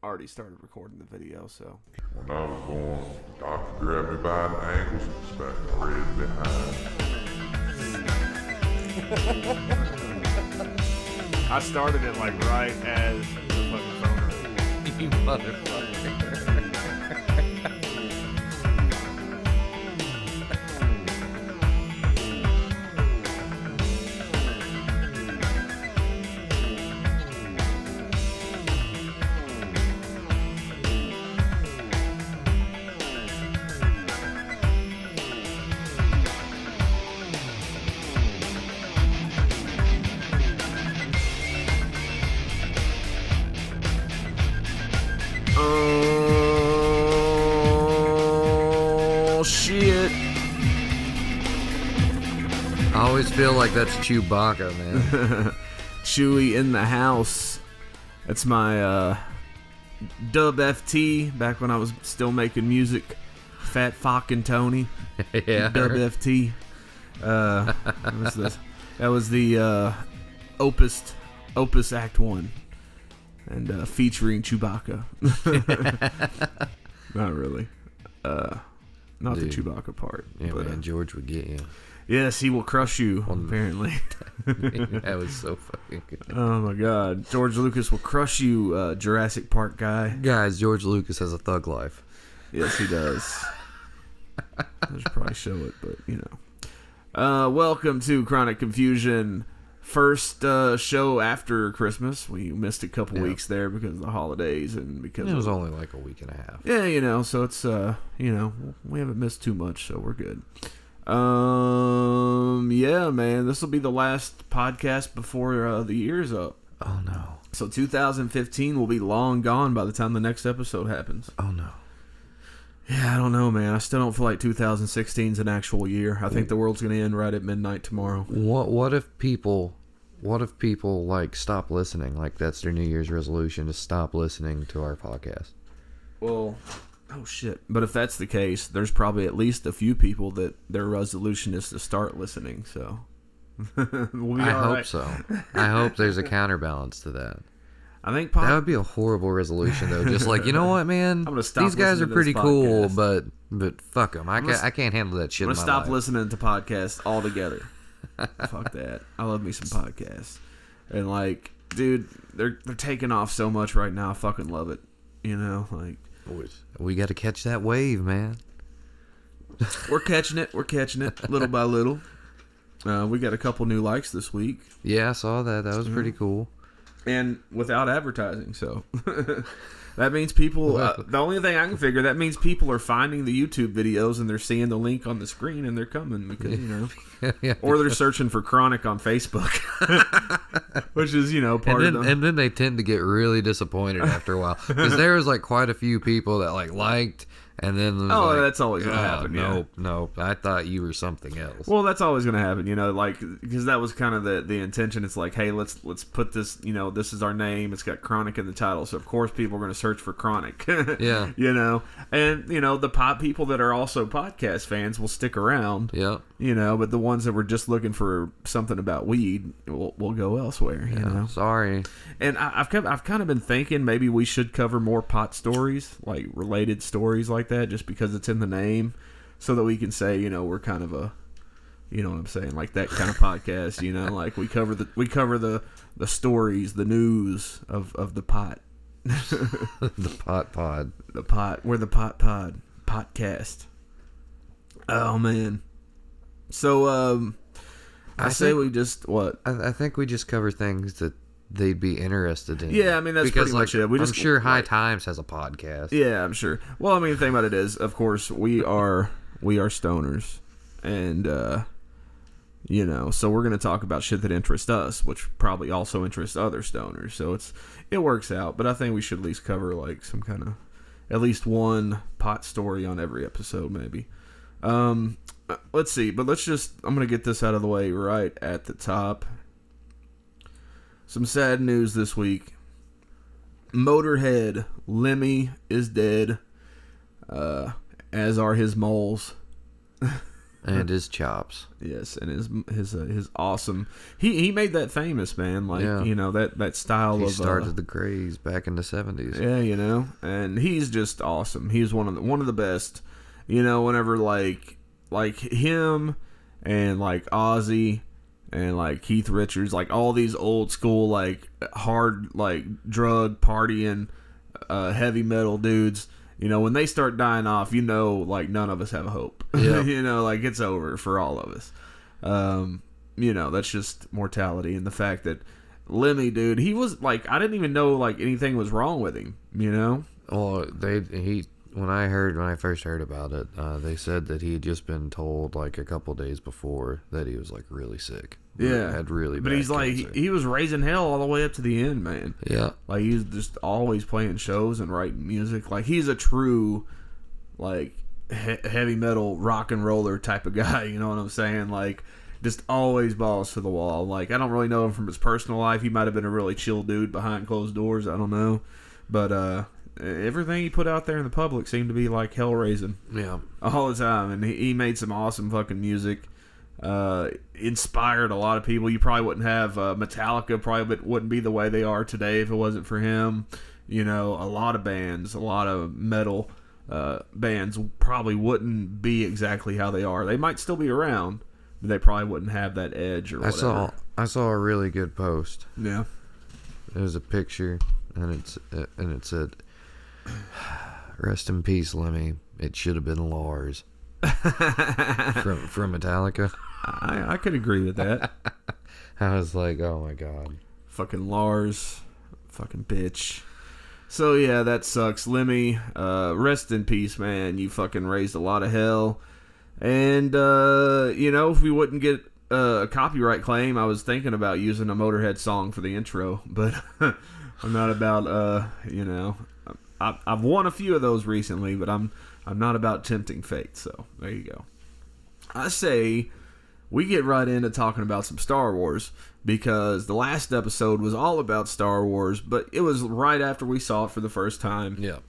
already started recording the video, so. When I was born, the doctor grabbed me by the ankles and smacked me right behind. I started it like right as the fucking phone rang. You motherfucker. Oh, shit. I always feel like that's Chewbacca, man. Chewy in the house. That's my dub FT back when I was still making music. Fat fucking Tony. Yeah. Dub FT. What was this? That was the Opus Act 1. And featuring Chewbacca. Not really. Not Dude. the Chewbacca part. Yeah, but, man, George would get you. Yes, he will crush you, apparently. That was so fucking good. Oh, my God. George Lucas will crush you, Jurassic Park guy. Guys, George Lucas has a thug life. Yes, he does. I should probably show it, but, you know. Welcome to Chronic Confusion. First show after Christmas. We missed a couple weeks there because of the holidays and because It was only like a week and a half. Yeah, you know, so it's you know, we haven't missed too much, so we're good. Yeah, man, this will be the last podcast before the year's up. Oh no. So 2015 will be long gone by the time the next episode happens. Oh no. Yeah, I don't know, man. I still don't feel like 2016 is an actual year. I think the world's going to end right at midnight tomorrow. What if people like stop listening? Like that's their New Year's resolution, to stop listening to our podcast. Well, oh shit. But if that's the case, there's probably at least a few people that their resolution is to start listening, so we'll be I all hope right. so. I hope there's a counterbalance to that. I think That would be a horrible resolution, though. Just like, you know what, man? I'm gonna stop These guys are listening to this pretty cool, podcast. but fuck them. I can't handle that shit. I'm in gonna my stop life. listening to podcasts altogether. Fuck that. I love me some podcasts. And like, dude, they're taking off so much right now. I fucking love it. You know, like We got to catch that wave, man. we're catching it little by little. We got a couple new likes this week. Yeah, I saw that. That was pretty cool. And without advertising, so that means people. The only thing I can figure, that means people are finding the YouTube videos and they're seeing the link on the screen and they're coming because you know, Yeah. or they're searching for Chronic on Facebook, which is part of them. And then they tend to get really disappointed after a while, because there was like quite a few people that like liked. And then that's always gonna happen. Nope. I thought you were something else. Well, that's always gonna happen, like because that was kind of the intention. It's like, hey, let's put this, this is our name. It's got Chronic in the title, so of course people are gonna search for Chronic. Yeah. And the pop people that are also podcast fans will stick around. Yeah. But the ones that were just looking for something about weed will go elsewhere. Sorry. And I've kind of been thinking maybe we should cover more pot stories, like related stories like that, just because it's in the name, so that we can say, we're kind of a, what I'm saying, like that kind of podcast, like we cover the stories, the news of the pot. The pot pod. The pot. We're the pot pod podcast. Oh man. So I say we just what? I think we just cover things that they'd be interested in. Yeah, I mean, that's because, pretty much it. I'm sure High Times has a podcast. Yeah, I'm sure. Well, I mean, the thing about it is, of course, we are stoners, and so we're going to talk about shit that interests us, which probably also interests other stoners. So it works out. But I think we should at least cover like some kind of, at least one pot story on every episode, maybe. Let's see, but I'm going to get this out of the way right at the top. Some sad news this week. Motorhead Lemmy is dead, as are his moles. And his chops. Yes, and his awesome. He made that famous, man. Like Yeah. that style He of started the craze back in the 70s. Yeah, and he's just awesome. He's one of the best. Whenever like him and like Ozzy and like Keith Richards, like all these old school like hard like drug partying heavy metal dudes. When they start dying off, like none of us have a hope. Yeah. Like it's over for all of us. That's just mortality, and the fact that Lemmy, dude, he was like, I didn't even know like anything was wrong with him. Well, when I first heard about it, they said that he had just been told like a couple days before that he was like really sick. Yeah, Had really bad but he's cancer. like he was raising hell all the way up to the end, man. Yeah. Like he's just always playing shows and writing music. Like he's a true like heavy metal rock and roller type of guy. You know what I'm saying? Like just always balls to the wall. Like I don't really know him from his personal life. He might have been a really chill dude behind closed doors. I don't know, but everything he put out there in the public seemed to be like hell raising. Yeah. All the time, and he made some awesome fucking music. Inspired a lot of people. You probably wouldn't have Metallica probably wouldn't be the way they are today if it wasn't for him. A lot of bands, a lot of metal bands probably wouldn't be exactly how they are. They might still be around, but they probably wouldn't have that edge or whatever. I saw a really good post. Yeah. It was a picture, and it said, "Rest in peace, Lemmy. It should have been Lars." from Metallica. I could agree with that. I was like, oh my god. Fucking Lars. Fucking bitch. So yeah, that sucks. Lemmy, rest in peace, man. You fucking raised a lot of hell. And, if we wouldn't get a copyright claim, I was thinking about using a Motorhead song for the intro. But I'm not about, I've won a few of those recently, but I'm not about tempting fate. So there you go. I say we get right into talking about some Star Wars, because the last episode was all about Star Wars, but it was right after we saw it for the first time. Yeah.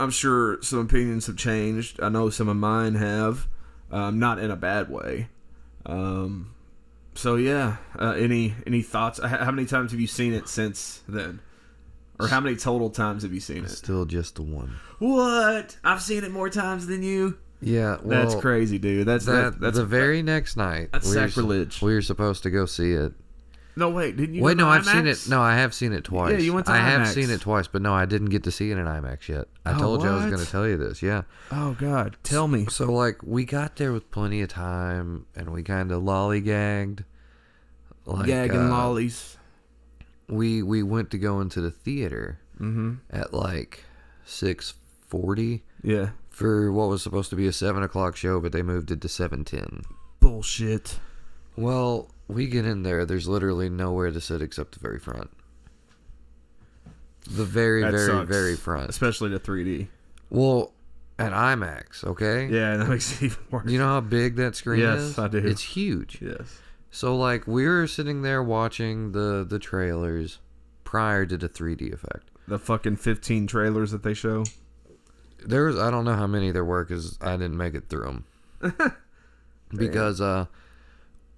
I'm sure some opinions have changed. I know some of mine have, not in a bad way. So yeah, any thoughts? How many times have you seen it since then? Or how many total times have you seen it? Still just the one. What? I've seen it more times than you? Yeah, well, that's crazy, dude. That's the very next night. That's sacrilege. We were supposed to go see it. No, wait, didn't you? Wait, go no, to I've IMAX? seen it. No, I have seen it twice. Yeah, you went to I IMAX. have seen it twice, but no, I didn't get to see it in IMAX yet. I told you I was what? going to tell you this. Yeah. Oh God, tell me. So like we got there with plenty of time, and we kind of lollygagged. Like, Gagging lollies. We went to go into the theater at like 6:40. Yeah. For what was supposed to be a 7:00 show, but they moved it to 7:10. Bullshit. Well, we get in there. There's literally nowhere to sit except the very front. The very, That very, sucks. very front. Especially the 3D. Well, at IMAX, okay? Yeah, that makes it even worse. You know how big that screen is? Yes, I do. It's huge. Yes. So, like, we were sitting there watching the trailers prior to the 3D effect. The fucking 15 trailers that they show. There was, I don't know how many there were because I didn't make it through them. Because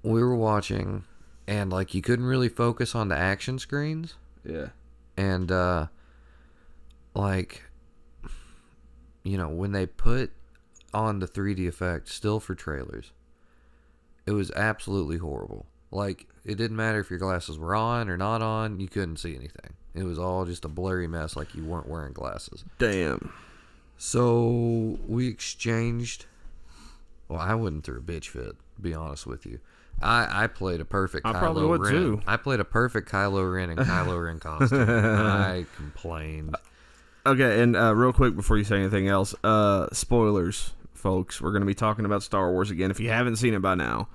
we were watching, and, like, you couldn't really focus on the action screens. Yeah. And, like, you know, when they put on the 3D effect, still for trailers, it was absolutely horrible. Like, it didn't matter if your glasses were on or not on, you couldn't see anything. It was all just a blurry mess like you weren't wearing glasses. Damn. So, we exchanged... Well, I wouldn't throw a bitch fit, to be honest with you. I played a perfect I Kylo probably would Ren. too. I played a perfect Kylo Ren in Kylo Ren costume. I complained. Okay, and real quick before you say anything else, spoilers, folks. We're going to be talking about Star Wars again. If you haven't seen it by now,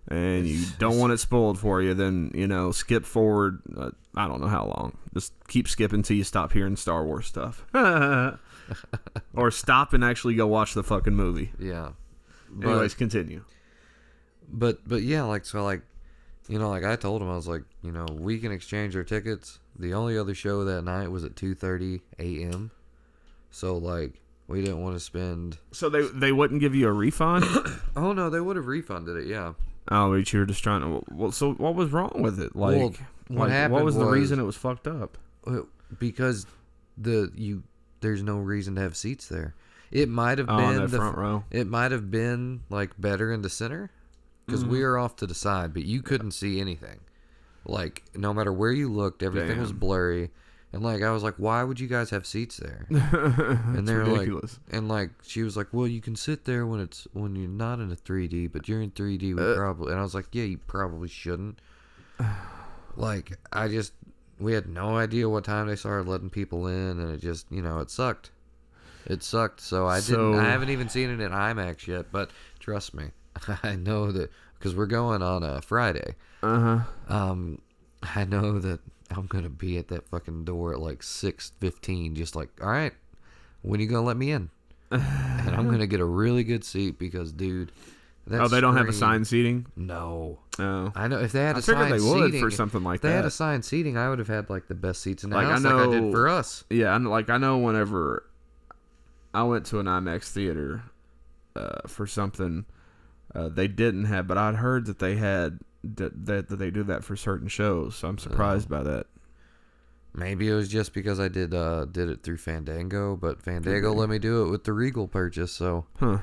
and you don't want it spoiled for you, then, you know, skip forward, I don't know how long. Just keep skipping till you stop hearing Star Wars stuff. Or stop and actually go watch the fucking movie. Yeah. Anyways, continue. But yeah, like, so, like, you know, like, I told him, I was like, you know, we can exchange our tickets. The only other show that night was at 2:30 a.m. So, like, We didn't want to spend. So they wouldn't give you a refund? Oh no, they would have refunded it. Yeah. Oh, but you were just trying to. Well, so what was wrong with it? Like, Well, what happened what was the was- reason it was fucked up? Because there's no reason to have seats there. It might have Oh, been in that front row. It might have been like better in the center because we are off to the side, but you couldn't see anything. Like no matter where you looked, everything was Damn. blurry. And like I was like, why would you guys have seats there? And they're ridiculous. like, and like she was like, well, you can sit there when you're not in a 3D, but you're in 3D. We probably. And I was like, yeah, you probably shouldn't. Like we had no idea what time they started letting people in, and it just it sucked. It sucked. So I haven't even seen it in IMAX yet, but trust me, I know that because we're going on a Friday. I know that I'm gonna be at that fucking door at like 6:15, just like, all right, when are you gonna let me in? And I'm gonna get a really good seat because, dude. They don't have assigned seating? No. Oh. I know if they had I figured assigned they would seating for something like if they that. had assigned seating, I would have had like the best seats in the Like, house, like I did for us. Yeah, I know whenever I went to an IMAX theater for something they didn't have, but I'd heard that they had that they do that for certain shows, so I'm surprised by that. Maybe it was just because I did it through Fandango, but Fandango let me do it with the Regal purchase, so. Huh.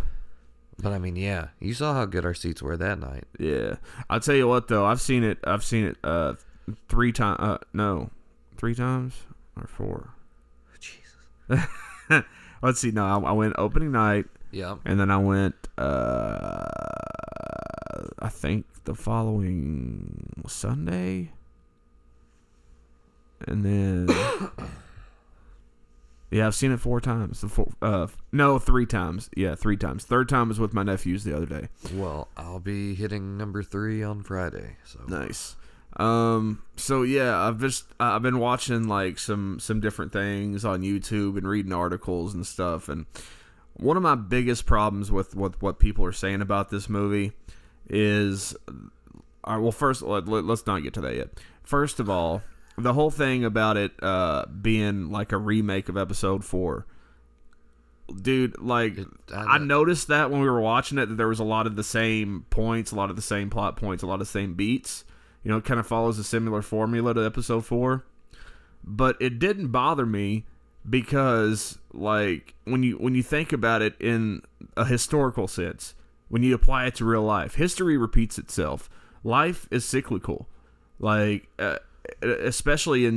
But I mean, yeah, you saw how good our seats were that night. Yeah, I'll tell you what though, I've seen it 3 times. No, 3 times or 4. Jesus. Let's see. No, I went opening night. Yeah. And then I went. I think the following Sunday. And then. Yeah, I've seen it 4 times. 3 times. Yeah, 3 times. Third time was with my nephews the other day. Well, I'll be hitting number 3 on Friday. So Nice. So yeah, I've been watching like some different things on YouTube and reading articles and stuff, and one of my biggest problems with what people are saying about this movie is, well, first let's not get to that yet. First of all, the whole thing about it being like a remake of Episode 4. Dude, like, I noticed that when we were watching it, that there was a lot of the same points, a lot of the same plot points, a lot of the same beats. You know, it kind of follows a similar formula to Episode 4. But it didn't bother me because, like, when you think about it in a historical sense, when you apply it to real life, history repeats itself. Life is cyclical. Like, especially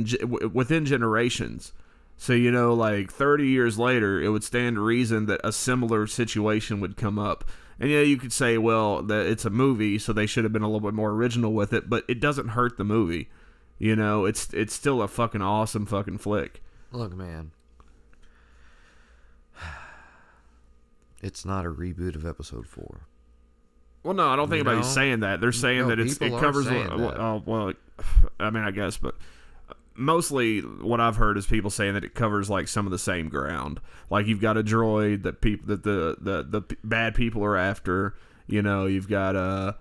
within generations. So, you know, like 30 years later, it would stand to reason that a similar situation would come up. And yeah, you could say, well, that it's a movie, so they should have been a little bit more original with it, but it doesn't hurt the movie. You know, it's still a fucking awesome fucking flick. Look, man. It's not a reboot of Episode 4. Well, no, I don't think anybody's saying that. They're saying that it covers. Well, I mean, I guess, but mostly what I've heard is people saying that it covers like some of the same ground. Like you've got a droid that the bad people are after. You know, you've got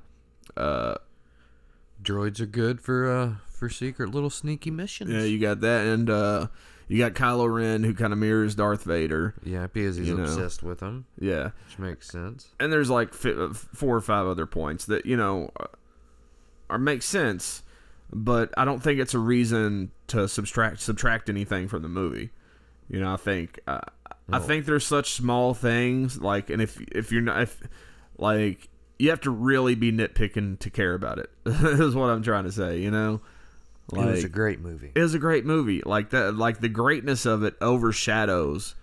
droids are good for secret little sneaky missions. Yeah, you got that, and you got Kylo Ren, who kind of mirrors Darth Vader. Yeah, because he's obsessed with him. Yeah, which makes sense. And there's like 4 or 5 other points that make sense, but I don't think it's a reason to subtract anything from the movie. You know, I think there's such small things, like, and if you're not, like, you have to really be nitpicking to care about it. Is what I'm trying to say. You know. Like, it was a great movie. It was a great movie. Like that, like the greatness of it overshadows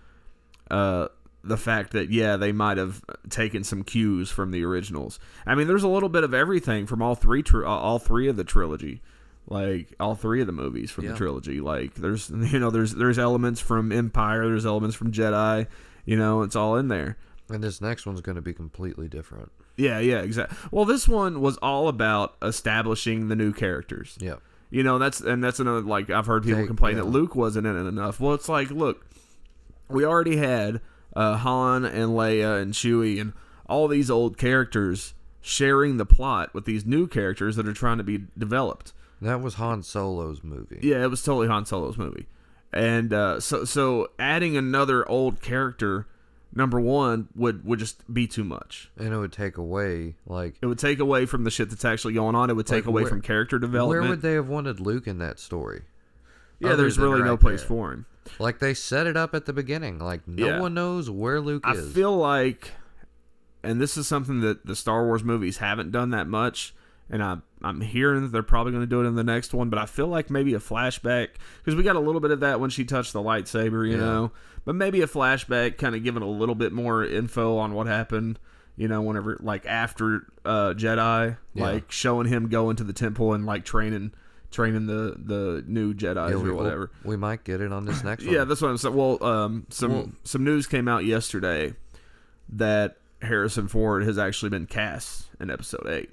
the fact that they might have taken some cues from the originals. I mean, there's a little bit of everything from all three of the trilogy, like all 3 of the movies from the trilogy. Like there's elements from Empire, there's elements from Jedi. You know, it's all in there. And this next one's going to be completely different. Yeah, exactly. Well, this one was all about establishing the new characters. Yeah. You know, that's another, like, I've heard people complain that Luke wasn't in it enough. Well, it's like, look, we already had Han and Leia and Chewie and all these old characters sharing the plot with these new characters that are trying to be developed. That was Han Solo's movie. Yeah, it was totally Han Solo's movie. And so adding another old character number one, would just be too much. And it would take away, like... It would take away from the shit that's actually going on. It would take away from character development. Where would they have wanted Luke in that story? Yeah, there's really no place for him. Like, they set it up at the beginning. Like, no one knows where Luke is. I feel like, and this is something that the Star Wars movies haven't done that much, and I'm hearing that they're probably going to do it in the next one, but I feel like maybe a flashback, because we got a little bit of that when she touched the lightsaber, you know, but maybe a flashback kind of giving a little bit more info on what happened, you know, whenever, like, after Jedi, like, showing him go into the temple and, like, training the new Jedis or whatever. We might get it on this next one. Yeah, that's what I'm saying. Well, some news came out yesterday that Harrison Ford has actually been cast in Episode 8.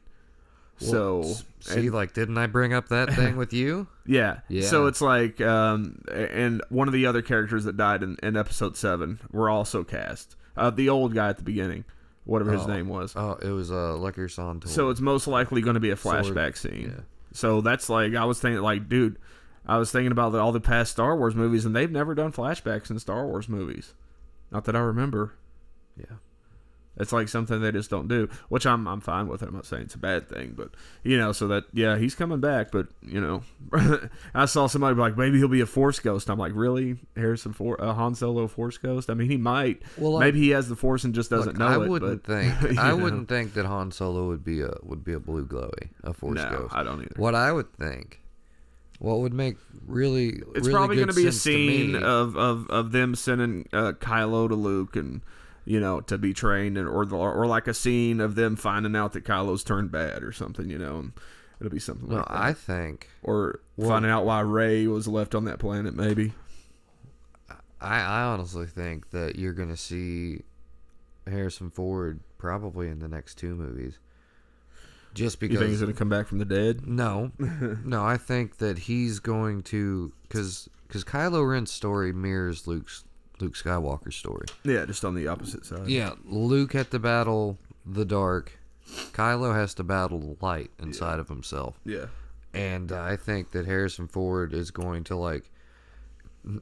Well, so see, like, didn't I bring up that thing with you? Yeah. So it's like, and one of the other characters that died in Episode 7 were also cast. The old guy at the beginning, whatever his name was. Oh, it was Liquor Santor. So it's most likely going to be a flashback scene. Yeah. So that's like, I was thinking, like, dude, I was thinking about all the past Star Wars movies, and they've never done flashbacks in Star Wars movies. Not that I remember. Yeah. It's like something they just don't do, which I'm fine with it. I'm not saying it's a bad thing, but, you know, so that, yeah, he's coming back, but, you know, I saw somebody be like, maybe he'll be a Force ghost. I'm like, really? Han Solo Force ghost? I mean, he might. Well, maybe he has the Force and just doesn't know I it. Wouldn't think. I wouldn't think that Han Solo would be a blue glowy, a Force ghost. I don't either. What I would think, what would make really, it's probably going to be a scene of them sending Kylo to Luke and, you know, to be trained, and or like a scene of them finding out that Kylo's turned bad or something, you know, and it'll be something like that. I think. Or finding out why Rey was left on that planet, maybe. I honestly think that you're going to see Harrison Ford probably in the next 2 movies. Just because... You think he's going to come back from the dead? No. No, I think that he's going to... Because Kylo Ren's story mirrors Luke Skywalker's story. Yeah, just on the opposite side. Yeah, Luke had to battle the dark. Kylo has to battle the light inside of himself. Yeah. And I think that Harrison Ford is going to, like...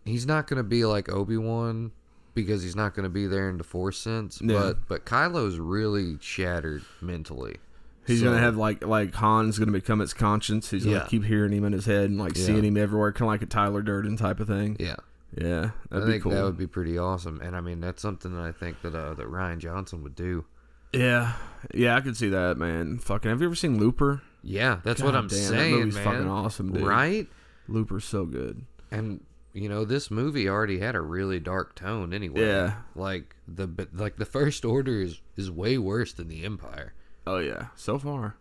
He's not going to be like Obi-Wan because he's not going to be there in the Force sense. Yeah. But Kylo's really shattered mentally. He's going to have, like Han's going to become its conscience. He's going to keep hearing him in his head and, like, seeing him everywhere, kind of like a Tyler Durden type of thing. Yeah. Yeah, that'd I be cool. think that would be pretty awesome, and I mean that's something that I think that that Ryan Johnson would do. Yeah, I could see that, man. Fucking, have you ever seen Looper? Yeah, that's what I'm saying, that movie's man. Fucking awesome, dude. Right? Looper's so good. And you know, this movie already had a really dark tone anyway. Yeah, like the First Order is way worse than the Empire. Oh yeah, so far.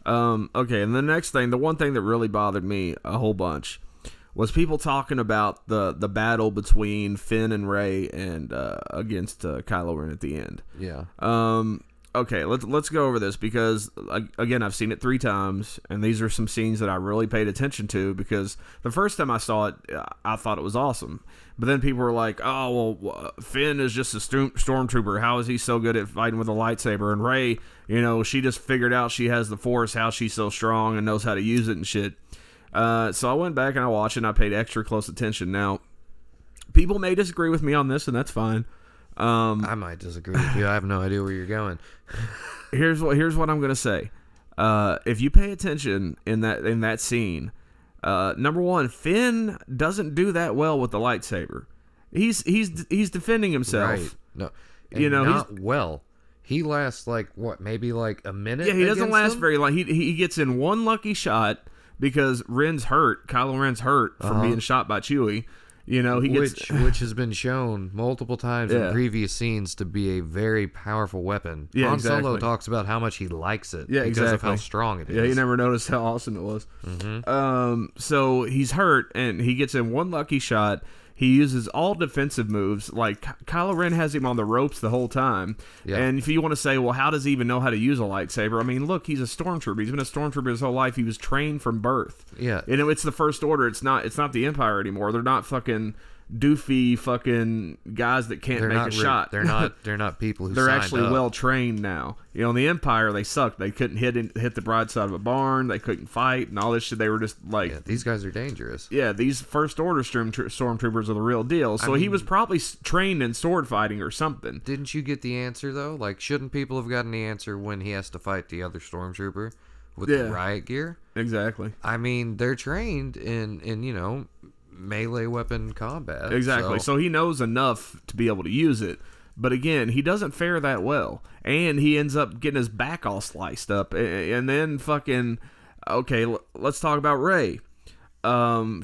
Okay, and the next thing, the one thing that really bothered me a whole bunch was people talking about the battle between Finn and Rey and against Kylo Ren at the end. Yeah. Okay, let's go over this because again, I've seen it 3 times, and these are some scenes that I really paid attention to because the first time I saw it, I thought it was awesome. But then people were like, "Oh, well, Finn is just a stormtrooper. How is he so good at fighting with a lightsaber?" And Rey, you know, she just figured out she has the Force, how she's so strong and knows how to use it and shit. So I went back and I watched it and I paid extra close attention. Now, people may disagree with me on this, and that's fine. I might disagree with you. I have no idea where you're going. Here's what I'm gonna say. If you pay attention in that scene, number one, Finn doesn't do that well with the lightsaber. He's defending himself. Right. No, and you know, not well. He lasts like what, maybe like a minute. Yeah, he doesn't last very long. He gets in one lucky shot. Because Kylo Ren's hurt from being shot by Chewie. You know, which has been shown multiple times in previous scenes to be a very powerful weapon. Yeah, Han Solo talks about how much he likes it because of how strong it is. Yeah, he never noticed how awesome it was. Mm-hmm. So he's hurt, and he gets in one lucky shot. He uses all defensive moves. Like, Kylo Ren has him on the ropes the whole time. Yeah. And if you want to say, well, how does he even know how to use a lightsaber? I mean, look, he's a stormtrooper. He's been a stormtrooper his whole life. He was trained from birth. Yeah. You know, it's the First Order. It's not the Empire anymore. They're not fucking doofy fucking guys that can't They're make not a shot. They're not people who They're signed actually up. well trained now. You know, in the Empire, they sucked. They couldn't hit the broadside of a barn. They couldn't fight and all this shit. They were just like, Yeah, these guys are dangerous. yeah, these First Order stormtroopers are the real deal. So he was probably trained in sword fighting or something. Didn't you get the answer though? Like, shouldn't people have gotten the answer when he has to fight the other stormtrooper with the riot gear? Exactly. I mean, they're trained in melee weapon combat. Exactly. So he knows enough to be able to use it. But again, he doesn't fare that well. And he ends up getting his back all sliced up. And then fucking... Okay, let's talk about Rey.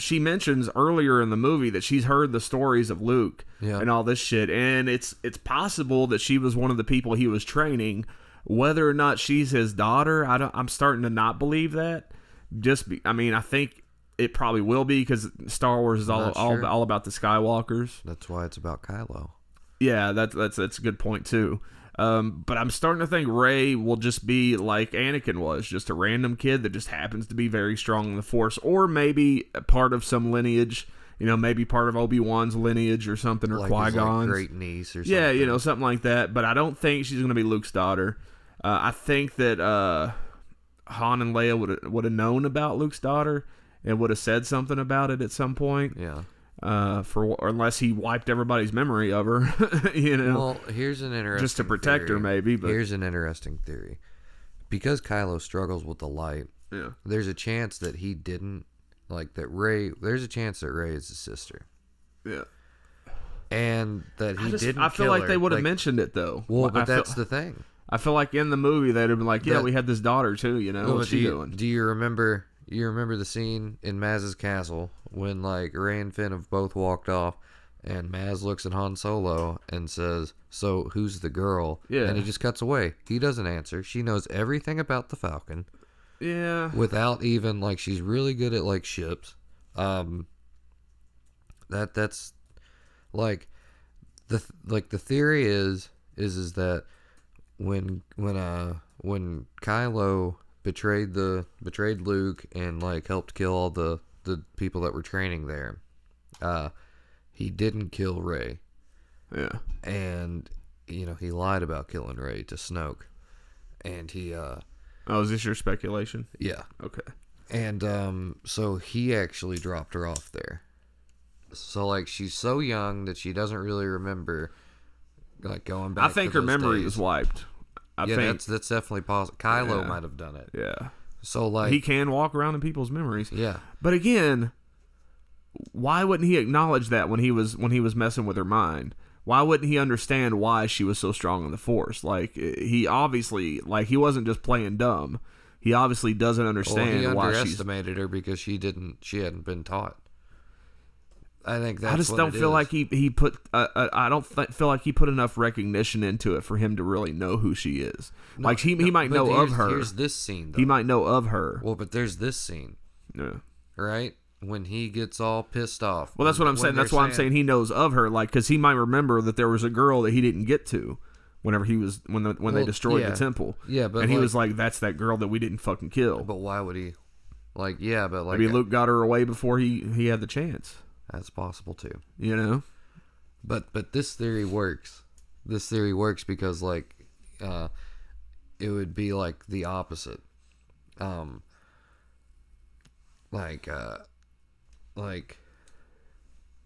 She mentions earlier in the movie that she's heard the stories of Luke and all this shit. And it's possible that she was one of the people he was training. Whether or not she's his daughter, I'm starting to not believe that. I think it probably will be because Star Wars is all about the Skywalkers. That's why it's about Kylo. Yeah, that's a good point too. But I'm starting to think Rey will just be like Anakin was, just a random kid that just happens to be very strong in the Force, or maybe a part of some lineage. You know, maybe part of Obi-Wan's lineage or something, or Like Qui-Gon's great niece or something. Yeah, something like that. But I don't think she's going to be Luke's daughter. I think that Han and Leia would have known about Luke's daughter and would have said something about it at some point. Yeah. Or unless he wiped everybody's memory of her, Well, here's an interesting just to protect her, maybe. But here's an interesting theory. Because Kylo struggles with the light, there's a chance that he didn't that Rey. There's a chance that Rey is his sister. Yeah. And that he didn't. I feel kill like her. they would have mentioned it though. Well, but that's the thing. I feel like in the movie they'd have been like, "Yeah, we had this daughter too." What's she doing? Do you remember? You remember the scene in Maz's castle when Rey and Finn have both walked off, and Maz looks at Han Solo and says, "So who's the girl?" Yeah. And he just cuts away. He doesn't answer. She knows everything about the Falcon. Yeah. Without even she's really good at ships. That's the theory is that when Kylo betrayed Luke and helped kill all the people that were training there, he didn't kill Rey. Yeah. And he lied about killing Rey to Snoke. And he Oh, is this your speculation? yeah. Okay. And so he actually dropped her off there. So she's so young that she doesn't really remember going back. I think to her those memory days. is wiped. I think that's definitely possible. Kylo might have done it. Yeah. So he can walk around in people's memories. yeah. But again, why wouldn't he acknowledge that when he was messing with her mind? Why wouldn't he understand why she was so strong in the Force? He obviously he wasn't just playing dumb. He obviously doesn't understand he why she's. underestimated her because she hadn't been taught. I think that's. I just what don't it feel is. like he put. I don't feel like he put enough recognition into it for him to really know who she is. He might But know of her. Here's this scene. Though. He might know of her. Well, but there's this scene, Yeah. right? When he gets all pissed off. Well, that's what I'm saying. That's why I'm saying he knows of her, because he might remember that there was a girl that he didn't get to, whenever he was when they destroyed the temple. Yeah, but and he was like, "That's that girl that we didn't fucking kill." But why would he? Maybe Luke got her away before he had the chance. That's possible too. But this theory works. This theory works because it would be the opposite.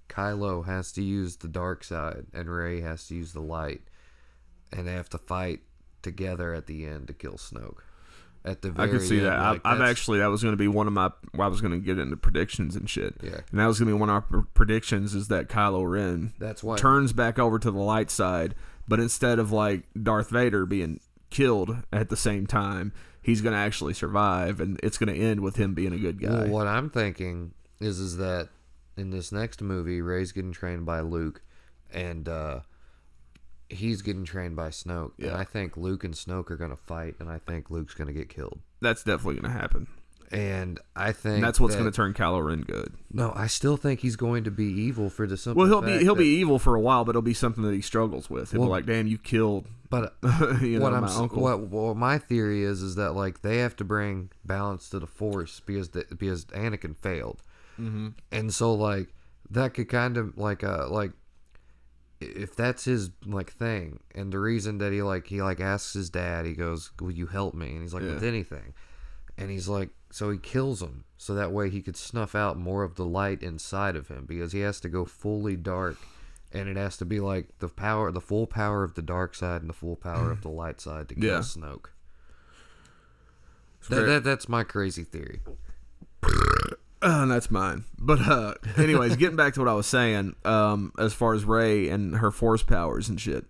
Kylo has to use the dark side and Rey has to use the light, and they have to fight together at the end to kill Snoke. At the very I could see end, that. I've actually, that was going to be one of my. I was going to get into predictions and shit. Yeah. And that was going to be one of our predictions is that Kylo Ren That's why turns back over to the light side, but instead of Darth Vader being killed at the same time, he's going to actually survive, and it's going to end with him being a good guy. Well, what I'm thinking is that in this next movie, Rey's getting trained by Luke, and he's getting trained by Snoke. Yeah. And I think Luke and Snoke are going to fight, and I think Luke's going to get killed. That's definitely going to happen. And I think And that's what's going to turn Kylo Ren good. No, I still think he's going to be evil for the simple Well, fact he'll that- be evil for a while, but it'll be something that he struggles with. He'll be like, "Damn, you killed." But my uncle. What my theory is that they have to bring balance to the Force because Anakin failed, and so that could kind of like if that's his like thing, and the reason that he asks his dad, he goes, "Will you help me?" And he's like, "With anything." And he's like, so he kills him so that way he could snuff out more of the light inside of him, because he has to go fully dark, and it has to be like the full power of the dark side and the full power of the light side to kill Snoke. That's my crazy theory. That's mine. But anyways, getting back to what I was saying, as far as Rey and her force powers and shit.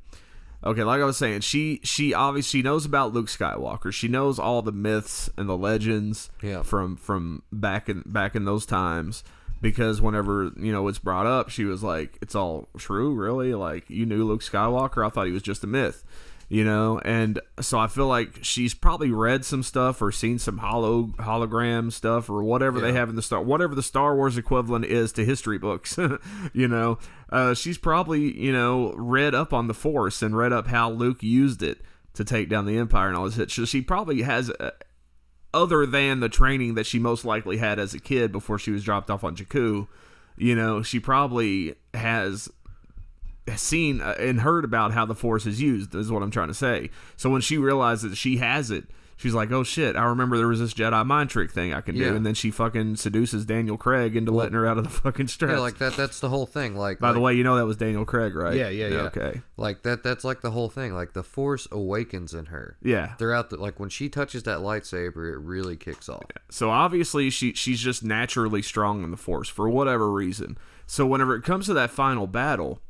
Okay, like I was saying, she obviously knows about Luke Skywalker. She knows all the myths and the legends from back in those times, because whenever, it's brought up, she was like, "It's all true, really? Like, you knew Luke Skywalker? I thought he was just a myth." And so I feel like she's probably read some stuff or seen some hologram stuff or whatever they have in whatever the Star Wars equivalent is to history books. She's probably, read up on the Force and read up how Luke used it to take down the Empire and all this shit. So she probably has, other than the training that she most likely had as a kid before she was dropped off on Jakku, she probably has seen and heard about how the Force is used, is what I'm trying to say. So when she realizes that she has it, she's like, "Oh shit, I remember there was this Jedi mind trick thing I can do." And then she fucking seduces Daniel Craig into letting her out of the fucking straps. Yeah, like that's the whole thing. By the way, that was Daniel Craig, right? Yeah. Okay. Like that's like the whole thing. Like the Force awakens in her. Yeah. Throughout like when she touches that lightsaber, it really kicks off. Yeah. So obviously she's just naturally strong in the Force for whatever reason. So whenever it comes to that final battle,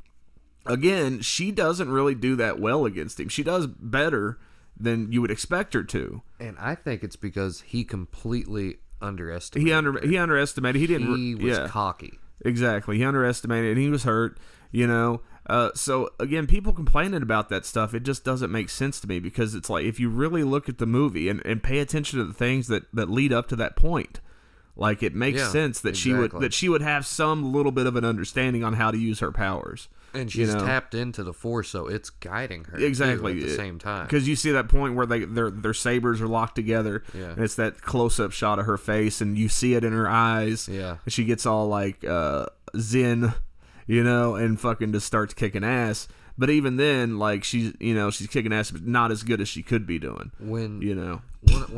again, she doesn't really do that well against him. She does better than you would expect her to. And I think it's because he completely underestimated her. He underestimated. He was cocky. Exactly. He underestimated, and he was hurt, So, again, people complaining about that stuff, it just doesn't make sense to me, because it's like, if you really look at the movie and pay attention to the things that lead up to that point, like, it makes sense that she would have some little bit of an understanding on how to use her powers. And she's tapped into the Force, so it's guiding her exactly too, at the same time. Because you see that point where their sabers are locked together, and it's that close-up shot of her face, and you see it in her eyes. Yeah, and she gets all like zen, and fucking just starts kicking ass. But even then, like, she's kicking ass, but not as good as she could be doing. One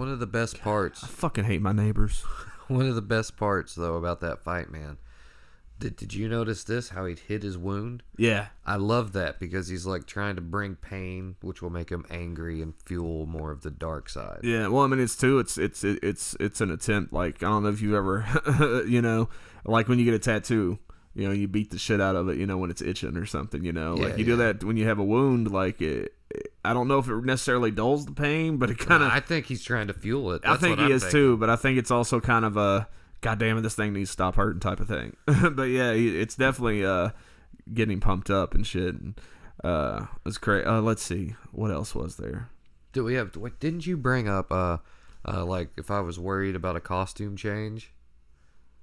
of the best parts. I fucking hate my neighbors. One of the best parts, though, about that fight, man. Did you notice this? How he'd hit his wound? Yeah. I love that, because he's like trying to bring pain, which will make him angry and fuel more of the dark side. Yeah. Well, I mean, it's an attempt. Like, I don't know if you've ever, like when you get a tattoo, you beat the shit out of it, when it's itching or something, like you do that when you have a wound. Like I don't know if it necessarily dulls the pain, but it kind of. I think he's trying to fuel it. I think he is too, but I think it's also kind of a, God damn it, this thing needs to stop hurting type of thing. But yeah, it's definitely getting pumped up and shit. And, it's great. Let's see, what else was there? Didn't you bring up like if I was worried about a costume change?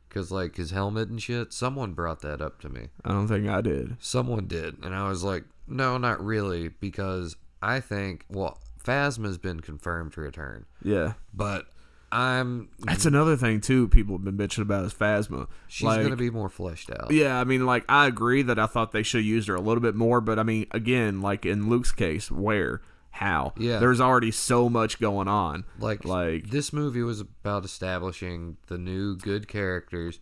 Because like his helmet and shit, someone brought that up to me. I don't think I did. Someone did, and I was like, no, not really, because I think Phasma's been confirmed to return. Yeah, but that's another thing too people have been bitching about is Phasma. She's going to be more fleshed out. Yeah, I mean, like, I agree that I thought they should have used her a little bit more, but I mean, again, like in Luke's case, how? Yeah. There's already so much going on. Like this movie was about establishing the new good characters,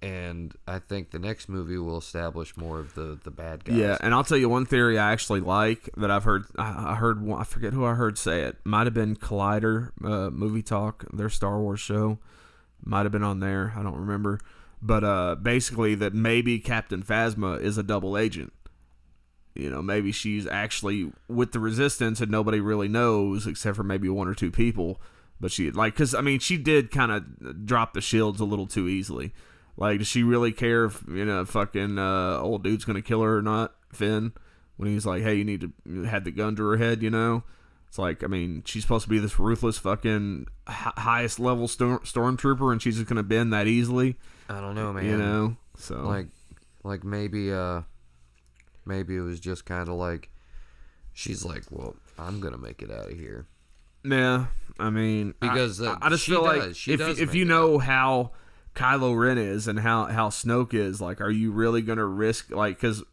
and I think the next movie will establish more of the bad guys. Yeah, and I'll tell you one theory I actually like that I've heard. I forget who I heard say it. Might have been Collider, Movie Talk, their Star Wars show. Might have been on there. I don't remember. But basically that maybe Captain Phasma is a double agent. Maybe she's actually with the Resistance and nobody really knows except for maybe one or two people. But because I mean, she did kind of drop the shields a little too easily. Like, does she really care if, fucking old dude's going to kill her or not, Finn? When he's like, hey, you need to have the gun to her head, It's like, I mean, she's supposed to be this ruthless fucking highest level stormtrooper, and she's just going to bend that easily. I don't know, man. So. Like maybe it was just kind of like, she's like, well, I'm going to make it out of here. Yeah, I mean, because I just feel like if you know how Kylo Ren is and how Snoke is. Like, are you really going to risk, like, because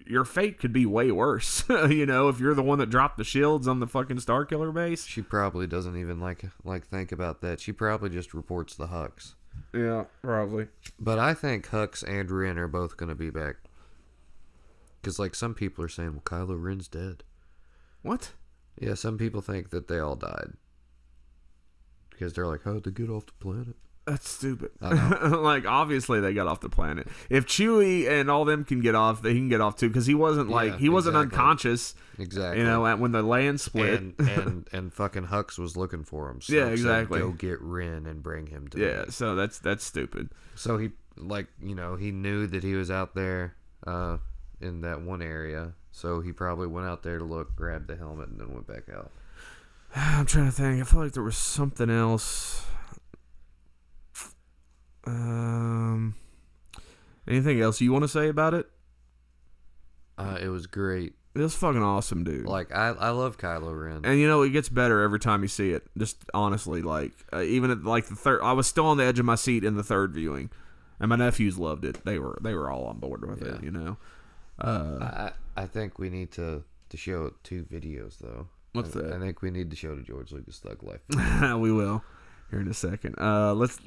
your fate could be way worse, you know, if you're the one that dropped the shields on the fucking Starkiller base. She probably doesn't even like think about that. She probably just reports the Hux. Yeah, probably. But I think Hux and Ren are both going to be back. Because, like, some people are saying, well, Kylo Ren's dead. What? Yeah, some people think that they all died. Because they're like, how'd they get off the planet? That's stupid. I know. Like, obviously they got off the planet. If Chewie and all them can get off, they can get off too. Because he wasn't wasn't unconscious. Exactly. You know, when the land split. And fucking Hux was looking for him. So yeah, exactly. Go get Ren and bring him to yeah. me. So that's stupid. So he, like, you know, he knew that he was out there in that one area. So he probably went out there to look, grabbed the helmet, and then went back out. I'm trying to think. I feel like there was something else. Anything else you want to say about it? It was great. It was fucking awesome, dude. Like, I love Kylo Ren. And, you know, it gets better every time you see it. Just honestly, like, even at, like, the third, I was still on the edge of my seat in the third viewing. And my nephews loved it. They were all on board with it, you know. I think we need to show 2 videos, though. What's that? I think we need to show the George Lucas Thug Life. We will here in a second.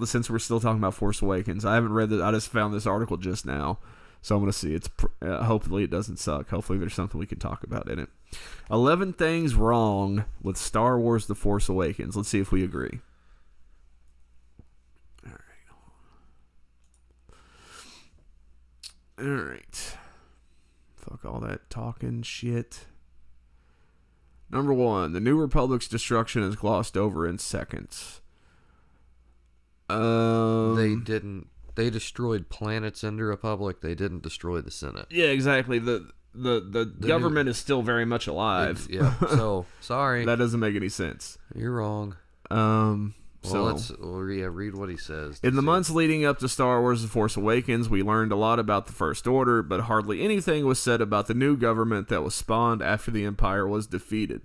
Since we're still talking about Force Awakens, I haven't read it. I just found this article just now, so I'm gonna see. It's hopefully it doesn't suck. Hopefully there's something we can talk about in it. 11 things wrong with Star Wars: The Force Awakens. Let's see if we agree. All right. Fuck all that talking shit. Number 1, the New Republic's destruction is glossed over in seconds. They didn't. They destroyed planets in the Republic. They didn't destroy the Senate. Yeah, exactly. The government is still very much alive. Yeah. So sorry. That doesn't make any sense. You're wrong. Let's read what he says. In the months leading up to Star Wars: The Force Awakens, we learned a lot about the First Order, but hardly anything was said about the new government that was spawned after the Empire was defeated,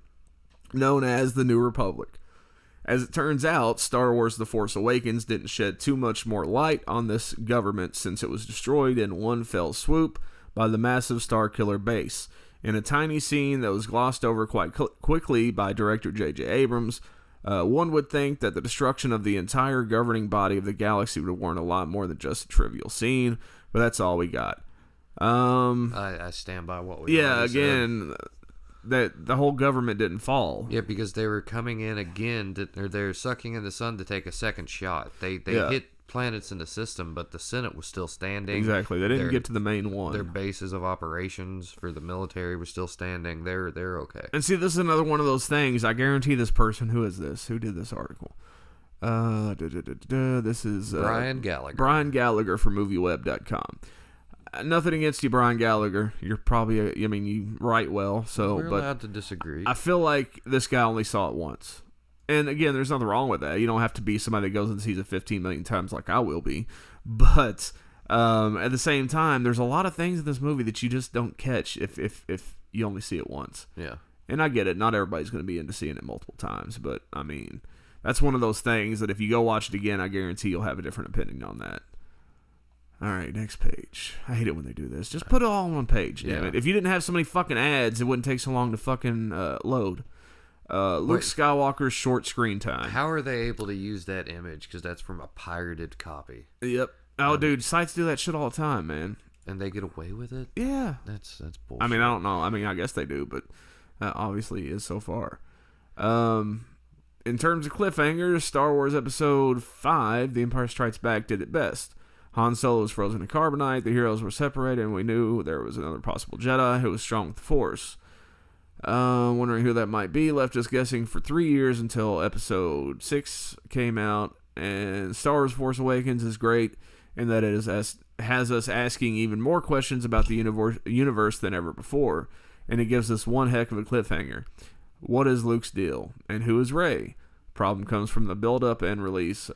known as the New Republic. As it turns out, Star Wars: The Force Awakens didn't shed too much more light on this government since it was destroyed in one fell swoop by the massive Starkiller base. In a tiny scene that was glossed over quite quickly by director J.J. Abrams, one would think that the destruction of the entire governing body of the galaxy would warrant a lot more than just a trivial scene, but that's all we got. I stand by what we again, that the whole government didn't fall. Yeah, because they were coming in again, or they're sucking in the sun to take a second shot. They hit planets in the system, but the Senate was still standing. Exactly, they didn't get to the main one. Their bases of operations for the military were still standing. They're okay. And see, this is another one of those things. I guarantee this person, who is this? Who did this article? This is Brian Gallagher. Brian Gallagher from MovieWeb.com. Nothing against you, Brian Gallagher. You're probably, you write well, so. We're allowed to disagree. I feel like this guy only saw it once. And again, there's nothing wrong with that. You don't have to be somebody that goes and sees it 15 million times like I will be. But at the same time, there's a lot of things in this movie that you just don't catch if you only see it once. Yeah. And I get it. Not everybody's going to be into seeing it multiple times. But, that's one of those things that if you go watch it again, I guarantee you'll have a different opinion on that. All right, next page. I hate it when they do this. Just put it all on one page, damn it. If you didn't have so many fucking ads, it wouldn't take so long to fucking load. Luke Skywalker's short screen time. How are they able to use that image? Because that's from a pirated copy. Yep. Oh, dude, sites do that shit all the time, man. And they get away with it? Yeah. That's bullshit. I don't know. I guess they do, but obviously is so far. In terms of cliffhangers, Star Wars Episode 5, The Empire Strikes Back, did it best. Han Solo was frozen in carbonite, the heroes were separated, and we knew there was another possible Jedi who was strong with the Force. Wondering who that might be left us guessing for 3 years until Episode 6 came out. And Star Wars Force Awakens is great in that it has us asking even more questions about the universe than ever before. And it gives us one heck of a cliffhanger. What is Luke's deal? And who is Rey? Problem comes from the build-up and release.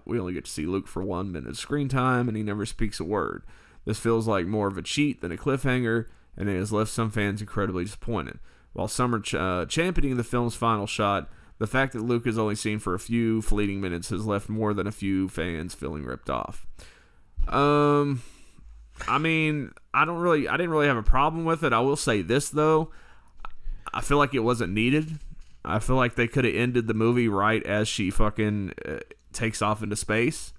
We only get to see Luke for 1 minute of screen time, and he never speaks a word. This feels like more of a cheat than a cliffhanger, and it has left some fans incredibly disappointed. While some are championing the film's final shot, The fact that Luke is only seen for a few fleeting minutes has left more than a few fans feeling ripped off. I mean, I didn't really have a problem with it. I will say this though, I feel like it wasn't needed. I feel like they could have ended the movie right as she fucking takes off into space,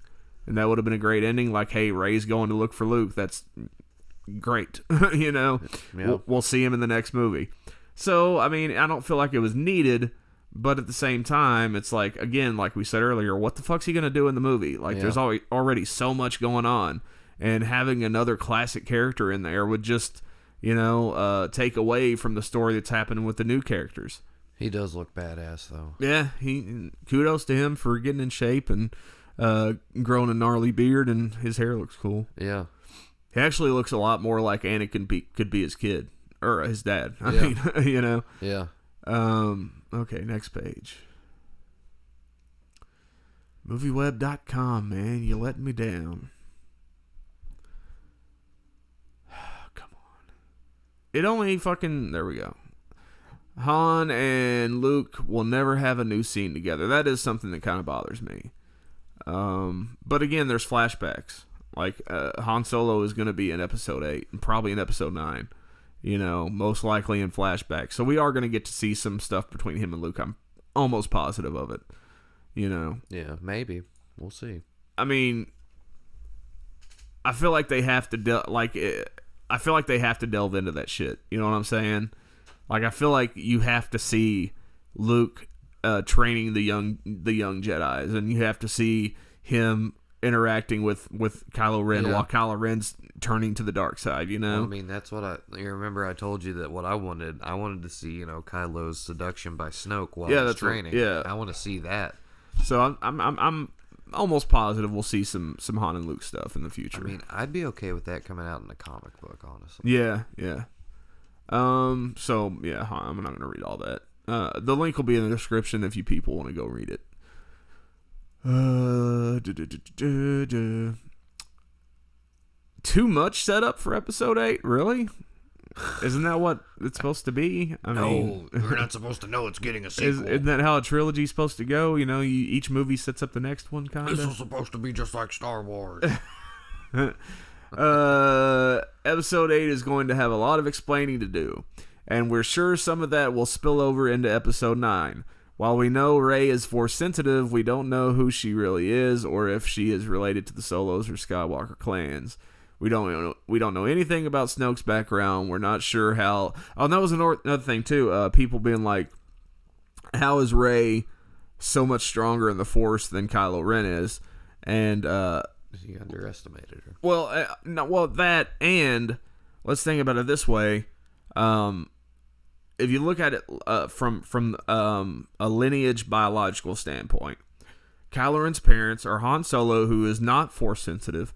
and that would have been a great ending. Like, hey, Rey's going to look for Luke. That's great. You know, Yeah. we'll see him in the next movie. So, I mean, I don't feel like it was needed, but at the same time, it's like, again, like we said earlier, what the fuck's he gonna do in the movie? Like, there's already so much going on, and having another classic character in there would just, you know, take away from the story that's happening with the new characters. He does look badass, though. Yeah, kudos to him for getting in shape and growing a gnarly beard, and his hair looks cool. Yeah. He actually looks a lot more like Anakin could be his kid or his dad. I Yeah. mean, you know. Yeah. Okay, next page. MovieWeb.com, man, you letting me down. Come on. It only fucking... There we go. Han and Luke will never have a new scene together. That is something that kind of bothers me. But again, there's flashbacks. Like, Han Solo is going to be in Episode 8 and probably in Episode 9. You know, most likely in flashbacks. So we are going to get to see some stuff between him and Luke. I'm almost positive of it. You know. Yeah, maybe. We'll see. I mean, I feel like they have to I feel like they have to delve into that shit. You know what I'm saying? Like, I feel like you have to see Luke training the young Jedis, and you have to see him interacting with Kylo Ren while Kylo Ren's turning to the dark side, you know? Well, I mean, that's what you remember I told you that what I wanted to see, you know, Kylo's seduction by Snoke while he's training. I want to see that. So I'm almost positive we'll see some Han and Luke stuff in the future. I mean, I'd be okay with that coming out in the comic book, honestly. Yeah. So yeah, I'm not gonna read all that. The link will be in the description if you people want to go read it. Too much setup for Episode 8, really? Isn't that what it's supposed to be? I mean, we're not supposed to know it's getting a sequel. Isn't that how a trilogy's supposed to go? You know, each movie sets up the next one, kind of. This is supposed to be just like Star Wars. Episode 8 is going to have a lot of explaining to do, and we're sure some of that will spill over into Episode 9. While we know Rey is Force sensitive, we don't know who she really is or if she is related to the Solos or Skywalker clans. We don't know anything about Snoke's background. We're not sure how... Oh, and that was another thing, too. People being like, how is Rey so much stronger in the Force than Kylo Ren is? And... He underestimated her. Well, that, and let's think about it this way. If you look at it from a lineage biological standpoint, Kylo Ren's parents are Han Solo, who is not Force sensitive,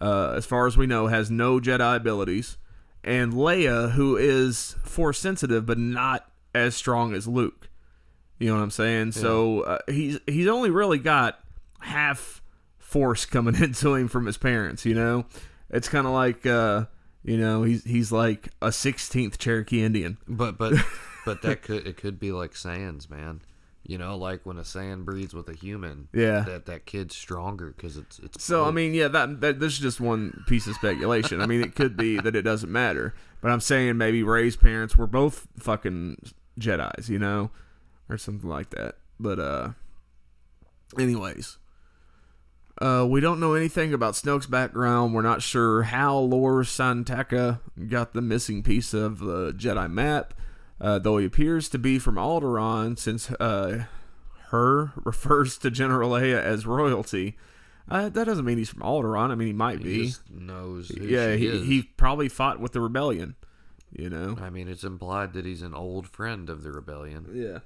as far as we know, has no Jedi abilities, and Leia, who is Force sensitive but not as strong as Luke. You know what I'm saying? Yeah. So he's only really got half Force coming into him from his parents. You know, it's kind of like he's like a 16th Cherokee Indian. But that could be like Saiyans, man. You know, like when a Saiyan breeds with a human, that kid's stronger because it's. So I mean, that this is just one piece of speculation. I mean, it could be that it doesn't matter, but I'm saying maybe Rey's parents were both fucking Jedis, you know, or something like that. But anyways, we don't know anything about Snoke's background. We're not sure how Lor San Tekka got the missing piece of the Jedi map. Though he appears to be from Alderaan, since her refers to General Leia as royalty. That doesn't mean he's from Alderaan. I mean, he might be. He just knows who she is. He probably fought with the rebellion, you know? I mean, it's implied that he's an old friend of the rebellion. Yeah.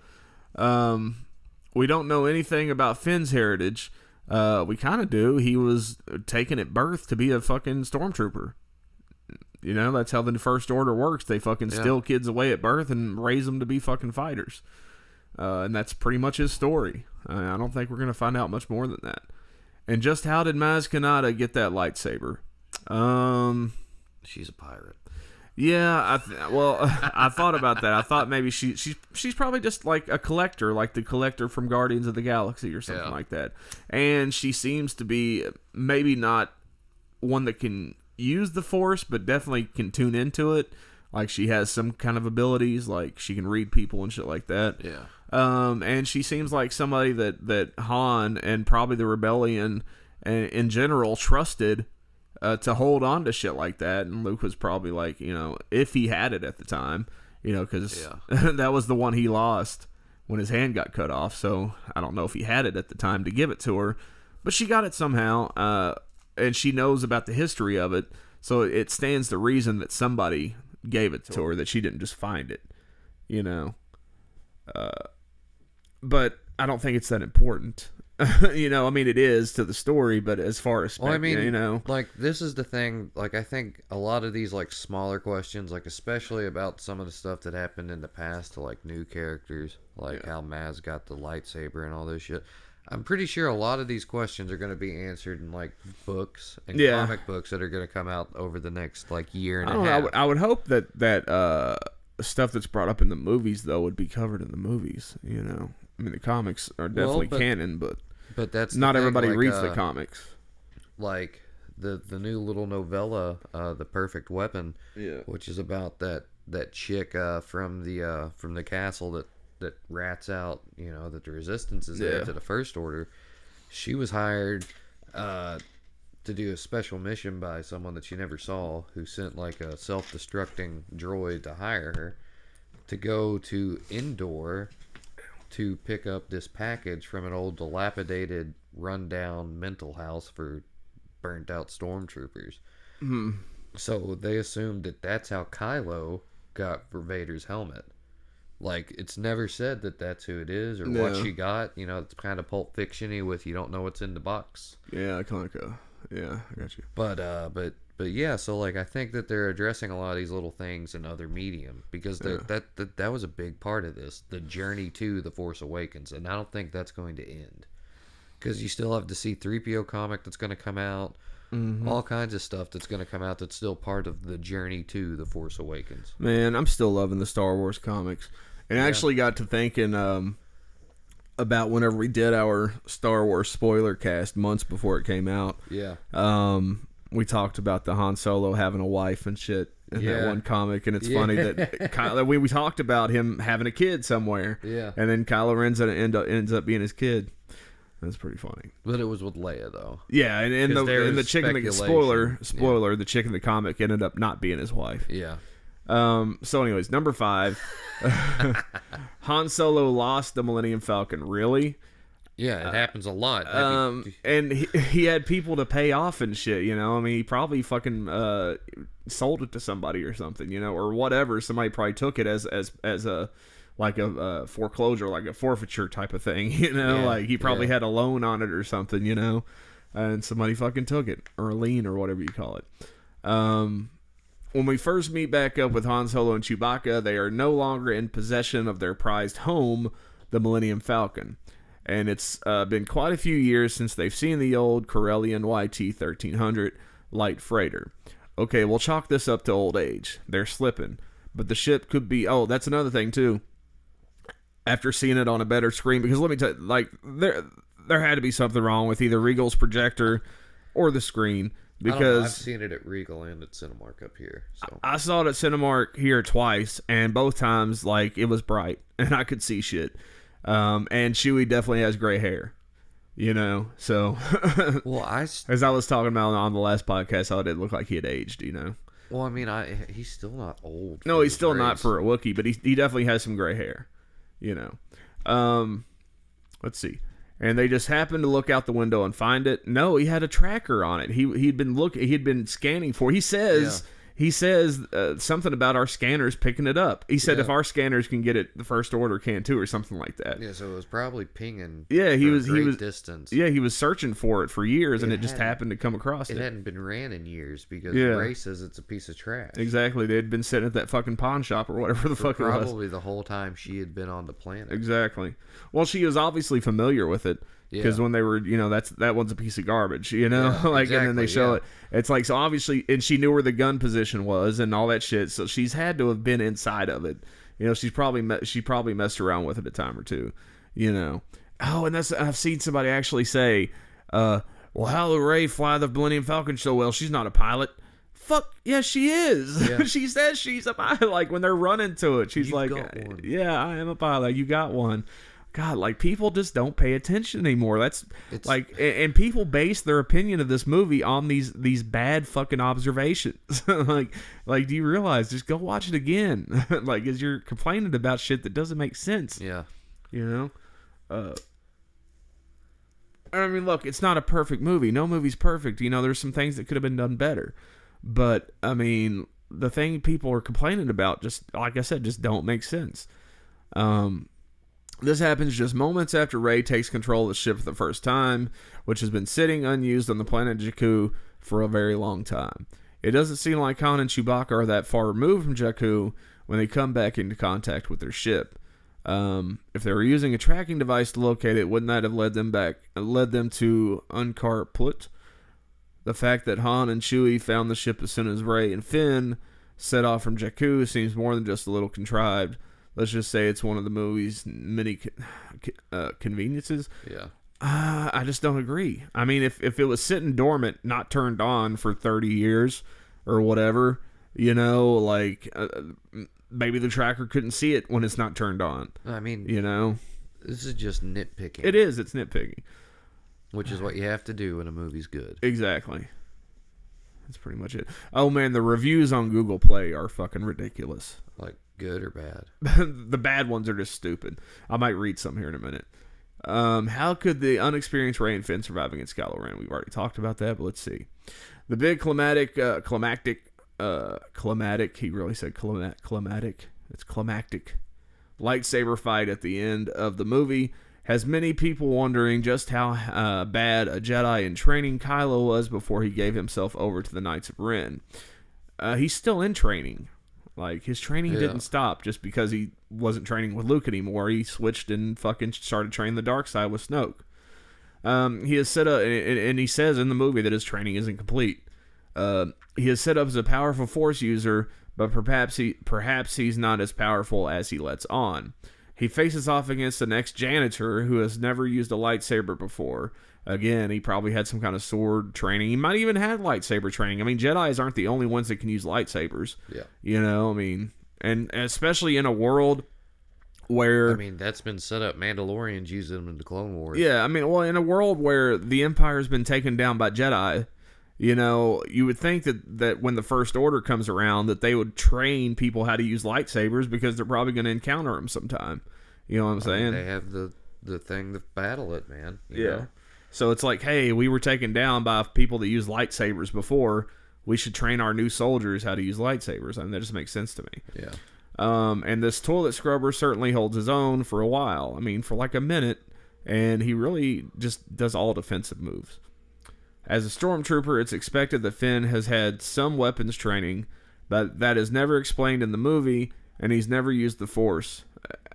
We don't know anything about Finn's heritage. We kind of do. He was taken at birth to be a fucking stormtrooper. You know, that's how the First Order works. They fucking steal kids away at birth and raise them to be fucking fighters. And that's pretty much his story. I don't think we're going to find out much more than that. And just how did Maz Kanata get that lightsaber? She's a pirate. Yeah, well, I thought about that. I thought maybe she's probably just like a collector, like the collector from Guardians of the Galaxy or something like that. And she seems to be maybe not one that can use the Force, but definitely can tune into it. Like she has some kind of abilities, like she can read people and shit like that. Yeah. And she seems like somebody that Han and probably the Rebellion and in general trusted to hold on to shit like that. And Luke was probably like, if he had it at the time, because that was the one he lost when his hand got cut off. So I don't know if he had it at the time to give it to her, but she got it somehow. And she knows about the history of it. So it stands to reason that somebody gave it to her, that she didn't just find it, but I don't think it's that important. I mean, it is to the story, but as far as like this is the thing. Like I think a lot of these like smaller questions, like especially about some of the stuff that happened in the past to like new characters, like how Maz got the lightsaber and all this shit. I'm pretty sure a lot of these questions are going to be answered in like books and comic books that are going to come out over the next like year and a half. I would hope that stuff that's brought up in the movies though would be covered in the movies. I mean, the comics are definitely canon, but that's not everybody reads the comics. Like the new little novella, The Perfect Weapon, which is about that chick from the castle that rats out, that the resistance is there to the First Order. She was hired to do a special mission by someone that she never saw, who sent like a self-destructing droid to hire her to go to Endor to pick up this package from an old dilapidated, rundown mental house for burnt out stormtroopers. So they assumed that that's how Kylo got Vader's helmet. Like, it's never said that that's who it is or what she got. It's kind of Pulp Fiction-y with you don't know what's in the box. Yeah, kind of. Yeah, I got you. But yeah, so like I think that they're addressing a lot of these little things in other medium because that was a big part of this, the journey to the Force Awakens, and I don't think that's going to end because you still have the C-3PO comic that's going to come out, all kinds of stuff that's going to come out that's still part of the journey to the Force Awakens. Man, I'm still loving the Star Wars comics, and I actually got to thinking about whenever we did our Star Wars spoiler cast months before it came out. Yeah. We talked about the Han Solo having a wife and shit in that one comic, and it's funny that we talked about him having a kid somewhere, and then Kylo Ren ends up being his kid. That's pretty funny. But it was with Leia, though. Yeah, and the chick in the spoiler, the chick in the comic ended up not being his wife. Yeah. So, anyways, number 5, Han Solo lost the Millennium Falcon. Really? Yeah, it happens a lot. And he had people to pay off and shit, I mean, he probably fucking sold it to somebody or something, or whatever. Somebody probably took it as a like a foreclosure, like a forfeiture type of thing, like he probably had a loan on it or something, and somebody fucking took it, or a lien, or whatever you call it. When we first meet back up with Han Solo and Chewbacca, they are no longer in possession of their prized home, the Millennium Falcon. And it's been quite a few years since they've seen the old Corellian YT-1300 light freighter. Okay, we'll chalk this up to old age. They're slipping. But the ship could be... Oh, that's another thing, too. After seeing it on a better screen, because let me tell you, like, there had to be something wrong with either Regal's projector or the screen. Because I've seen it at Regal and at Cinemark up here. So I saw it at Cinemark here twice, and both times, like, it was bright, and I could see shit. And Chewie definitely has gray hair, so. Well, as I was talking about on the last podcast, how it did look like he had aged, Well, I mean, he's still not old. No, he's still not for a Wookiee, but he definitely has some gray hair, Let's see. And they just happened to look out the window and find it. No, he had a tracker on it. He'd been scanning for. He says something about our scanners picking it up. He said if our scanners can get it, the First Order can too, or something like that. Yeah, so it was probably pinging. Yeah, he was distance. Yeah, he was searching for it for years, and it just happened to come across it. It hadn't been ran in years because Ray says it's a piece of trash. Exactly, they'd been sitting at that fucking pawn shop or whatever the fuck it was. Probably the whole time she had been on the planet. Exactly. Well, she was obviously familiar with it Because when they were, that one's a piece of garbage, Yeah, like, and then they exactly, show yeah. it. It's like, so obviously, and she knew where the gun position was and all that shit. So she's had to have been inside of it. She probably messed around with it a time or two, Oh, and I've seen somebody actually say, well, how will Ray fly the Millennium Falcon so well? She's not a pilot. Fuck, yeah, she is. Yeah. She says she's a pilot. Like, when they're running to it, she's You've like, got one. yeah, I am a pilot. You got one. God, like, people just don't pay attention anymore. It's like, and people base their opinion of this movie on these bad fucking observations. like, do you realize? Just go watch it again. Like, as you're complaining about shit that doesn't make sense. Yeah. I mean, look, it's not a perfect movie. No movie's perfect. There's some things that could have been done better. But, I mean, the thing people are complaining about, just like I said, just don't make sense. This happens just moments after Rey takes control of the ship for the first time, which has been sitting unused on the planet Jakku for a very long time. It doesn't seem like Han and Chewbacca are that far removed from Jakku when they come back into contact with their ship. If they were using a tracking device to locate it, wouldn't that have led them to Unkar Plut? The fact that Han and Chewie found the ship as soon as Rey and Finn set off from Jakku seems more than just a little contrived. Let's just say it's one of the movie's many conveniences. Yeah. I just don't agree. I mean, if it was sitting dormant, not turned on for 30 years or whatever, maybe the tracker couldn't see it when it's not turned on. I mean, this is just nitpicking. It is. It's nitpicking. Which is what you have to do when a movie's good. Exactly. That's pretty much it. Oh, man, the reviews on Google Play are fucking ridiculous. Like, good or bad? The bad ones are just stupid. I might read some here in a minute. How could the unexperienced Rey and Finn survive against Kylo Ren? We've already talked about that, but let's see. The big climactic, he really said climactic. It's climactic. Lightsaber fight at the end of the movie has many people wondering just how bad a Jedi in training Kylo was before he gave himself over to the Knights of Ren. He's still in training. Like, his training didn't stop just because he wasn't training with Luke anymore. He switched and fucking started training the dark side with Snoke. He has set up, and he says in the movie that his training isn't complete. He is set up as a powerful Force user, but perhaps he's not as powerful as he lets on. He faces off against the next janitor who has never used a lightsaber before. Again, he probably had some kind of sword training. He might even have lightsaber training. I mean, Jedis aren't the only ones that can use lightsabers. Yeah. And especially in a world where... I mean, that's been set up. Mandalorians use them in the Clone Wars. Yeah, I mean, well, in a world where the Empire's been taken down by Jedi, you would think that when the First Order comes around, that they would train people how to use lightsabers because they're probably going to encounter them sometime. You know what I'm saying? They have the thing to battle it, man. You know? So it's like, hey, we were taken down by people that use lightsabers before. We should train our new soldiers how to use lightsabers. I mean, that just makes sense to me. Yeah. And this toilet scrubber certainly holds his own for a while. I mean, for like a minute. And he really just does all defensive moves. As a stormtrooper, it's expected that Finn has had some weapons training, but that is never explained in the movie, and he's never used the Force.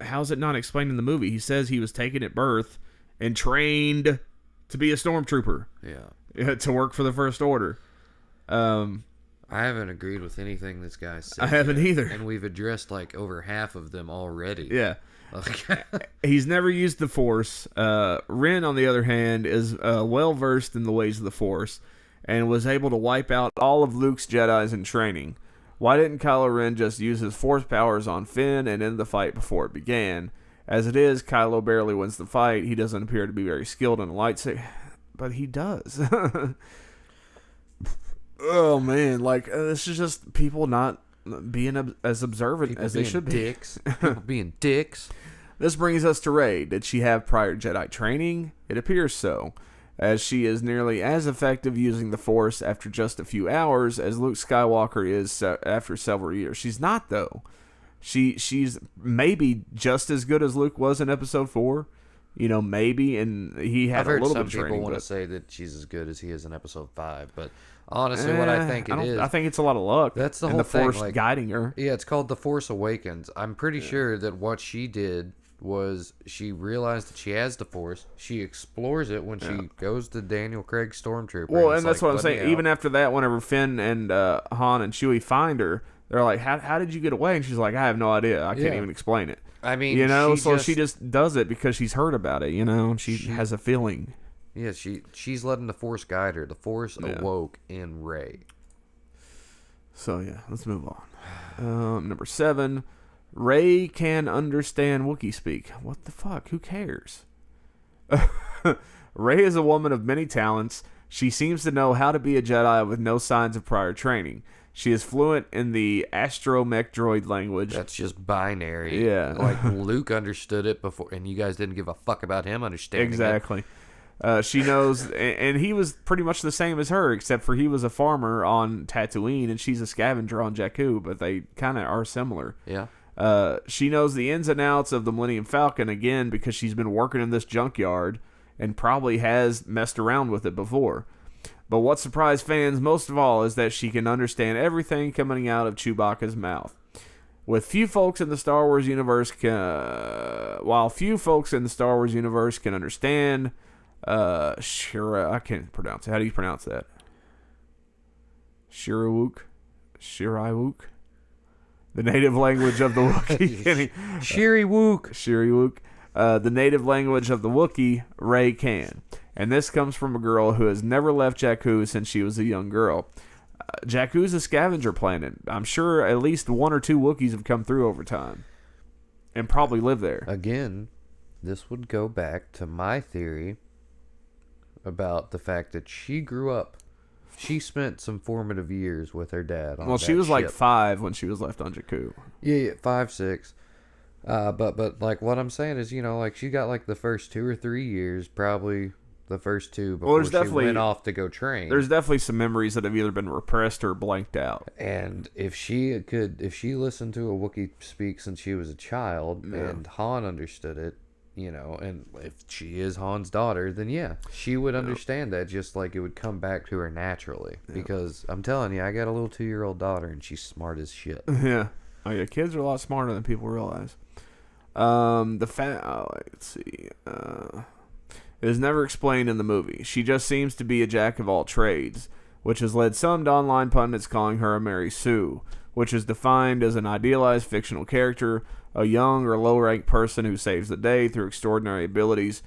How's it not explained in the movie? He says he was taken at birth and trained to be a stormtrooper. Yeah. To work for the First Order. I haven't agreed with anything this guy said. I haven't either. And we've addressed like over half of them already. Yeah. He's never used the Force. Ren, on the other hand, is well versed in the ways of the Force and was able to wipe out all of Luke's Jedis in training. Why didn't Kylo Ren just use his Force powers on Finn and end the fight before it began? As it is, Kylo barely wins the fight. He doesn't appear to be very skilled in a lightsaber, but he does. Oh man, like this is just people not being as observant as they should be. Dicks. People being dicks. This brings us to Rey. Did she have prior Jedi training? It appears so, as she is nearly as effective using the Force after just a few hours as Luke Skywalker is after several years. She's not, though. She's maybe just as good as Luke was in Episode 4. Maybe, and he had a little bit of training. I've heard some people want to say that she's as good as he is in Episode 5, but honestly, what I think I think it's a lot of luck. That's the and whole the Force thing, like, guiding her. Yeah, it's called The Force Awakens. I'm pretty sure that what she did was she realized that she has the Force. She explores it when she goes to Daniel Craig's Stormtrooper. Well, it's and that's like, what I'm "Let me saying. out." Even after that, whenever Finn and Han and Chewie find her, they're like, how did you get away? And she's like, I have no idea. I can't Yeah. even explain it. I mean, You know, she so just, she just does it because she's heard about it, you know? She has a feeling. Yeah, she's letting the Force guide her. The Force awoke in Rey. So, yeah, let's move on. Number 7, Rey can understand Wookiee speak. What the fuck? Who cares? Rey is a woman of many talents. She seems to know how to be a Jedi with no signs of prior training. She is fluent in the astromech droid language. That's just binary. Yeah. Like Luke understood it before, and you guys didn't give a fuck about him understanding Exactly. She knows, and he was pretty much the same as her, except for he was a farmer on Tatooine, and she's a scavenger on Jakku, but they kind of are similar. it. Yeah. She knows the ins and outs of the Millennium Falcon, again, because she's been working in this junkyard and probably has messed around with it before. But what surprised fans most of all is that she can understand everything coming out of Chewbacca's mouth. While few folks in the Star Wars universe can understand Shira, I can't pronounce it. How do you pronounce that? Shirawook? The native language of the Wookiee. Shiri-wook. The native language of the Wookiee, Rey can. And this comes from a girl who has never left Jakku since she was a young girl. Jakku's a scavenger planet. I'm sure at least 1 or 2 Wookiees have come through over time. And probably live there. Again, this would go back to my theory about the fact that she grew up. She spent some formative years with her dad on Well, that she was like ship. 5 when she was left on Jakku. Yeah, 5, 6. But like what I'm saying is, you know, like she got like the first 2 or 3 years, probably the first 2 before she went off to go train. There's definitely some memories that have either been repressed or blanked out. And if she listened to a Wookiee speak since she was a child, and Han understood it, you know, and if she is Han's daughter, then yeah, she would understand that, just like it would come back to her naturally. Because I'm telling you, I got a little 2-year-old daughter, and she's smart as shit. Yeah. Oh yeah, kids are a lot smarter than people realize. Let's see. It is never explained in the movie. She just seems to be a jack of all trades, which has led some to online pundits calling her a Mary Sue, which is defined as an idealized fictional character, a young or low-ranked person who saves the day through extraordinary abilities.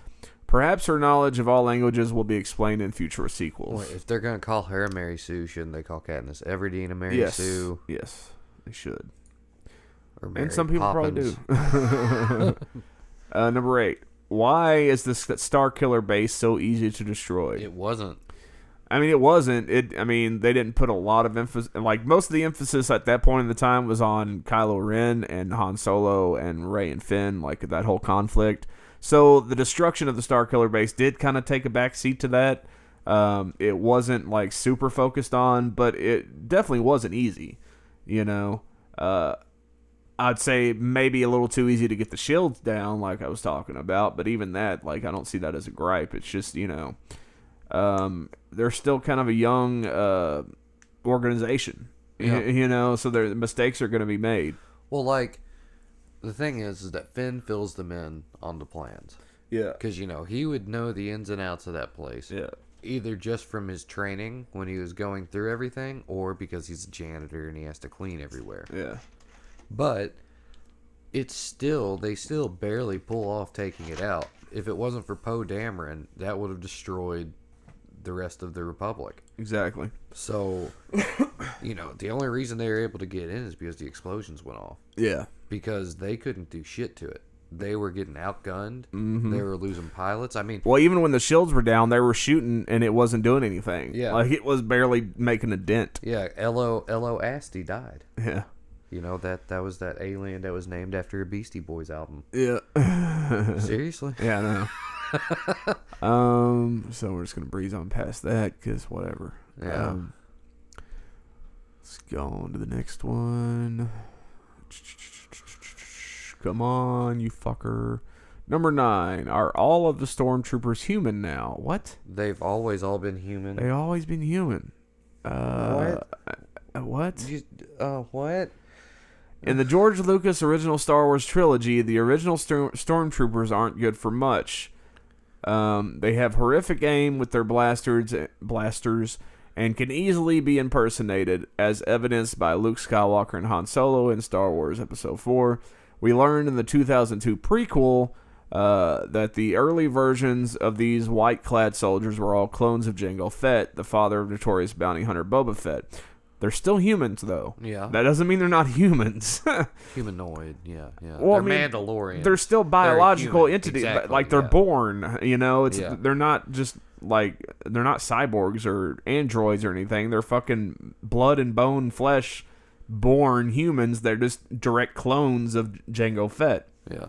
Perhaps her knowledge of all languages will be explained in future sequels. Well, if they're going to call her a Mary Sue, shouldn't they call Katniss Everdeen a Mary Sue? Yes, they should. Or Mary And some people Poppins? probably do. Number 8. Why is this Star Killer base so easy to destroy? It wasn't. I mean, it wasn't. They didn't put a lot of emphasis. Like, most of the emphasis at that point in the time was on Kylo Ren and Han Solo and Rey and Finn, like that whole conflict. So the destruction of the Star Killer base did kind of take a back seat to that. It wasn't like super focused on, but it definitely wasn't easy. You know, I'd say maybe a little too easy to get the shields down, like I was talking about. But even that, like, I don't see that as a gripe. It's just, you know, they're still kind of a young organization, you know, so their mistakes are going to be made. Well, like, the thing is that Finn fills them in on the plans. Yeah. Because, you know, he would know the ins and outs of that place. Yeah. Either just from his training when he was going through everything, or because he's a janitor and he has to clean everywhere. Yeah. But they still barely pull off taking it out. If it wasn't for Poe Dameron, that would have destroyed the rest of the Republic. Exactly. So, you know, the only reason they were able to get in is because the explosions went off. Yeah. Because they couldn't do shit to it. They were getting outgunned. Mm-hmm. They were losing pilots. I mean, well, even when the shields were down, they were shooting and it wasn't doing anything. Yeah. Like, it was barely making a dent. yeah, L.O. Asti died. Yeah. You know, that was that alien that was named after a Beastie Boys album. Yeah. Seriously? Yeah, I know. So we're just gonna breeze on past that because whatever. Yeah. Let's go on to the next one. Come on, you fucker. Number 9. Are all of the stormtroopers human now? What? They've always all been human. They always been human. What? What? What? In the George Lucas original Star Wars trilogy, the original stormtroopers aren't good for much. They have horrific aim with their blasters and can easily be impersonated, as evidenced by Luke Skywalker and Han Solo in Star Wars Episode 4. We learned in the 2002 prequel that the early versions of these white-clad soldiers were all clones of Jango Fett, the father of notorious bounty hunter Boba Fett. They're still humans, though. Yeah. That doesn't mean they're not humans. Humanoid, yeah. Well, they're Mandalorian. They're still biological entities. Exactly, like, they're born, It's Yeah. They're not just, like, they're not cyborgs or androids or anything. They're fucking blood and bone flesh born humans. They're just direct clones of Jango Fett. Yeah.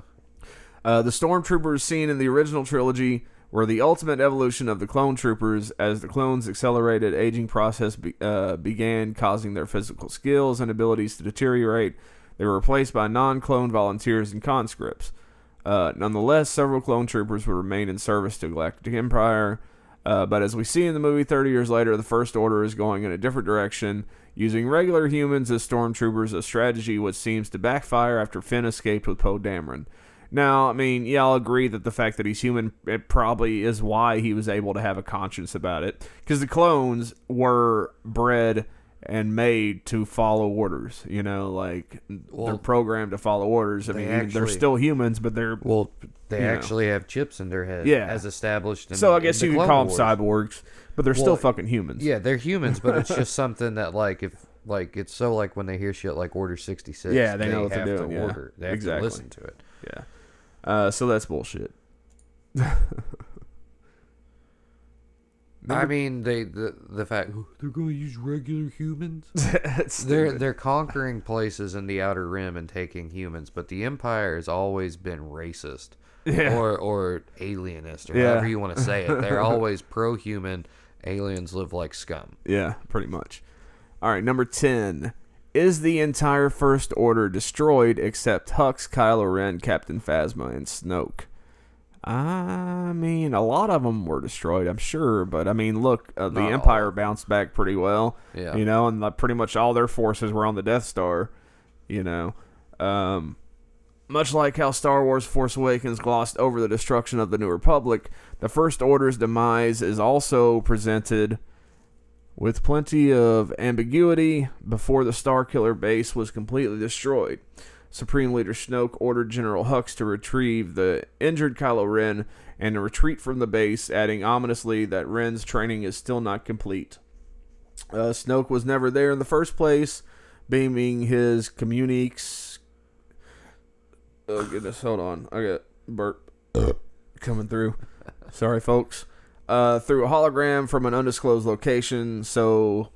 The stormtroopers seen in the original trilogy were the ultimate evolution of the clone troopers. As the clones' accelerated aging process began causing their physical skills and abilities to deteriorate, they were replaced by non-clone volunteers and conscripts. Nonetheless, several clone troopers would remain in service to Galactic Empire, but as we see in the movie 30 years later, the First Order is going in a different direction, using regular humans as stormtroopers, a strategy which seems to backfire after Finn escaped with Poe Dameron. Now, I mean, yeah, I'll agree that the fact that he's human, it probably is why he was able to have a conscience about it. Because the clones were bred and made to follow orders, they're programmed to follow orders. I mean, they're still humans, but they're... Well, they actually have chips in their head, as established in So I guess in you the could Clone call them Wars. cyborgs, but they're still fucking humans. Yeah, they're humans, but it's just something that, it's so, when they hear shit like Order 66, yeah, they know what they're doing. They have to listen to it. Yeah. So that's bullshit. I mean, the fact they're going to use regular humans. They're conquering places in the Outer Rim and taking humans, but the Empire has always been racist, or alienist, or however you want to say it. They're always pro-human. Aliens live like scum. Yeah, pretty much. All right, number 10. Is the entire First Order destroyed except Hux, Kylo Ren, Captain Phasma, and Snoke? I mean, a lot of them were destroyed, I'm sure. But, I mean, look, the Empire bounced back pretty well. Yeah. And pretty much all their forces were on the Death Star, Much like how Star Wars Force Awakens glossed over the destruction of the New Republic, the First Order's demise is also presented with plenty of ambiguity. Before the Starkiller base was completely destroyed, Supreme Leader Snoke ordered General Hux to retrieve the injured Kylo Ren and to retreat from the base, adding ominously that Ren's training is still not complete. Snoke was never there in the first place, beaming his communiques. Oh goodness, hold on. I got burp coming through. Sorry, folks. Through a hologram from an undisclosed location. So,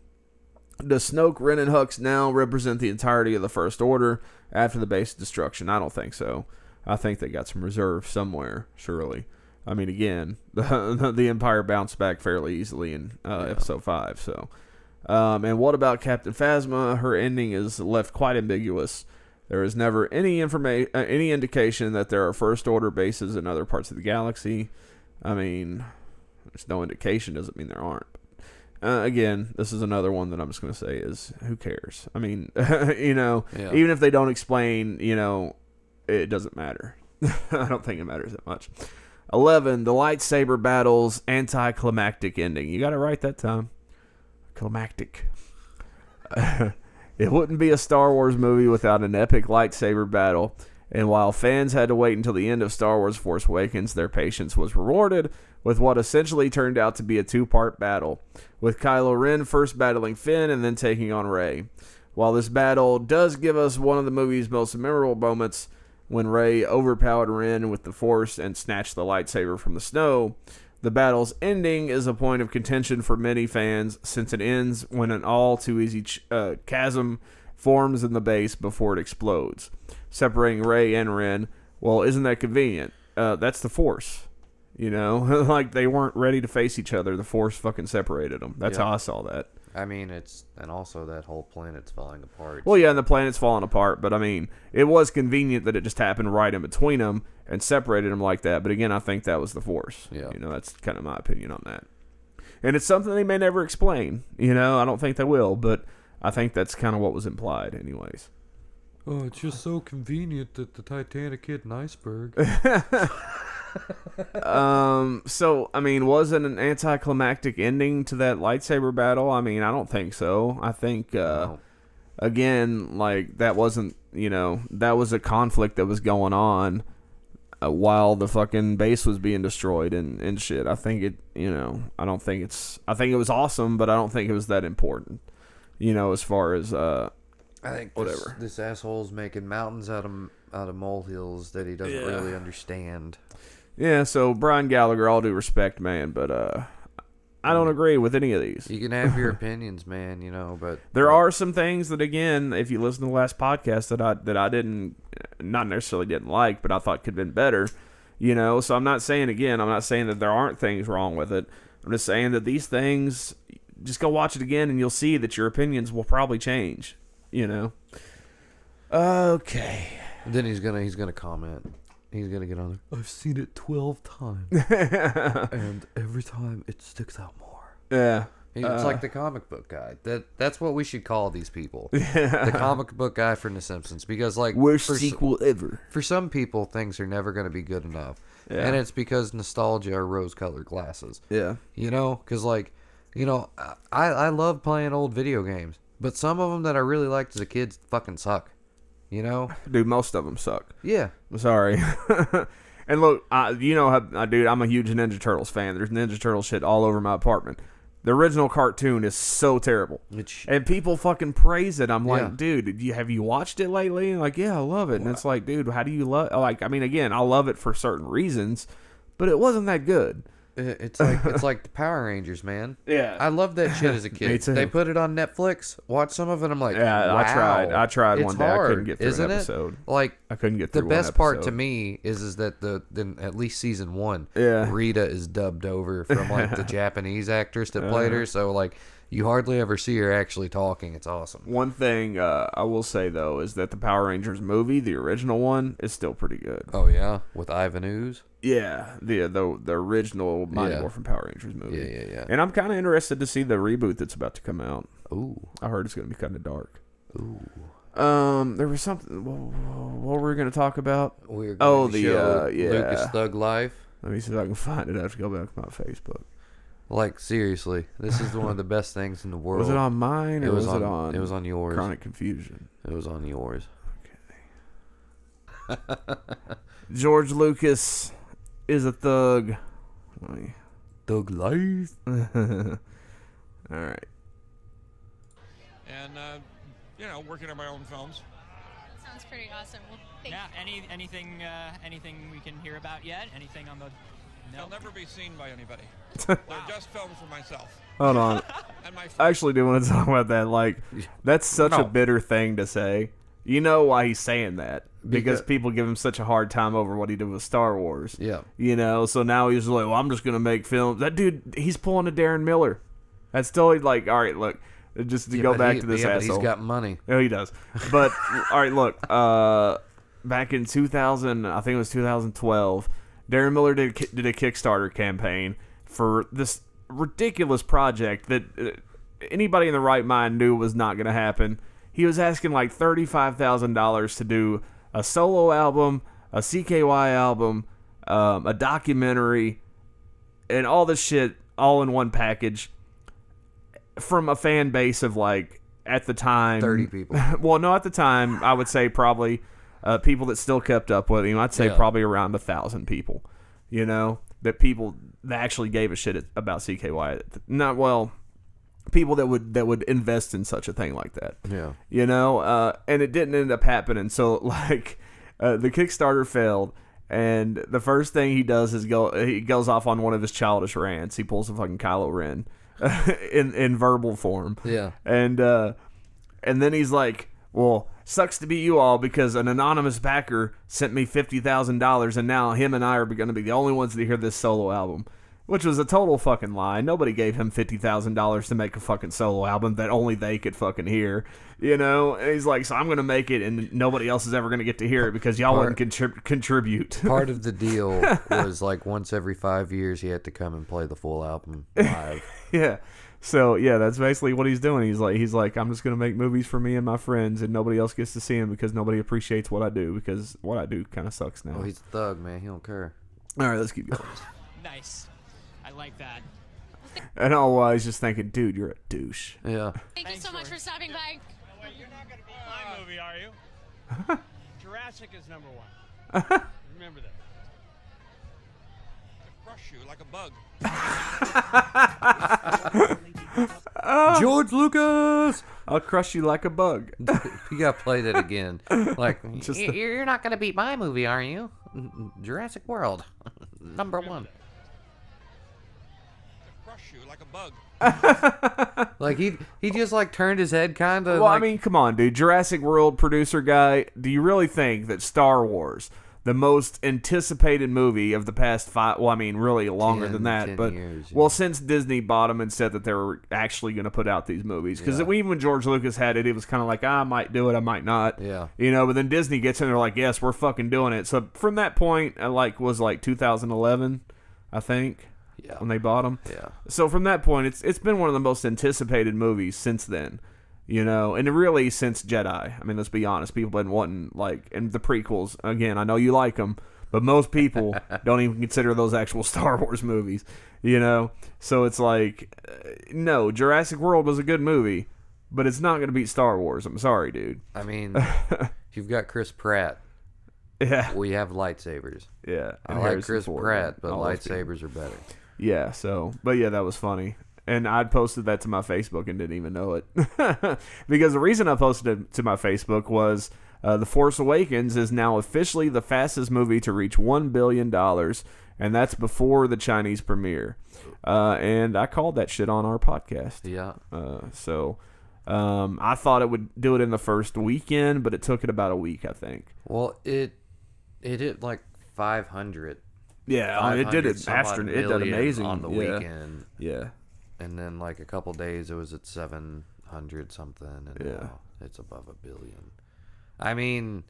does Snoke, Ren, and Hux now represent the entirety of the First Order after the base destruction? I don't think so. I think they got some reserve somewhere, surely. I mean, again, the Empire bounced back fairly easily in Episode 5. So, and what about Captain Phasma? Her ending is left quite ambiguous. There is never any indication that there are First Order bases in other parts of the galaxy. I mean, there's no indication doesn't mean there aren't. Again, this is another one that I'm just going to say is, who cares? I mean, even if they don't explain, it doesn't matter. I don't think it matters that much. 11, the lightsaber battle's anticlimactic ending. You got it right that time. Climactic. It wouldn't be a Star Wars movie without an epic lightsaber battle. And while fans had to wait until the end of Star Wars Force Awakens, their patience was rewarded with what essentially turned out to be a two-part battle, with Kylo Ren first battling Finn and then taking on Rey. While this battle does give us one of the movie's most memorable moments, when Rey overpowered Ren with the Force and snatched the lightsaber from the snow, the battle's ending is a point of contention for many fans, since it ends when an all-too-easy chasm forms in the base before it explodes, separating Rey and Ren. Well, isn't that convenient? That's the Force. Like they weren't ready to face each other. The Force fucking separated them. That's how I saw that. I mean, and also that whole planet's falling apart. Well, yeah, and the planet's falling apart, but I mean, it was convenient that it just happened right in between them and separated them like that. But again, I think that was the Force. Yeah. That's kind of my opinion on that. And it's something they may never explain. I don't think they will, but I think that's kind of what was implied anyways. Oh, it's just so convenient that the Titanic hit an iceberg. So, I mean, was it an anticlimactic ending to that lightsaber battle? I mean, I don't think so. I think, No. again, like, that wasn't, that was a conflict that was going on while the fucking base was being destroyed and shit. I think I don't think I think it was awesome, but I don't think it was that important, as far as, I think whatever. This asshole's making mountains out of molehills that he doesn't really understand. Yeah, so Brian Gallagher, all due respect, man, but I don't agree with any of these. You can have your opinions, man, but There are some things that, again, if you listen to the last podcast that I didn't, not necessarily didn't like, but I thought could have been better, So I'm not saying that there aren't things wrong with it. I'm just saying that these things, just go watch it again and you'll see that your opinions will probably change, Okay. then he's gonna comment. He's gonna get on there. I've seen it 12 times, and every time it sticks out more. Yeah. It's like the comic book guy. That's what we should call these people. The comic book guy from The Simpsons, because Worst sequel ever. For some people, things are never going to be good enough, and it's because nostalgia or rose-colored glasses. Yeah. Because I love playing old video games, but some of them that I really liked as a kid fucking suck. Dude, most of them suck. Yeah. I'm sorry. And look, dude, I'm a huge Ninja Turtles fan. There's Ninja Turtle shit all over my apartment. The original cartoon is so terrible. And people fucking praise it. I'm like, dude, have you watched it lately? And like, yeah, I love it. And it's like, dude, how do you love? Like, I mean, again, I love it for certain reasons, but it wasn't that good. It's like the Power Rangers, man. Yeah. I loved that shit as a kid. Me too. They put it on Netflix. Watch some of it. I'm like, Yeah, wow. I tried It's one day. hard, I couldn't get through isn't an it? episode. Like, I couldn't get the through best one part to episode. me is that at least season 1, Yeah. Rita is dubbed over from like the Japanese actress that played her. So like, you hardly ever see her actually talking. It's awesome. One thing I will say though is that the Power Rangers movie, the original one, is still pretty good. Oh yeah, with Ivan Ooze. Yeah, the original Mighty Yeah. Morphin Power Rangers movie. Yeah. And I'm kind of interested to see the reboot that's about to come out. Ooh. I heard it's going to be kind of dark. Ooh. There was something. What were we going to talk about? We're going to show yeah. Lucas Thug Life. Let me see if I can find it. I have to go back to my Facebook. Like, seriously, this is one of the best things in the world. Was it on mine or was it on? It was on yours. Chronic Confusion. It was on yours. Okay. George Lucas is a thug. Thug Life. All right. And working on my own films. Sounds pretty awesome. Well, thank Yeah. Anything we can hear about yet? Anything on the? No. They'll never be seen by anybody. They're just films for myself Hold on. and my friends. I actually do want to talk about that. Like, that's such a No. bitter thing to say. You know why he's saying that? Because Because- people give him such a hard time over what he did with Star Wars. Yeah. So now he's like, well, I'm just going to make films. That dude, he's pulling a Darren Miller. That's totally like, all right, look, just to go back to this but asshole. he's got money. No, he does. But, all right, look, back in 2000, I think it was 2012, Darren Miller did a Kickstarter campaign for this ridiculous project that anybody in the right mind knew was not going to happen. He was asking like $35,000 to do a solo album, a CKY album, a documentary, and all this shit all in one package from a fan base of like, at the time, 30 people. Well, no, at the time, I would say probably people that still kept up with him. I'd say probably around 1,000 people. That people that actually gave a shit about CKY. Not well, people that would invest in such a thing like that. Yeah. And it didn't end up happening. So like, the Kickstarter failed. And the first thing he does is he goes off on one of his childish rants. He pulls a fucking Kylo Ren in verbal form. Yeah. And then he's like, well, sucks to be you all because an anonymous backer sent me $50,000 and now him and I are going to be the only ones to hear this solo album. Which was a total fucking lie. Nobody gave him $50,000 to make a fucking solo album that only they could fucking hear. You know? And he's like, so I'm going to make it and nobody else is ever going to get to hear it because y'all wouldn't contribute. Part of the deal was like once every 5 years he had to come and play the full album live. Yeah. So, yeah, that's basically what he's doing. He's like, I'm just going to make movies for me and my friends and nobody else gets to see them because nobody appreciates what I do because what I do kind of sucks now. Oh, he's a thug, man. He don't care. All right, let's keep going. Nice. I like that. And all while he's just thinking, dude, you're a douche. Yeah. Thank you so much for stopping by. Wait, you're not going to be my movie, are you? Jurassic is number one. Remember that. To crush you like a bug. George Lucas! I'll crush you like a bug. You got to play that again. Like, Just you're not going to beat my movie, are you? Jurassic World. Number one. To crush you like a bug. Like, he just, like, turned his head kind of Well, like... I mean, come on, dude. Jurassic World producer guy, do you really think that Star Wars, the most anticipated movie of the past really longer 10 than that, but years, yeah. well, since Disney bought them and said that they were actually going to put out these movies, because even when George Lucas had it, it was kind of like, I might do it, I might not, Yeah. you know. But then Disney gets in, they're like, yes, we're fucking doing it. So from that point, was 2011, I think. Yeah. When they bought them. Yeah. So from that point, it's been one of the most anticipated movies since then, you know, and really since Jedi. I mean, let's be honest, people have been wanting, and the prequels, again, I know you like them, but most people don't even consider those actual Star Wars movies, you know. So it's like, no, Jurassic World was a good movie, but it's not going to beat Star Wars. I'm sorry, dude. I mean, you've got Chris Pratt. Yeah. We have lightsabers. Yeah. I and like Harrison Chris Ford, Pratt, but all those people. lightsabers are better. Yeah, but yeah, that was funny. And I posted that to my Facebook and didn't even know it. Because the reason I posted it to my Facebook was The Force Awakens is now officially the fastest movie to reach $1 billion, and that's before the Chinese premiere. And I called that shit on our podcast. Yeah. I thought it would do it in the first weekend, but it took it about a week, I think. Well, it hit like 500. Yeah, I mean, it did it some after. odd It did million amazing on the yeah. weekend. Yeah. And then like a couple days it was at 700 something, and now it's above $1 billion. I mean,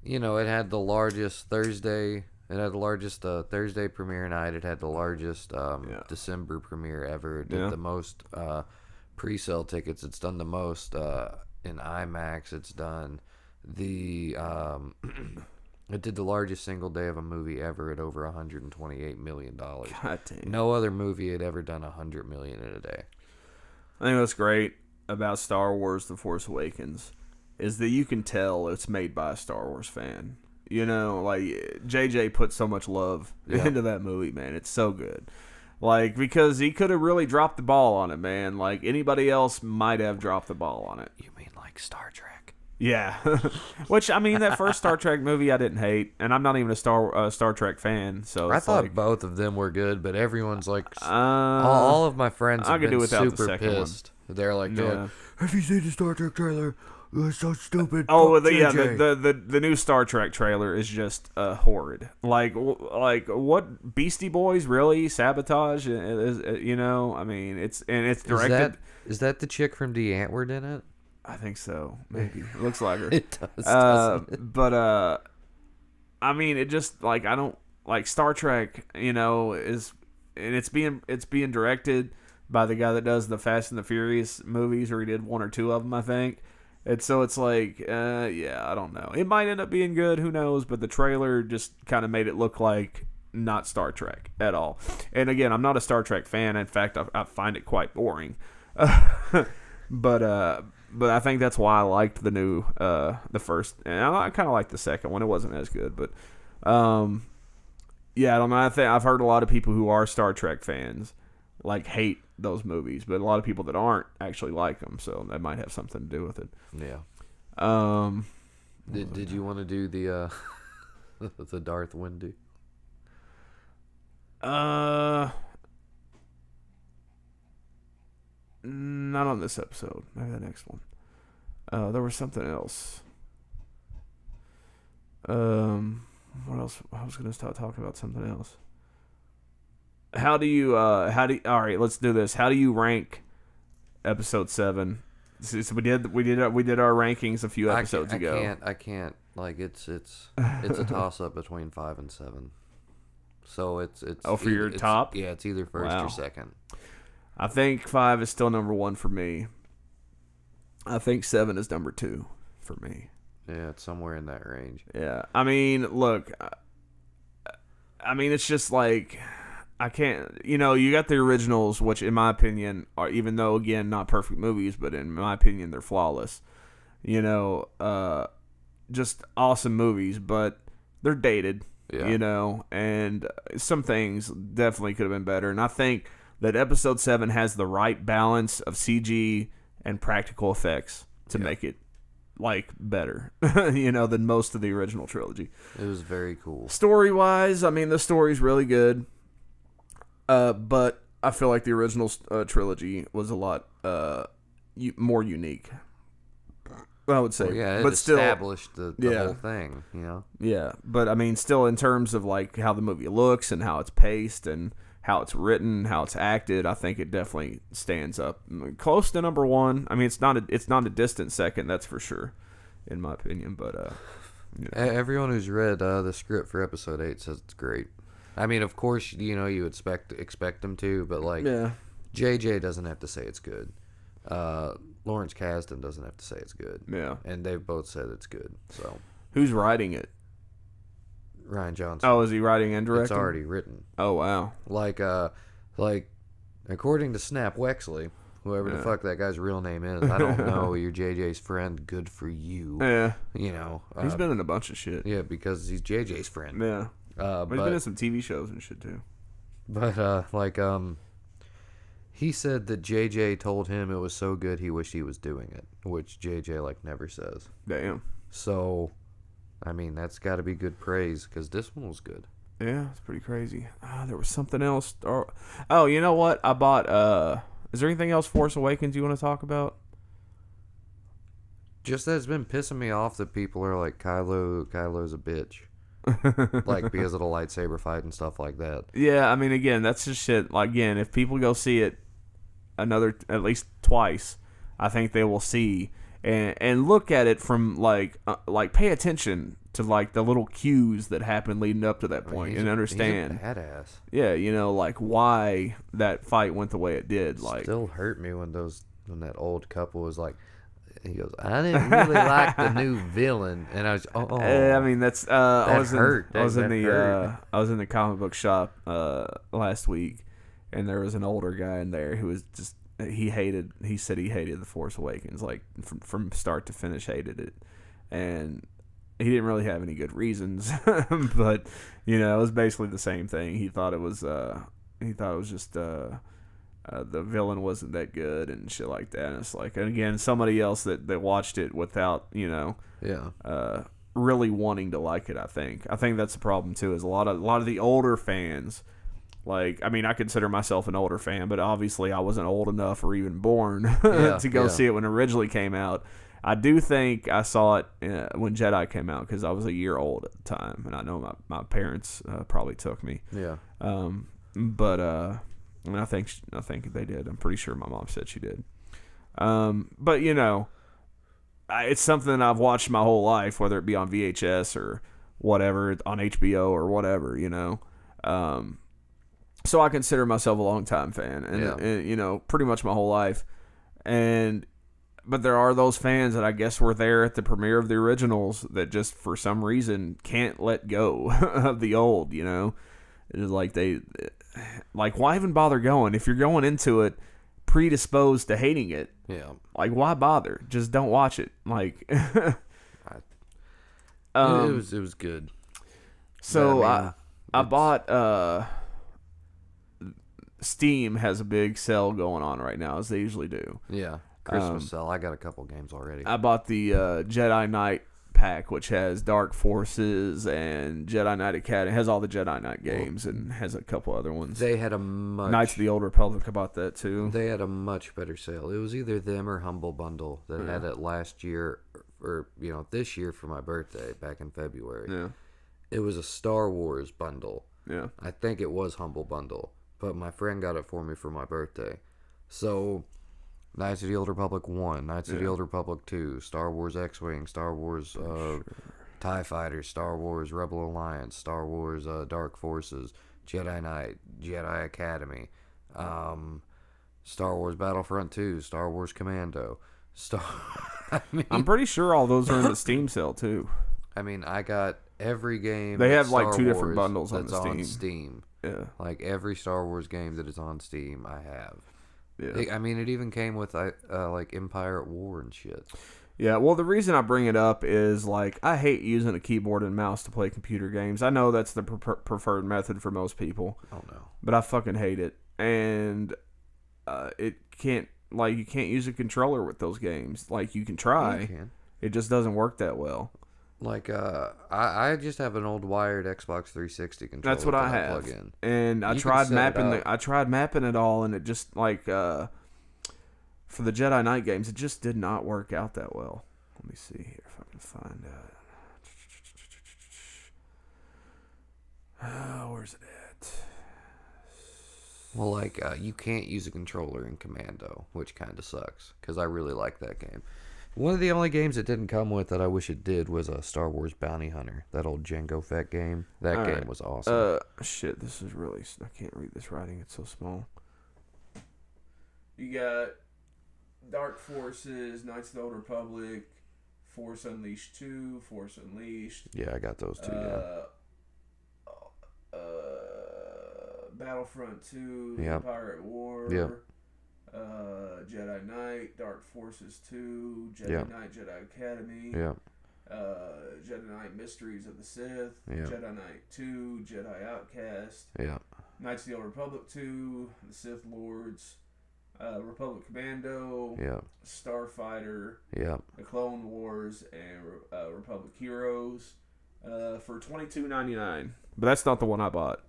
you know, it had the largest Thursday. It had the largest Thursday premiere night. It had the largest December premiere ever. It did the most pre-sale tickets. It's done the most in IMAX. It's done the it did the largest single day of a movie ever at over $128 million. God damn. No other movie had ever done $100 million in a day. I think what's great about Star Wars: The Force Awakens is that you can tell it's made by a Star Wars fan. You know, like JJ put so much love into that movie, man. It's so good. Like, because he could have really dropped the ball on it, man. Like, anybody else might have dropped the ball on it. You mean like Star Trek? Yeah. Which, I mean, that first Star Trek movie I didn't hate, and I'm not even a Star Trek fan, so I it's thought like, both of them were good, but everyone's like, all of my friends I have could do been without the super second one. pissed. They're like, Yeah. have you seen the Star Trek trailer? It's so stupid. Oh, Fuck yeah, JJ." the new Star Trek trailer is just horrid. Like what, Beastie Boys, really? Sabotage? You know, I mean, it's directed. Is that the chick from The Antwoord in it? I think so. Maybe it looks like her. It does. Doesn't it? But I mean, it just like I don't like Star Trek. You know, it's being directed by the guy that does the Fast and the Furious movies, or he did one or two of them, I think. And so it's like, yeah, I don't know. It might end up being good, who knows? But the trailer just kind of made it look like not Star Trek at all. And again, I'm not a Star Trek fan. In fact, I find it quite boring. But I think that's why I liked the new, the first, and I kind of liked the second one. It wasn't as good, but yeah, I don't know. I've heard a lot of people who are Star Trek fans like hate those movies, but a lot of people that aren't actually like them, so that might have something to do with it. Yeah. Did you want to do the the Darth Windu? Not on this episode. Maybe the next one. There was something else. What else? I was going to start talking about something else. How do you all right, let's do this. How do you rank episode 7? So we did our rankings a few episodes ago. I can't. Like it's a toss up between 5 and 7. So it's for your top? Yeah, it's either first Wow. or second. I think 5 is still number 1 for me. I think 7 is number 2 for me. Yeah, it's somewhere in that range. Yeah. I mean, look, it's just like I can't, you got the originals, which in my opinion are, even though again not perfect movies, but in my opinion they're flawless. Just awesome movies, but they're dated. Yeah. And some things definitely could have been better. And I think that episode 7 has the right balance of CG and practical effects to make it like better, than most of the original trilogy. It was very cool. Story-wise, I mean, the story's really good. But I feel like the original trilogy was a lot more unique, I would say. Well, yeah, it but still established the whole thing, Yeah, but I mean, still in terms of like how the movie looks and how it's paced and how it's written, how it's acted, I think it definitely stands up close to number 1. I mean, it's not a distant second, that's for sure, in my opinion. But everyone who's read the script for episode 8 says it's great. I mean, of course, you expect them to, but like, JJ doesn't have to say it's good. Lawrence Kasdan doesn't have to say it's good. Yeah, and they've both said it's good. So, who's writing it? Ryan Johnson. Oh, is he writing and directing? It's already written. Oh, wow. Like according to Snap Wexley, whoever the fuck that guy's real name is, I don't know. You're JJ's friend. Good for you. Yeah. He's been in a bunch of shit. Yeah, because he's JJ's friend. Yeah. But he's been in some TV shows and shit too. But he said that JJ told him it was so good he wished he was doing it, which JJ never says. Damn. So, I mean, that's got to be good praise because this one was good. Yeah, it's pretty crazy. There was something else. Oh, you know what? I bought. Is there anything else Force Awakens you want to talk about? Just that it's been pissing me off that people are like, Kylo's a bitch. Because of the lightsaber fight and stuff like that. Yeah, I mean, again, that's just shit. Again, if people go see it at least twice, I think they will see and look at it from pay attention to the little cues that happen leading up to that point and understand. He's a badass. Yeah, why that fight went the way it did. Still hurt me when that old couple was like. He goes, I didn't really like the new villain, and I was, I mean, that's I was in the comic book shop last week, and there was an older guy in there who was just he said he hated the Force Awakens, from start to finish hated it, and he didn't really have any good reasons, but it was basically the same thing. He thought it was just. The villain wasn't that good and shit like that. And it's and again, somebody else that watched it without, really wanting to like it. I think that's the problem too. Is a lot of the older fans, I consider myself an older fan, but obviously I wasn't old enough or even born to go see it when it originally came out. I do think I saw it when Jedi came out because I was a year old at the time, and I know my parents probably took me. Yeah. And I think they did. I'm pretty sure my mom said she did. But it's something I've watched my whole life, whether it be on VHS or whatever, on HBO or whatever. So I consider myself a longtime fan, and pretty much my whole life. But there are those fans that I guess were there at the premiere of the originals that just for some reason can't let go of the old. It's why even bother going if you're going into it predisposed to hating it? Yeah. Why bother? Just don't watch it. It was good. So I bought. Steam has a big sale going on right now, as they usually do. Yeah. Christmas sale. I got a couple games already. I bought the Jedi Knight pack, which has Dark Forces and Jedi Knight Academy. It has all the Jedi Knight games and has a couple other ones. They had a much... Knights of the Old Republic, I bought that too. They had a much better sale. It was either them or Humble Bundle that had it last year or this year for my birthday back in February. Yeah. It was a Star Wars bundle. Yeah. I think it was Humble Bundle. but my friend got it for me for my birthday. So, Knights of the Old Republic 1, Knights of the Old Republic 2, Star Wars X-Wing, Star Wars TIE Fighters, Star Wars Rebel Alliance, Star Wars Dark Forces, Jedi Knight, Jedi Academy, Star Wars Battlefront 2, Star Wars Commando, I'm pretty sure all those are in the Steam sale too. I mean, I got every game. They have Star like 2 different Wars bundles on that's the Steam. on Steam. Yeah. Like every Star Wars game that is on Steam, I have. Yeah. I mean, it even came with like Empire at War and shit. Yeah, well, the reason I bring it up is, like, I hate using a keyboard and mouse to play computer games. I know that's the preferred method for most people. Oh, no. But I fucking hate it. And it can't, like, you can't use a controller with those games. Like, you can try. You can. It just doesn't work that well. Like, I just have an old wired Xbox 360 controller. That's what I that have. Plug in. And I You tried can set mapping it up. I tried mapping it all, and it just, like, for the Jedi Knight games, it just did not work out that well. Let me see here if I can find where's it at? Well, like, you can't use a controller in Commando, which kind of sucks, because I really like that game. One of the only games it didn't come with that I wish it did was a Star Wars Bounty Hunter, that old Jango Fett game. That All game right. was awesome. Shit, this is really, I can't read this writing, it's so small. You got Dark Forces, Knights of the Old Republic, Force Unleashed 2, Force Unleashed. Yeah, I got those two, Battlefront 2, Yep. Empire at War, Yep. Jedi Knight, Dark Forces 2, Jedi Yep. Knight, Jedi Academy, Yeah. Jedi Knight Mysteries of the Sith, Yep. Jedi Knight 2, Jedi Outcast, Yeah. Knights of the Old Republic 2, The Sith Lords, Republic Commando, Yeah. Starfighter, Yeah. The Clone Wars, and Republic Heroes for $22.99. But that's not the one I bought.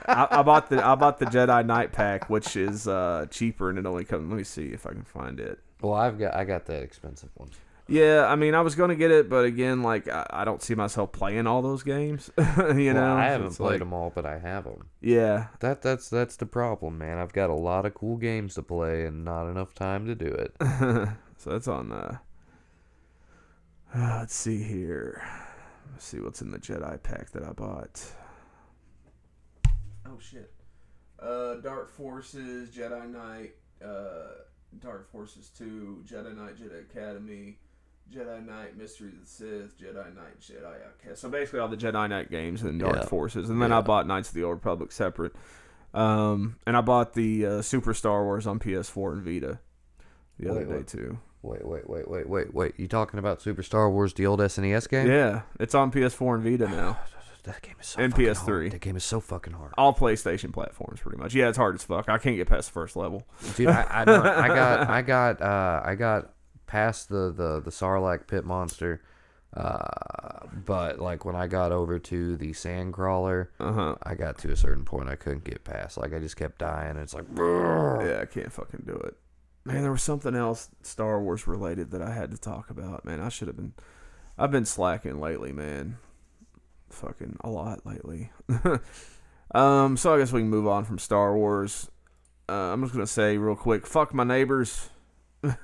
I bought the Jedi Knight pack, which is cheaper, and it only comes. Let me see if I can find it. Well, I got that expensive one. Yeah, I mean, I was gonna get it, but again, like, I don't see myself playing all those games. You know, I haven't It's played like, them all, but I have them. Yeah, That's the problem, man. I've got a lot of cool games to play and not enough time to do it. so that's on. Let's see here. Let's see what's in the Jedi pack that I bought. Oh shit! Dark Forces, Jedi Knight, Dark Forces 2, Jedi Knight, Jedi Academy, Jedi Knight, Mystery of the Sith, Jedi Knight, Jedi Outcast. So basically all the Jedi Knight games and Dark Yeah. Forces. And then I bought Knights of the Old Republic separate. And I bought the Super Star Wars on PS4 and Vita the other day too. Wait. You talking about Super Star Wars, the old SNES game? Yeah, it's on PS4 and Vita now. That game is so And fucking PS3. hard. That game is so fucking hard. All PlayStation platforms, pretty much. Yeah, it's hard as fuck. I can't get past the first level. Dude, I got past the Sarlacc pit monster. But like when I got over to the Sandcrawler, I got to a certain point I couldn't get past. Like I just kept dying. And it's like, Yeah, I can't fucking do it. Man, there was something else Star Wars related that I had to talk about. Man, I've been slacking lately, man. Fucking a lot lately. So I guess we can move on from Star Wars. I'm just gonna say real quick, fuck my neighbors.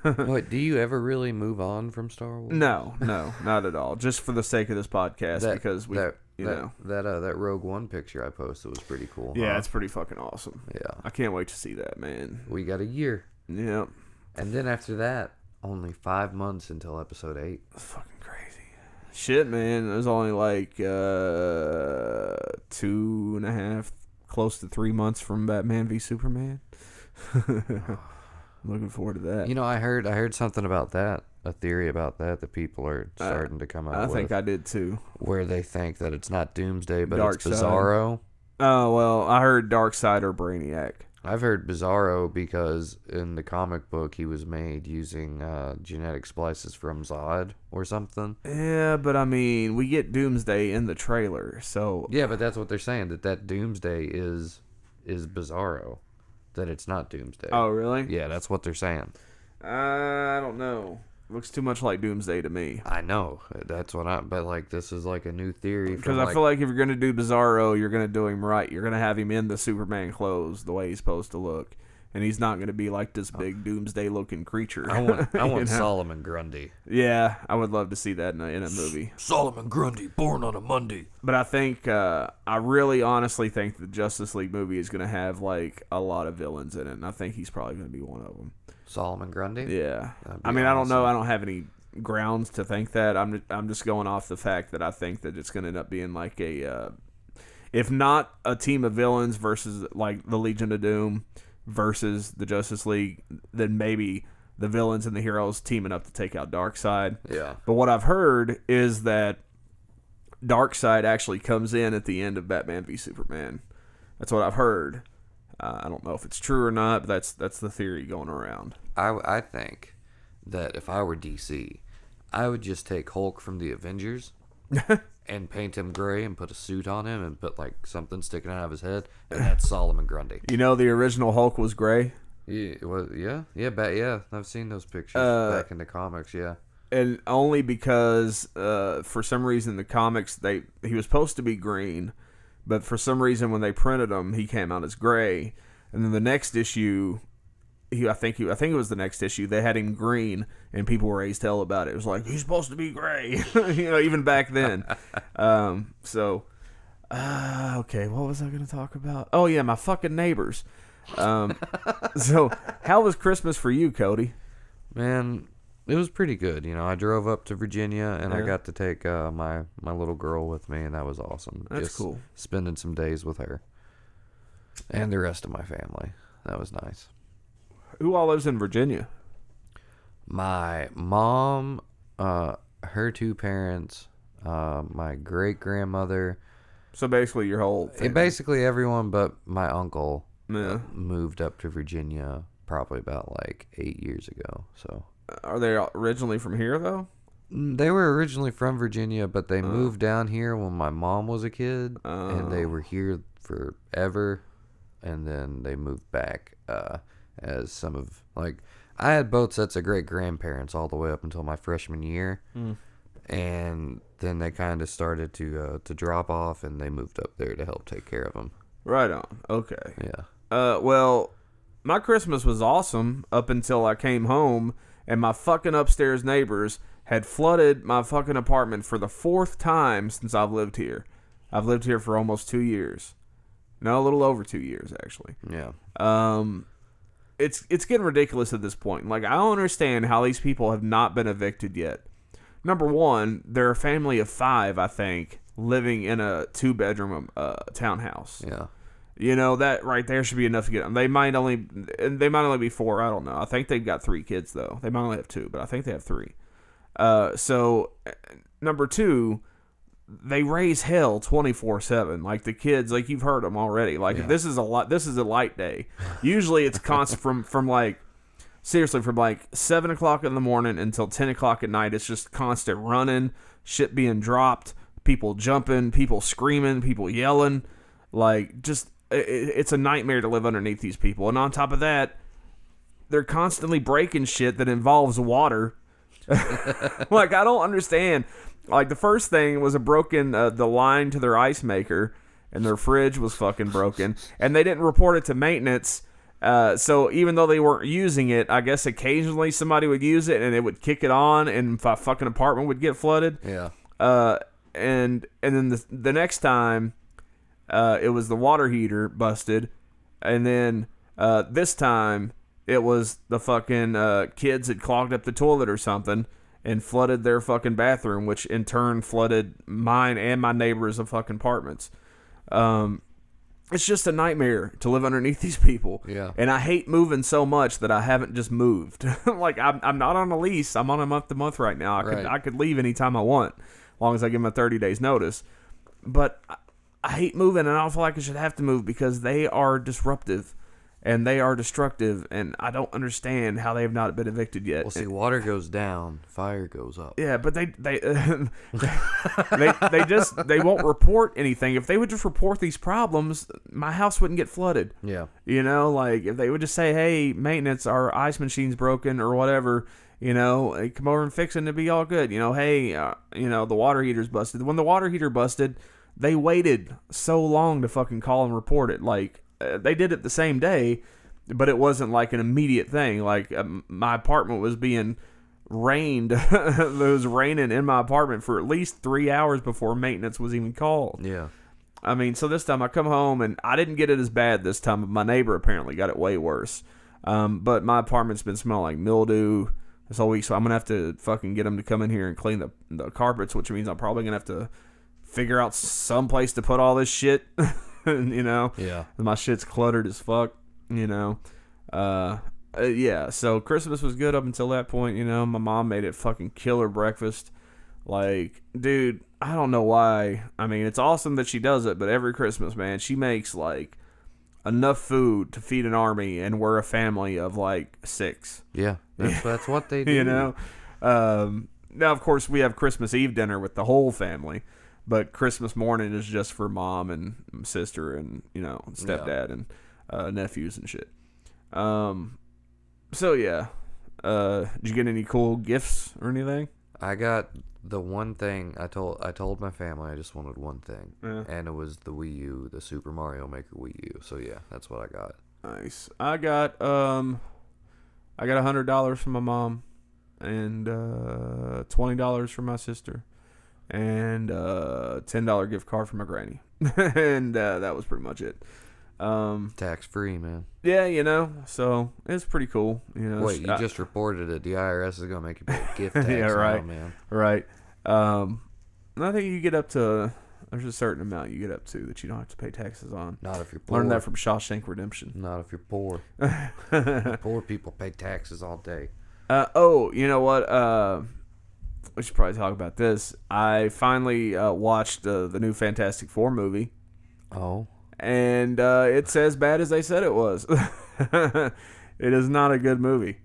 wait, do you ever really move on from Star Wars? No, not at all. Just for the sake of this podcast, because that Rogue One picture I posted was pretty cool. Yeah, huh? it's pretty fucking awesome. Yeah. I can't wait to see that, man. We got a year. Yeah. And then after that, only 5 months until episode 8. That's fucking crazy. Shit, man. It was only like 2.5, close to 3 months from Batman v Superman. Looking forward to that. You know, I heard something about that, a theory about that people are starting to come up with. I think I did too. Where they think that it's not Doomsday, but Dark it's Side. Bizarro. Oh, well, I heard Darkseid or Brainiac. I've heard Bizarro because in the comic book he was made using genetic splices from Zod or something. Yeah, but I mean, we get Doomsday in the trailer, so... Yeah, but that's what they're saying, that Doomsday is Bizarro. That it's not Doomsday. Oh, really? Yeah, that's what they're saying. I don't know. Looks too much like Doomsday to me. I know. That's what but like, this is like a new theory. Because I feel like if you're going to do Bizarro, you're going to do him right. You're going to have him in the Superman clothes the way he's supposed to look. And he's not going to be like this big Doomsday-looking creature. I want you know? Solomon Grundy. Yeah, I would love to see that in a movie. Solomon Grundy, born on a Monday. But I think, I really honestly think the Justice League movie is going to have, like, a lot of villains in it. And I think he's probably going to be one of them. Solomon Grundy? Yeah. That'd be I mean, I don't know. awesome. I don't have any grounds to think that. I'm just going off the fact that I think that it's going to end up being like a, if not a team of villains versus, like, the Legion of Doom versus the Justice League, then maybe the villains and the heroes teaming up to take out Darkseid. Yeah. But what I've heard is that Darkseid actually comes in at the end of Batman v Superman. That's what I've heard. I don't know if it's true or not, but that's the theory going around. I think that if I were DC, I would just take Hulk from the Avengers and paint him gray and put a suit on him and put like something sticking out of his head, and that's Solomon Grundy. You know, the original Hulk was gray. Yeah, I've seen those pictures back in the comics. Yeah, And only because for some reason the comics he was supposed to be green, but for some reason when they printed him he came out as gray, and then the next issue, I think it was the next issue, they had him green, and people were raised hell about it. It was like, he's supposed to be gray, even back then. Okay, what was I going to talk about? Oh yeah, my fucking neighbors. So how was Christmas for you, Cody? man, it was pretty good. I drove up to Virginia and I got to take my little girl with me, and that was awesome. That's Just cool. Spending some days with her and the rest of my family. That was nice. Who all lives in Virginia? My mom, her two parents, my great grandmother, So basically your whole family. basically everyone but my uncle Yeah. moved up to Virginia probably about like 8 years ago. So Are they originally from here though? they were originally from Virginia, but they moved down here when my mom was a kid, and they were here forever, and then they moved back as some of, like, I had both sets of great grandparents all the way up until my freshman year, and then they kind of started to drop off, and they moved up there to help take care of them. Right on. Okay. Yeah. Well, my Christmas was awesome up until I came home and my fucking upstairs neighbors had flooded my fucking apartment for the 4th time since I've lived here. I've lived here for almost 2 years. No, a little over 2 years actually. Yeah. It's getting ridiculous at this point. Like, I don't understand how these people have not been evicted yet. Number one, they're a family of 5, I think, living in a 2-bedroom townhouse. Yeah. That right there should be enough to get them. They might only be 4. I don't know. I think they've got 3 kids though. They might only have 2, but I think they have 3. So number 2, they raise hell 24/7. Like the kids, like you've heard them already. Like if this is a light day. Usually it's constant from like 7 o'clock in the morning until 10 o'clock at night. It's just constant running, shit being dropped, people jumping, people screaming, people yelling. Like, just, it's a nightmare to live underneath these people. And on top of that, they're constantly breaking shit that involves water. Like, I don't understand. Like, the first thing was the line to their ice maker, and their fridge was fucking broken. And they didn't report it to maintenance. So even though they weren't using it, I guess occasionally somebody would use it, and it would kick it on, and a fucking apartment would get flooded. Yeah. And then the next time... it was the water heater busted, and then this time it was the fucking kids had clogged up the toilet or something and flooded their fucking bathroom, which in turn flooded mine and my neighbors' fucking apartments. It's just a nightmare to live underneath these people. Yeah. And I hate moving so much that I haven't just moved. Like, I'm not on a lease. I'm on a month-to-month right now. I could leave anytime I want, as long as I give them a 30 days notice. But I hate moving, and I don't feel like I should have to move because they are disruptive and they are destructive, and I don't understand how they have not been evicted yet. Well, see, water goes down, fire goes up. Yeah, but they won't report anything. If they would just report these problems, my house wouldn't get flooded. Yeah. Like if they would just say, "Hey, maintenance, our ice machine's broken," or whatever, You know, hey, come over and fix it and it'll be all good. You know, hey, you know, the water heater's busted. When the water heater busted, they waited so long to fucking call and report it. Like, they did it the same day, but it wasn't like an immediate thing. Like, my apartment was being rained. It was raining in my apartment for at least 3 hours before maintenance was even called. Yeah. I mean, so this time I come home, and I didn't get it as bad this time, but my neighbor apparently got it way worse. But my apartment's been smelling like mildew this whole week, so I'm going to have to fucking get them to come in here and clean the carpets, which means I'm probably going to have to figure out some place to put all this shit, you know? Yeah. My shit's cluttered as fuck, you know? Yeah, so Christmas was good up until that point, you know? My mom made it fucking killer breakfast. Like, dude, I don't know why. I mean, it's awesome that she does it, but every Christmas, man, she makes, like, enough food to feed an army, and we're a family of, like, 6. Yeah. That's what they do. You know? Now, of course, we have Christmas Eve dinner with the whole family, but Christmas morning is just for mom and sister and, you know, stepdad and nephews and shit. So, yeah. Did you get any cool gifts or anything? I got the one thing I told my family I just wanted one thing, Yeah. and it was the Wii U, the Super Mario Maker Wii U. So yeah, that's what I got. Nice. I got $100 from my mom, and $20 from my sister, and $10 gift card from my granny, and that was pretty much it. Tax free, man. Yeah, you know, so it's pretty cool. You know, Wait, you just reported it. The IRS is gonna make you pay a gift tax. Yeah, right. Now, man. Right. And I think you get up to, there's a certain amount you get up to that you don't have to pay taxes on. Not if you're poor. Learned that from Shawshank Redemption. Not if you're poor. Poor people pay taxes all day. Oh, you know what? We should probably talk about this. I finally watched the new Fantastic Four movie. Oh. And it's as bad as they said it was. It is not a good movie.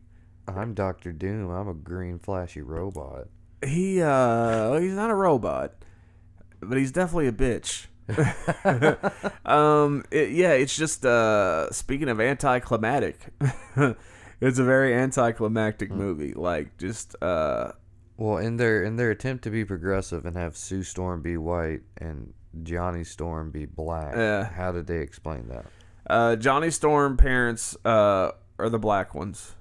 I'm Dr. Doom. I'm a green flashy robot. He's not a robot, but he's definitely a bitch. It's just speaking of anticlimactic, it's a very anticlimactic movie. Like, just well, in their attempt to be progressive and have Sue Storm be white and Johnny Storm be black, how did they explain that? Johnny Storm parents are the black ones.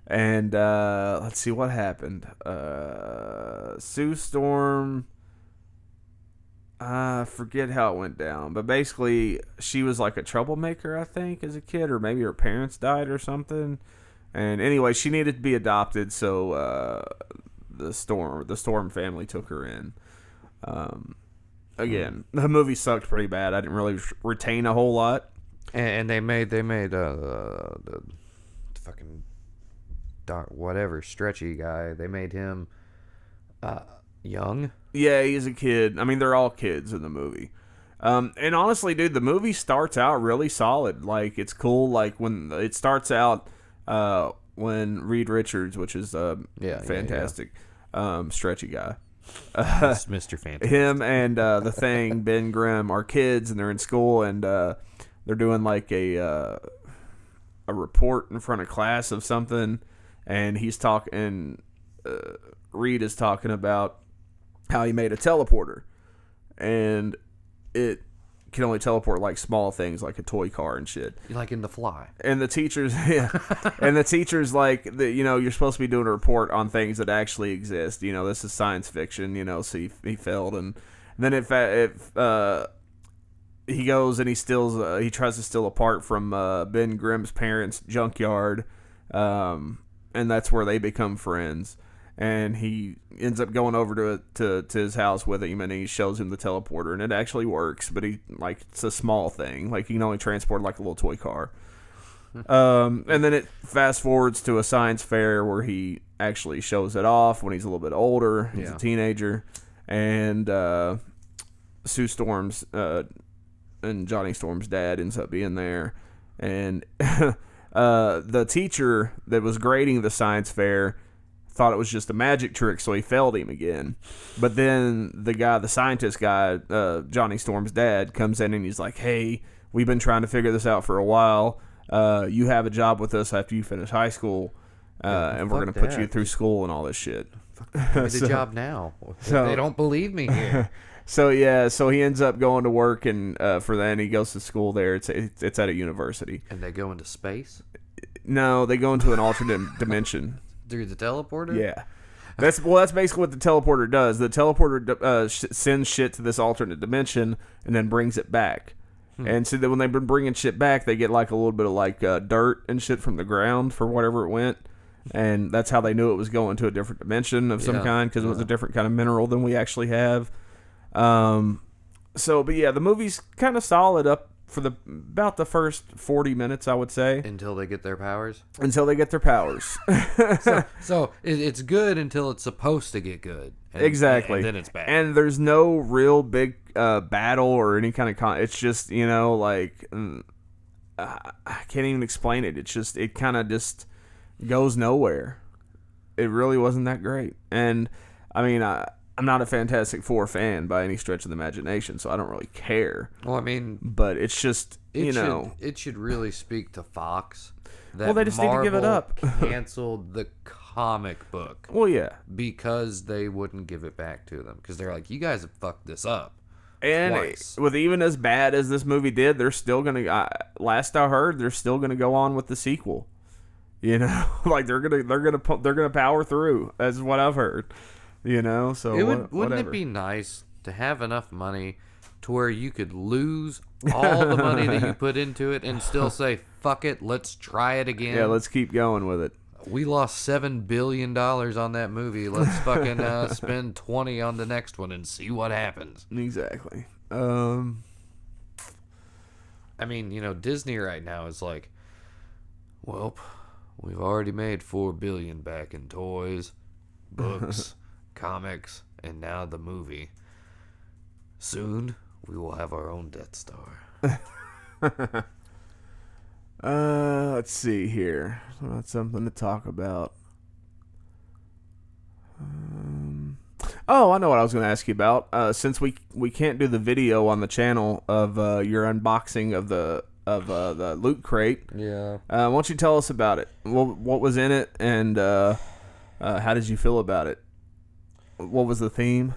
And let's see what happened. Sue Storm, I forget how it went down, but basically she was like a troublemaker, I think, as a kid, or maybe her parents died or something. And anyway, she needed to be adopted, so the Storm family took her in. Again, the movie sucked pretty bad. I didn't really retain a whole lot. And they made the fucking whatever stretchy guy. They made him young. Yeah, he's a kid. I mean, they're all kids in the movie. And honestly, dude, the movie starts out really solid. Like, it's cool. Like, when it starts out, when Reed Richards, which is fantastic, stretchy guy. It's Mr. Fantastic. Him and the Thing, Ben Grimm, are kids, and they're in school, and they're doing like a report in front of class of something, and he's talking. Reed is talking about how he made a teleporter, and it can only teleport like small things, like a toy car and shit. Like in The Fly. And the teachers, and the teachers like, you're supposed to be doing a report on things that actually exist. You know, this is science fiction. You know, so he failed, and then if he goes and he tries to steal a part from Ben Grimm's parents' junkyard, and that's where they become friends. And he ends up going over to his house with him, and he shows him the teleporter, and it actually works, but it's a small thing. Like, he can only transport like a little toy car. And then it fast forwards to a science fair where he actually shows it off when he's a little bit older. He's a teenager, and Sue Storm's and Johnny Storm's dad ends up being there, and the teacher that was grading the science fair thought it was just a magic trick, so he failed him again. But then the scientist guy, Johnny Storm's dad, comes in and he's like, "Hey, we've been trying to figure this out for a while. You have a job with us after you finish high school. and we're gonna fuck put you that. through school and all this shit. Give me the job now. They don't believe me here. So he ends up going to work, and for then he goes to school there. It's at a university. And they go into space No, they go into an alternate dimension. through the teleporter. Yeah, that's basically what the teleporter does. The teleporter sends shit to this alternate dimension and then brings it back. And so that when they've been bringing shit back, they get like a little bit of like dirt and shit from the ground for whatever it went. And that's how they knew it was going to a different dimension of some kind, because it was a different kind of mineral than we actually have. But yeah, the movie's kind of solid up for about the first 40 minutes, I would say. Until they get their powers. Until they get their powers. So it's good until it's supposed to get good. Exactly. And then it's bad. And there's no real big battle or any kind of it's just, like I can't even explain it. It's just, it kind of just goes nowhere. It really wasn't that great. And I mean, I'm not a Fantastic Four fan by any stretch of the imagination, so I don't really care. Well, I mean, but it's just, it should really speak to Fox that they just need to give it up. canceled the comic book. Well, yeah. Because they wouldn't give it back to them. Because they're like, you guys have fucked this up. And twice. With even as bad as this movie did, they're still going to, last I heard, they're still going to go on with the sequel. Like they're gonna power through, as what I've heard. So wouldn't it be nice to have enough money to where you could lose all the money that you put into it and still say, fuck it, let's try it again? Yeah, let's keep going with it. We lost $7 billion on that movie. Let's fucking spend 20 on the next one and see what happens. Exactly. I mean, Disney right now is like, well, we've already made $4 billion back in toys, books, comics, and now the movie. Soon, we will have our own Death Star. Let's see here. That's something to talk about. I know what I was going to ask you about. Since we can't do the video on the channel of your unboxing of the loot crate. Yeah. Why don't you tell us about it? What was in it, and how did you feel about it? What was the theme?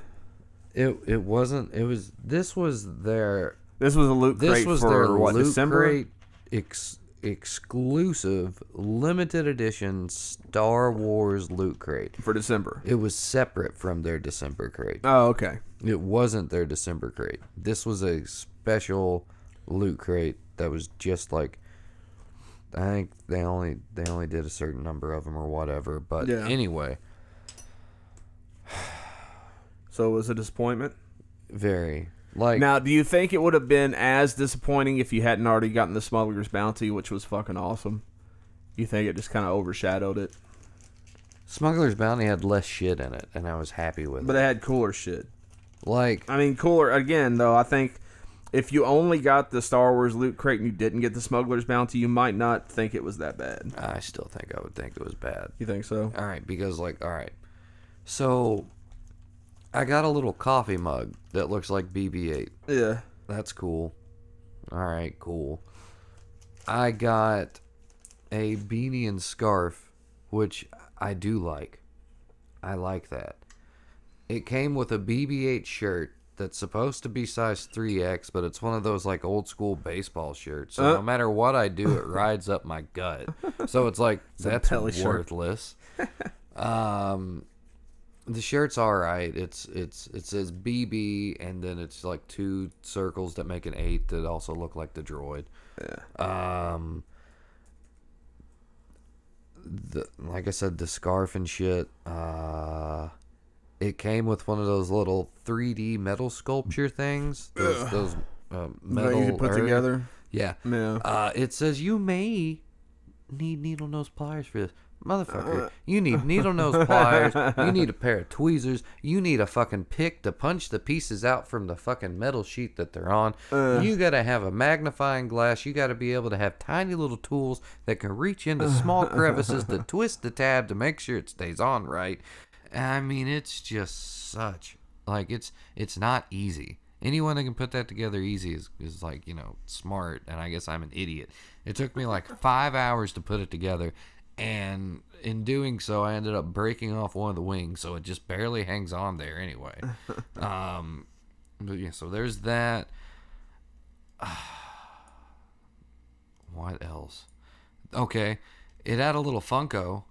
It wasn't. It was. This was their. This was a loot crate This was for their what, loot December? crate exclusive limited edition Star Wars loot crate For December. It was separate from their December crate. Oh, okay. It wasn't their December crate. This was a special loot crate that was just like, I think they only did a certain number of them or whatever. But Yeah. anyway, So it was a disappointment? very like. Now, do you think it would have been as disappointing if you hadn't already gotten the Smuggler's Bounty, which was fucking awesome? You think it just kind of overshadowed it? Smuggler's Bounty had less shit in it, and I was happy with But it. it had cooler shit. Like, I mean, cooler, again, though, I think if you only got the Star Wars loot crate and you didn't get the Smuggler's Bounty, you might not think it was that bad. I still think I would think it was bad. You think so? All right, because so I got a little coffee mug that looks like BB-8. Yeah. That's cool. All right, cool. I got a beanie and scarf, which I do like. I like that. It came with a BB-8 shirt that's supposed to be size 3X, but it's one of those like old school baseball shirts. So no matter what I do, it rides up my gut. So it's like, that's belly shirt. worthless. The shirt's all right. It says BB, and then it's like two circles that make an 8 that also look like the droid. Yeah. Like I said, the scarf and shit. It came with one of those little 3D metal sculpture things. Those metal That you put together? Yeah. Yeah. It says you may need needle nose pliers for this. Motherfucker, you need needle nose pliers, you need a pair of tweezers, you need a fucking pick to punch the pieces out from the fucking metal sheet that they're on. You gotta have a magnifying glass, you gotta be able to have tiny little tools that can reach into small crevices to twist the tab to make sure it stays on right. I mean, it's just such, like, it's not easy. Anyone that can put that together easy is like, smart, and I guess I'm an idiot. It took me like 5 hours to put it together. And in doing so, I ended up breaking off one of the wings, so it just barely hangs on there anyway. But yeah, so there's that. What else? Okay, it had a little Funko,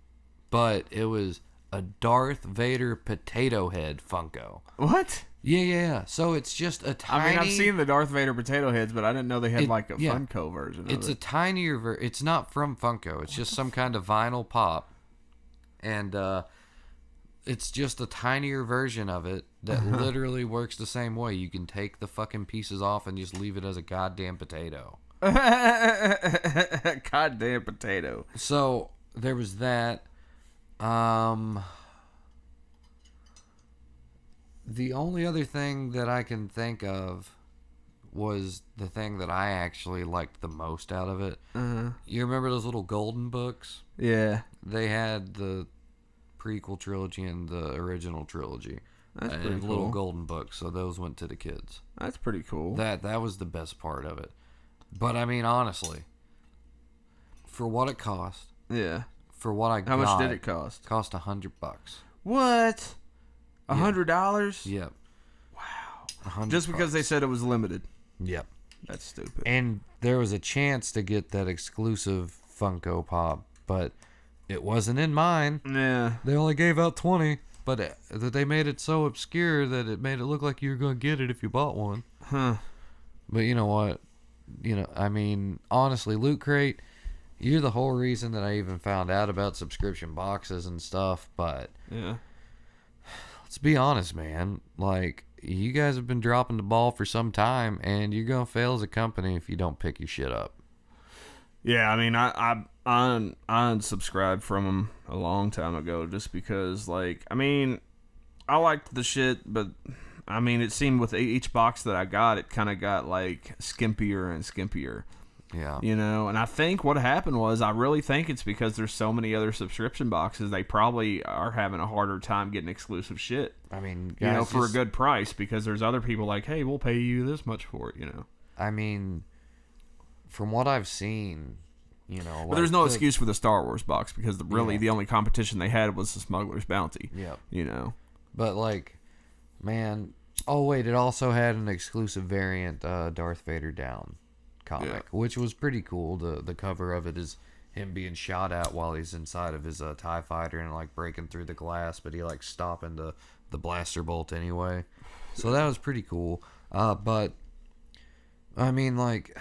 but it was a Darth Vader potato head Funko. What? Yeah. So it's just a tiny... I mean, I've seen the Darth Vader potato heads, but I didn't know they had like a yeah. Funko version of It's a it. tinier it's not from Funko. It's just some kind of vinyl pop. And it's just a tinier version of it that literally works the same way. You can take the fucking pieces off and just leave it as a goddamn potato. Goddamn potato. So there was that. The only other thing that I can think of was the thing that I actually liked the most out of it. You remember those little golden books? Yeah. They had the prequel trilogy and the original trilogy. That's pretty and little cool. golden books, so those went to the kids. That's pretty cool. That was the best part of it. But I mean, honestly, for what it cost, Yeah. for what I got, How much did it cost? Cost $100. What? $100? Yep. Wow. Just because they said it was limited. Yep. That's stupid. And there was a chance to get that exclusive Funko Pop, but it wasn't in mine. Yeah. They only gave out 20, but they made it so obscure that it made it look like you were going to get it if you bought one. Huh. But you know what? I mean, honestly, Loot Crate, you're the whole reason that I even found out about subscription boxes and stuff, but Yeah. let's be honest, man. Like, you guys have been dropping the ball for some time, and you're going to fail as a company if you don't pick your shit up. Yeah, I mean, I unsubscribed from them a long time ago just because, like, I mean, I liked the shit, but, I mean, it seemed with each box that I got, it kind of got, like, skimpier and skimpier. Yeah. You know, and I think what happened was, I really think it's because there's so many other subscription boxes, they probably are having a harder time getting exclusive shit. I mean, guys, You know, for a good price, because there's other people like, hey, we'll pay you this much for it, you know. I mean, from what I've seen, But like there's no excuse for the Star Wars box, because Yeah. the only competition they had was the Smuggler's Bounty. Yep. You know. But, like, man... Oh, wait, it also had an exclusive variant, Darth Vader Down comic, which was pretty cool. The cover of it is him being shot at while he's inside of his TIE fighter and, like, breaking through the glass, but he, like, stopping the blaster bolt anyway. So that was pretty cool. But, I mean, like...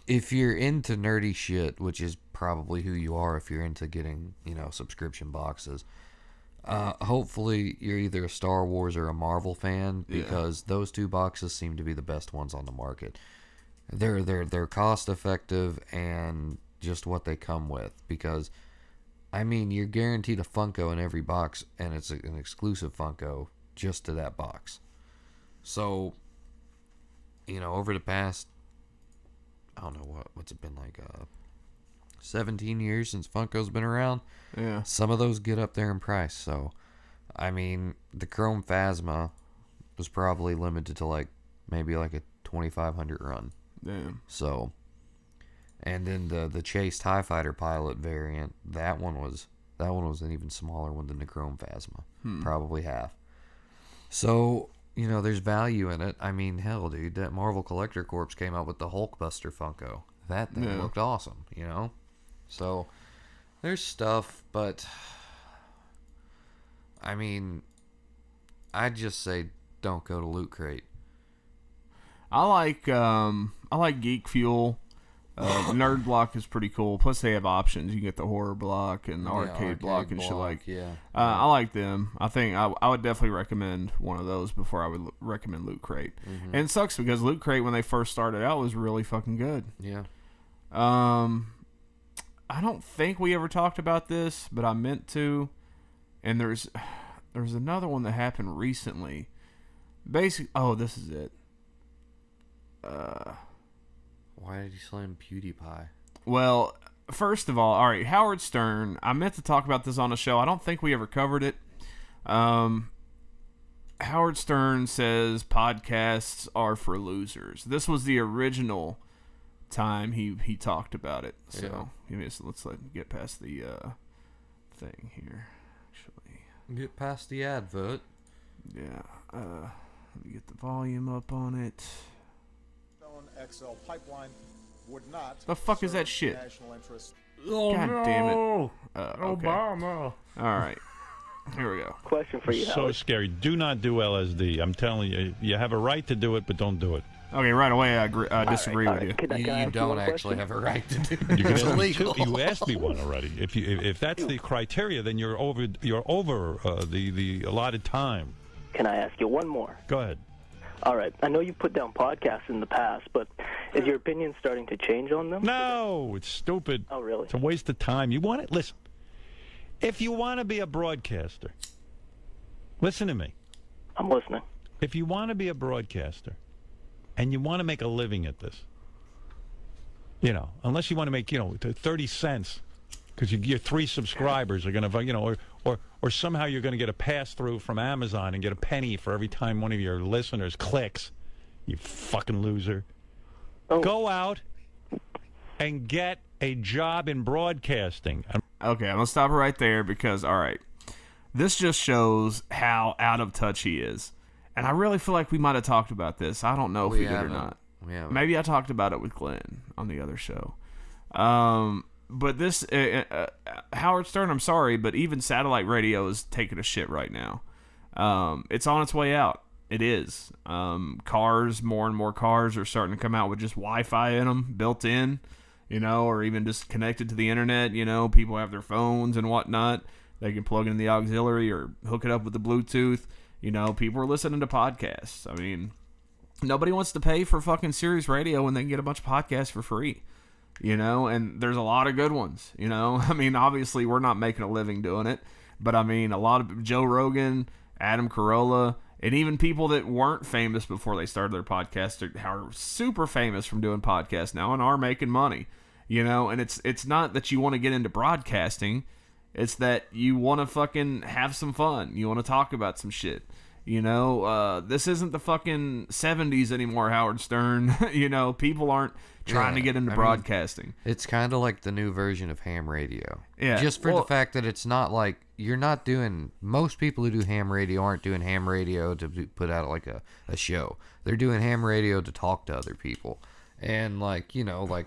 If you're into nerdy shit, which is probably who you are if you're into getting, subscription boxes, hopefully you're either a Star Wars or a Marvel fan, because those two boxes seem to be the best ones on the market. They're cost effective and just what they come with, because I mean, you're guaranteed a Funko in every box, and it's an exclusive Funko just to that box. So, over the past, I don't know what's it been like, 17 years since Funko's been around. Yeah. Some of those get up there in price. So, I mean, the Chrome Phasma was probably limited to maybe a 2,500 run. Damn. So, and then the Chase TIE Fighter pilot variant, that one was an even smaller one than the Chrome Phasma, probably half. So, there's value in it. I mean, hell, dude, that Marvel Collector Corps came out with the Hulkbuster Funko. That thing looked awesome, So, there's stuff, but I mean, I'd just say don't go to Loot Crate. I like Geek Fuel. Nerd Block is pretty cool. Plus, they have options. You can get the horror block and the arcade block and shit like. Yeah. I like them. I think I would definitely recommend one of those before I would recommend Loot Crate. And it sucks because Loot Crate, when they first started out, was really fucking good. Yeah. I don't think we ever talked about this, but I meant to. And there's another one that happened recently. Basically, this is it. Why did you slam Pewdiepie? Well, first of all right, Howard Stern. I meant to talk about this on a show. I don't think we ever covered it. Howard Stern says podcasts are for losers. This was the original time he talked about it. So let's get past the thing here. Actually, Get past the advert. yeah. Let me get the volume up on it. XL pipeline would not. The fuck is that shit? National interest. Oh, God damn it. Okay. Obama. All right. Here we go. Question for you, So Howard. scary. Do not do LSD. I'm telling you, you have a right to do it, but don't do it. Okay, right away I disagree with you. Can I You ask don't one actually question? have a right to do You, it. It's can illegal. you asked me one already. If that's the criteria, then you're over the allotted time. Can I ask you one more? Go ahead. All right. I know you put down podcasts in the past, but is your opinion starting to change on them? No, it's stupid. Oh, really? It's a waste of time. You want it? Listen. If you want to be a broadcaster, listen to me. I'm listening. If you want to be a broadcaster and you want to make a living at this, unless you want to make, 30 cents because your 3 subscribers are going to, or somehow you're going to get a pass-through from Amazon and get a penny for every time one of your listeners clicks, you fucking loser. Oh. Go out and get a job in broadcasting. Okay, I'm going to stop it right there because, all right, this just shows how out of touch he is. And I really feel like we might have talked about this. I don't know if we did or not. Yeah. Maybe I talked about it with Glenn on the other show. But this, Howard Stern, I'm sorry, but even satellite radio is taking a shit right now. It's on its way out. It is. Cars, more and more cars are starting to come out with just Wi-Fi in them, built in, or even just connected to the internet. People have their phones and whatnot. They can plug in the auxiliary or hook it up with the Bluetooth. People are listening to podcasts. I mean, nobody wants to pay for fucking Sirius Radio when they can get a bunch of podcasts for free. And there's a lot of good ones, I mean, obviously we're not making a living doing it, but I mean, a lot of Joe Rogan, Adam Carolla, and even people that weren't famous before they started their podcast are super famous from doing podcasts now and are making money, and it's not that you want to get into broadcasting. It's that you want to fucking have some fun. You want to talk about some shit. This isn't the fucking 70s anymore, Howard Stern. People aren't trying to get into broadcasting. It's kind of like the new version of ham radio. Yeah. Just for the fact that it's not like you're not doing. Most people who do ham radio aren't doing ham radio to put out like a show. They're doing ham radio to talk to other people and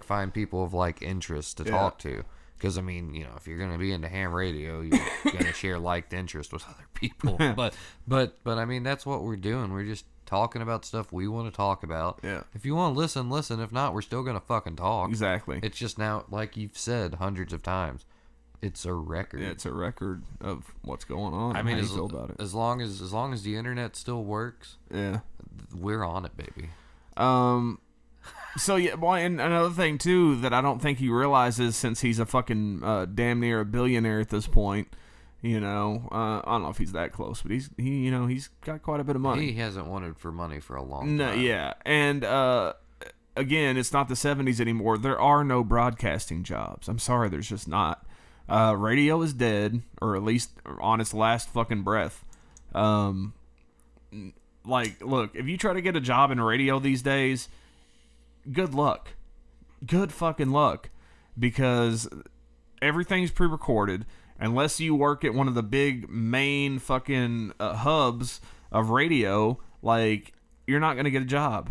find people of like interest to talk to. Because, I mean, if you're going to be into ham radio, you're going to share liked interest with other people. But I mean, that's what we're doing. We're just talking about stuff we want to talk about. Yeah. If you want to listen. If not, we're still going to fucking talk. Exactly. It's just now, like you've said hundreds of times, it's a record. Yeah, it's a record of what's going on. I mean, how you feel about it. as long as the internet still works, Yeah. we're on it, baby. So yeah, boy, and another thing too that I don't think he realizes, since he's a fucking damn near a billionaire at this point. I don't know if he's that close, but he's got quite a bit of money. He hasn't wanted for money for a long time. Yeah, and again, it's not the 70s anymore. There are no broadcasting jobs. I'm sorry, there's just not. Radio is dead, or at least on its last fucking breath. Look, if you try to get a job in radio these days, good luck. Good fucking luck. Because everything's pre-recorded. Unless you work at one of the big main fucking hubs of radio, you're not going to get a job.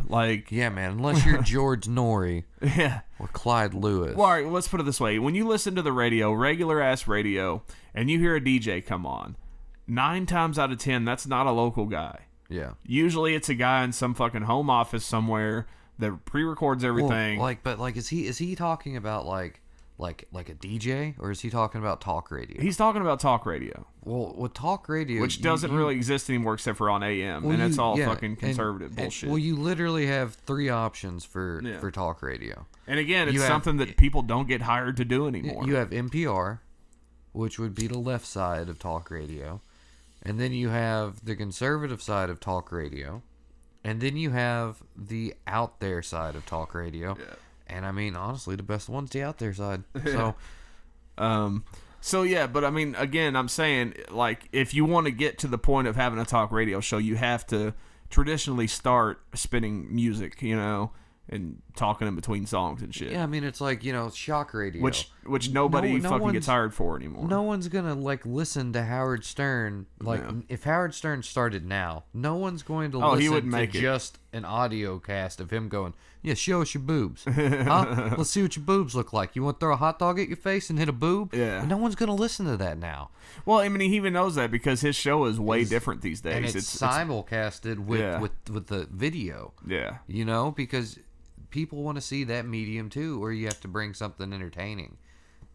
Yeah, man, unless you're George Norrie yeah. or Clyde Lewis. Well, all right, let's put it this way. When you listen to the radio, regular-ass radio, and you hear a DJ come on, 9 times out of 10, that's not a local guy. Yeah. Usually it's a guy in some fucking home office somewhere that pre-records everything. Well, is he talking about like a DJ, or is he talking about talk radio? He's talking about talk radio. Well, with talk radio, which doesn't really exist anymore except for on AM, and it's all fucking conservative bullshit. Well, you literally have 3 options for talk radio. And again, it's something that people don't get hired to do anymore. You have NPR, which would be the left side of talk radio. And then you have the conservative side of talk radio. And then you have the out there side of talk radio. Yeah. And I mean, honestly, the best one's the out there side. So yeah, but I mean, again, I'm saying, if you want to get to the point of having a talk radio show, you have to traditionally start spinning music, and talking in between songs and shit. Yeah, I mean, it's like, shock radio. Which nobody fucking gets hired for anymore. No one's gonna listen to Howard Stern. If Howard Stern started now, no one's going to listen he wouldn't make to it. just an audio cast of him going, "Yeah, show us your boobs, huh? Let's see what your boobs look like. You want to throw a hot dog at your face and hit a boob?" Yeah. No one's gonna listen to that now. Well, I mean, he even knows that because his show is way different these days. And it's simulcasted with the video. Yeah. Because people want to see that medium too, where you have to bring something entertaining.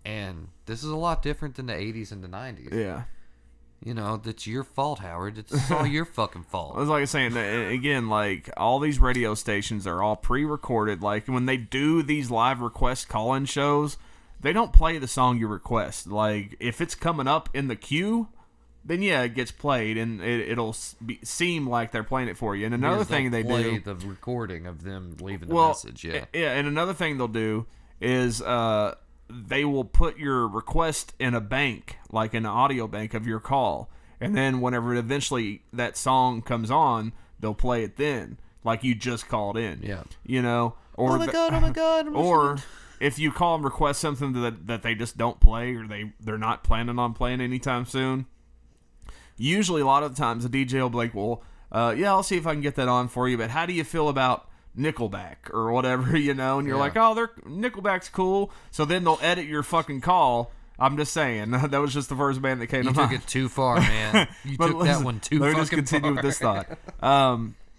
And this is a lot different than the 80s and the 90s. Yeah. That's your fault, Howard. It's all your fucking fault. It's like I was saying, again, all these radio stations are all pre-recorded. Like, when they do these live request call-in shows, they don't play the song you request. Like, if it's coming up in the queue, then yeah, it gets played, and it'll seem like they're playing it for you. And another thing they do, the recording of them leaving the message. Yeah, and another thing they'll do is they will put your request in a bank, like an audio bank of your call, and then whenever eventually that song comes on, they'll play it then, like you just called in. Yeah, Or oh my god, or if you call and request something that they just don't play, or they're not planning on playing anytime soon. Usually, a lot of the times, the DJ will be like, well, yeah, I'll see if I can get that on for you, but how do you feel about Nickelback or whatever, and you're like, oh, Nickelback's cool, so then they'll edit your fucking call. I'm just saying, that was just the first band that came to mind. You took it too far, man. You took that one too fucking far. Let me just continue with this thought.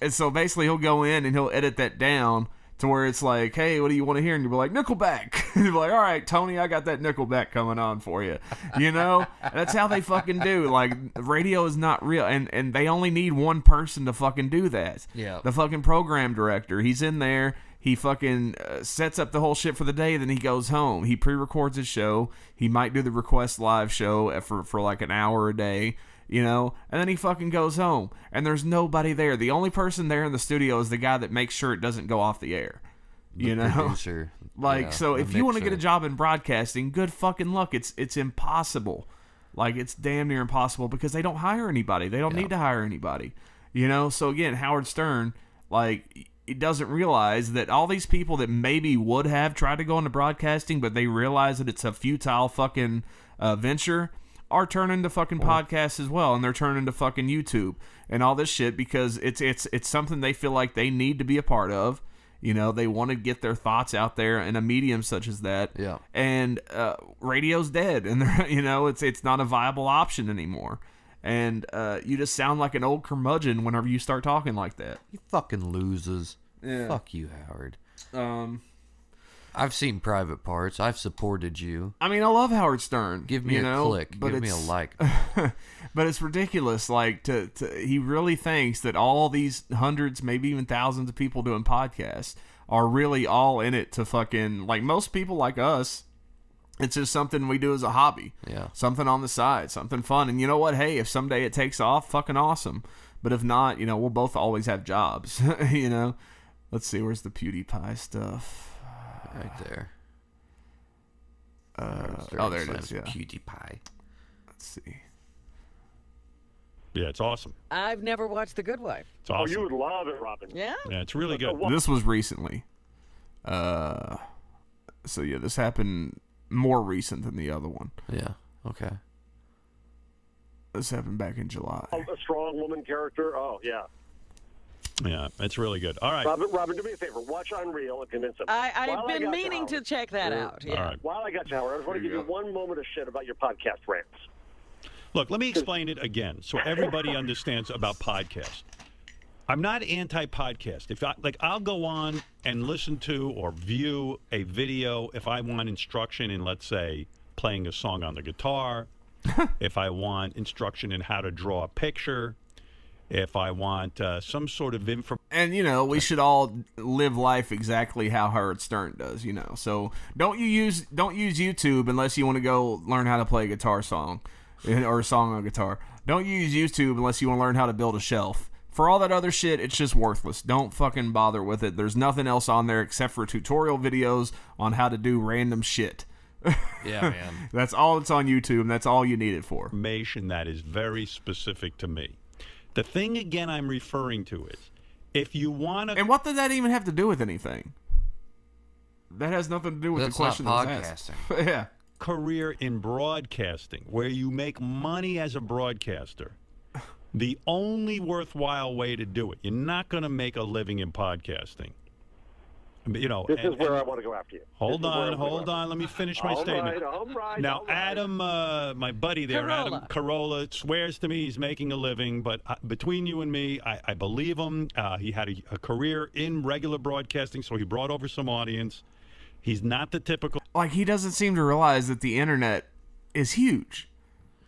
And so basically, he'll go in and he'll edit that down to where it's like, hey, what do you want to hear? And you'll be like, Nickelback. And you'll be like, all right, Tony, I got that Nickelback coming on for you. That's how they fucking do. Like, radio is not real. And they only need one person to fucking do that. Yeah. The fucking program director. He's in there. He fucking sets up the whole shit for the day. Then he goes home. He pre-records his show. He might do the request live show for like an hour a day. And then he fucking goes home, and there's nobody there. The only person there in the studio is the guy that makes sure it doesn't go off the air. The producer. So if you want to get a job in broadcasting, good fucking luck. It's impossible. Like, it's damn near impossible because they don't hire anybody. They don't need to hire anybody. So again, Howard Stern, he doesn't realize that all these people that maybe would have tried to go into broadcasting, but they realize that it's a futile fucking venture, are turning to fucking podcasts as well, and they're turning to fucking YouTube and all this shit because it's something they feel like they need to be a part of. They want to get their thoughts out there in a medium such as that. Yeah. And radio's dead, and it's not a viable option anymore. And you just sound like an old curmudgeon whenever you start talking like that. You fucking losers. Yeah. Fuck you, Howard. I've seen Private Parts. I've supported you. I mean, I love Howard Stern. Give me a click. Give me a like. But it's ridiculous. Like, he really thinks that all these hundreds, maybe even thousands of people doing podcasts are really all in it to fucking, like, most people like us, it's just something we do as a hobby. Yeah. Something on the side, something fun. And you know what? Hey, if someday it takes off, fucking awesome. But if not, we'll both always have jobs. Let's see, where's the Pewdiepie stuff? Right there. There it is. Yeah. Pewdiepie. Let's see. Yeah, it's awesome. I've never watched The Good Wife. It's awesome. Oh, you would love it, Robin. Yeah? Yeah, it's really good. This was recently. So yeah, this happened more recent than the other one. Yeah. Okay. This happened back in July. A strong woman character. Oh, yeah. Yeah, it's really good. All right. Robin, do me a favor. Watch Unreal and convince him. I've been meaning to check that out. Yeah. All right. While I got you, Howard, I just want to give you one moment of shit about your podcast rants. Look, let me explain it again so everybody understands about podcasts. I'm not anti-podcast. I'll go on and listen to or view a video if I want instruction in, let's say, playing a song on the guitar, if I want instruction in how to draw a picture, if I want some sort of information. And, we should all live life exactly how Howard Stern does, So don't use YouTube unless you want to go learn how to play a guitar song or a song on guitar. Don't use YouTube unless you want to learn how to build a shelf. For all that other shit, it's just worthless. Don't fucking bother with it. There's nothing else on there except for tutorial videos on how to do random shit. Yeah, man. That's all that's on YouTube, and that's all you need it for. Information that is very specific to me. The thing, again, I'm referring to is, if you want to... And what does that even have to do with anything? That has nothing to do with That's the question not that was asked. podcasting. Yeah. career in broadcasting, where you make money as a broadcaster, the only worthwhile way to do it, you're not going to make a living in podcasting. You know, this is where I want to go after you. Hold on. Let me finish my statement. All right. Now, Adam, my buddy there, Adam Carolla, swears to me he's making a living, but between you and me, I believe him. He had a career in regular broadcasting, so he brought over some audience. He's not the typical... Like, he doesn't seem to realize that the internet is huge.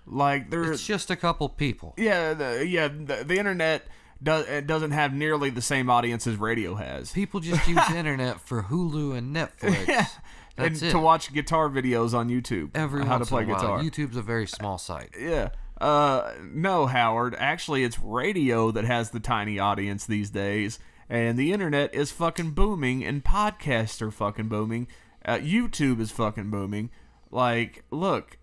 Like, it's just a couple people. Yeah, the internet doesn't have nearly the same audience as radio has. People just use the internet for Hulu and Netflix. Yeah. That's and it. to watch guitar videos on YouTube. Every how to once play in a while. guitar. YouTube's a very small site. Yeah. No, Howard. Actually, it's radio that has the tiny audience these days. And the internet is fucking booming, and podcasts are fucking booming. YouTube is fucking booming. Like, look,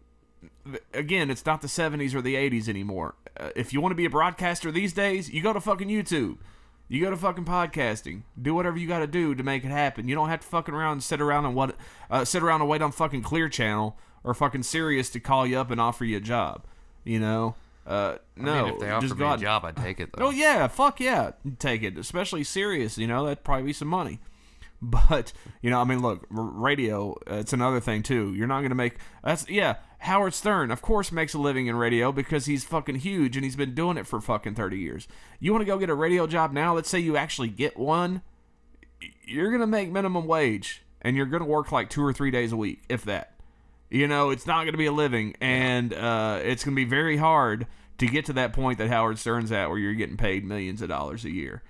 again, it's not the 70s or the 80s anymore. If you want to be a broadcaster these days, you go to fucking YouTube. You go to fucking podcasting. Do whatever you got to do to make it happen. You don't have to fucking around and sit around and wait on fucking Clear Channel or fucking Sirius to call you up and offer you a job. You know? No. I mean, if they offered me a job, I'd take it, though. Oh, yeah. Fuck yeah. Take it. Especially Sirius. You know, that'd probably be some money. But, you know, I mean, look, radio, it's another thing, too. You're not going to make... Howard Stern, of course, makes a living in radio because he's fucking huge and he's been doing it for fucking 30 years. You want to go get a radio job now? Let's say you actually get one. You're going to make minimum wage and you're going to work like 2 or 3 days a week, if that. You know, it's not going to be a living, and it's going to be very hard to get to that point that Howard Stern's at where you're getting paid millions of dollars a year.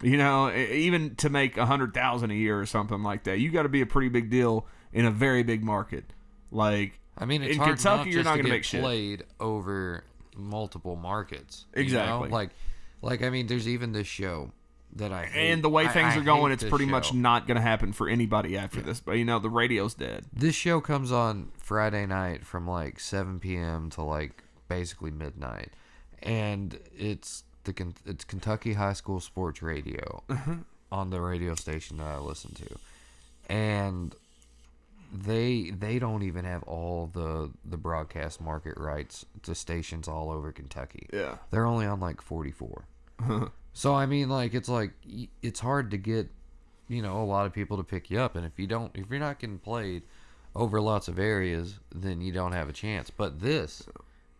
You know, even to make $100,000 a year or something like that, you got to be a pretty big deal in a very big market. Like, I mean, it's in hard Kentucky, not you're just not to going to get make shit. Played over multiple markets. Exactly. You know? Like I mean, there's even this show that I hate. And the way things are going, it's pretty show. much not going to happen for anybody after this. But, you know, the radio's dead. This show comes on Friday night from like 7 p.m. to like basically midnight, and it's Kentucky High School Sports Radio on the radio station that I listen to, and they don't even have all the broadcast market rights to stations all over Kentucky. Yeah, they're only on like 44. So I mean, like, it's hard to get, you know, a lot of people to pick you up, and if you're not getting played over lots of areas, then you don't have a chance. But this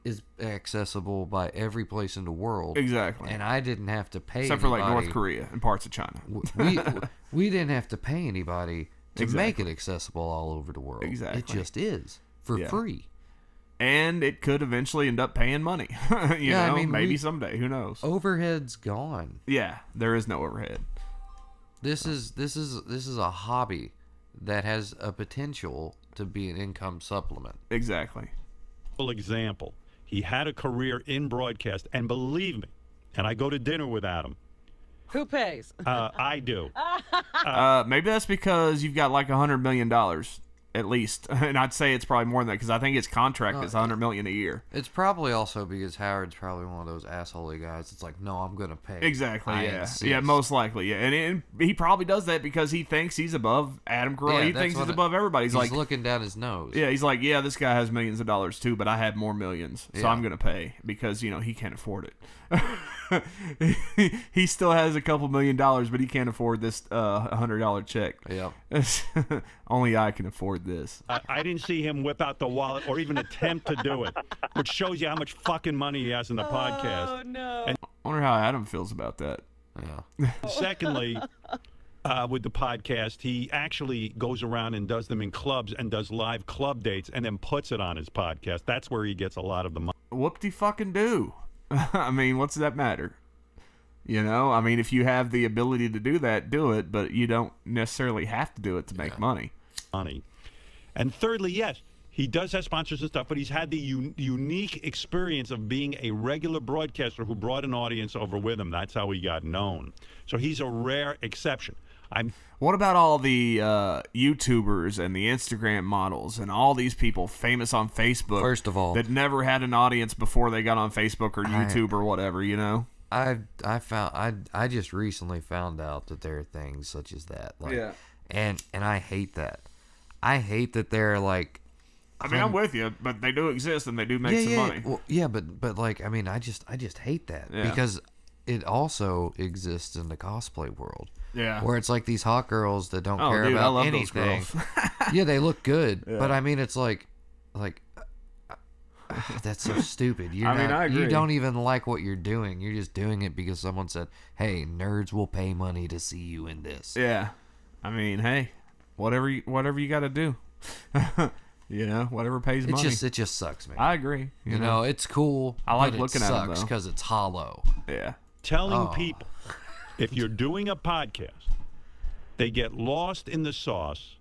is accessible by every place in the world. Exactly. And I didn't have to pay except anybody. for like North Korea and parts of China. we didn't have to pay anybody to Exactly. make it accessible all over the world. Exactly. It just is for free. And it could eventually end up paying money. you know, I mean, maybe someday. Who knows? Overhead's gone. Yeah, there is no overhead. This is a hobby that has a potential to be an income supplement. Exactly. Example. He had a career in broadcast, and believe me, and I go to dinner with Adam. Who pays? I do. Maybe that's because you've got like $100 million at least, and I'd say it's probably more than that because I think his contract is $100 million a year. It's probably also because Howard's probably one of those assholey guys. It's like, no, I'm gonna pay. Exactly. I Yeah. insist. Yeah. Most likely. Yeah. And he probably does that because he thinks he's above Adam Carolla. Yeah, he that's thinks he's what above everybody. He's like looking down his nose. Yeah. He's like, yeah, this guy has millions of dollars too, but I have more millions, so Yeah. I'm gonna pay because you know he can't afford it. He still has a couple $1 million, but he can't afford this $100 check. Yep. Only I can afford this. I didn't see him whip out the wallet or even attempt to do it, which shows you how much fucking money he has in the podcast. Oh, no. And I wonder how Adam feels about that. Yeah. secondly, with the podcast, he actually goes around and does them in clubs and does live club dates and then puts it on his podcast. That's where he gets a lot of the money. Whoop-de-fucking-do. I mean, what's that matter? You know, I mean, if you have the ability to do that, do it, but you don't necessarily have to do it to make money. And thirdly, yes, he does have sponsors and stuff, but he's had the unique experience of being a regular broadcaster who brought an audience over with him. That's how he got known. So he's a rare exception. What about all the YouTubers and the Instagram models and all these people famous on Facebook? First of all, that never had an audience before they got on Facebook or YouTube or whatever, you know? I just recently found out that there are things such as that. Like, Yeah. And I hate that. I hate that they're like. I mean, I'm with you, but they do exist and they do make some money. Well, yeah, but like, I mean, I just hate that because it also exists in the cosplay world. Yeah. Where it's like these hot girls that don't care dude, I about love anything. those girls. Yeah, they look good, Yeah. but I mean, it's like that's so stupid. I agree. You don't even like what you're doing. You're just doing it because someone said, "Hey, nerds will pay money to see you in this." Yeah. I mean, hey, whatever you got to do. You know, whatever pays money. It just sucks, man. I agree. You know, it's cool. I like but looking it at them, sucks though. because it's hollow. Yeah. Telling people, if you're doing a podcast, they get lost in the sauce.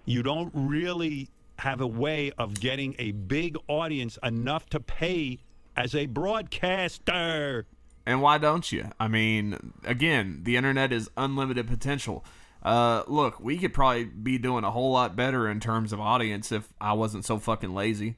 You don't really have a way of getting a big audience enough to pay as a broadcaster. And why don't you? I mean, again, the internet is unlimited potential. Look, we could probably be doing a whole lot better in terms of audience if I wasn't so fucking lazy.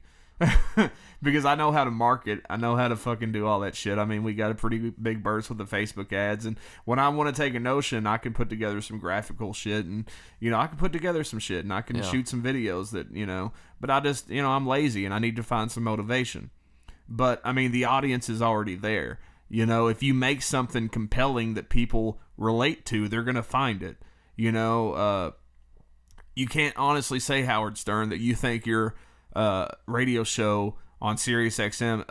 Because I know how to market. I know how to fucking do all that shit. I mean, we got a pretty big burst with the Facebook ads. And when I want to take a notion, I can put together some graphical shit. And, you know, I can put together some shit. And I can shoot some videos that, you know. But I just, you know, I'm lazy and I need to find some motivation. But, I mean, the audience is already there. You know, if you make something compelling that people relate to, they're going to find it. You know, you can't honestly say, Howard Stern, that you think your radio show on Sirius XM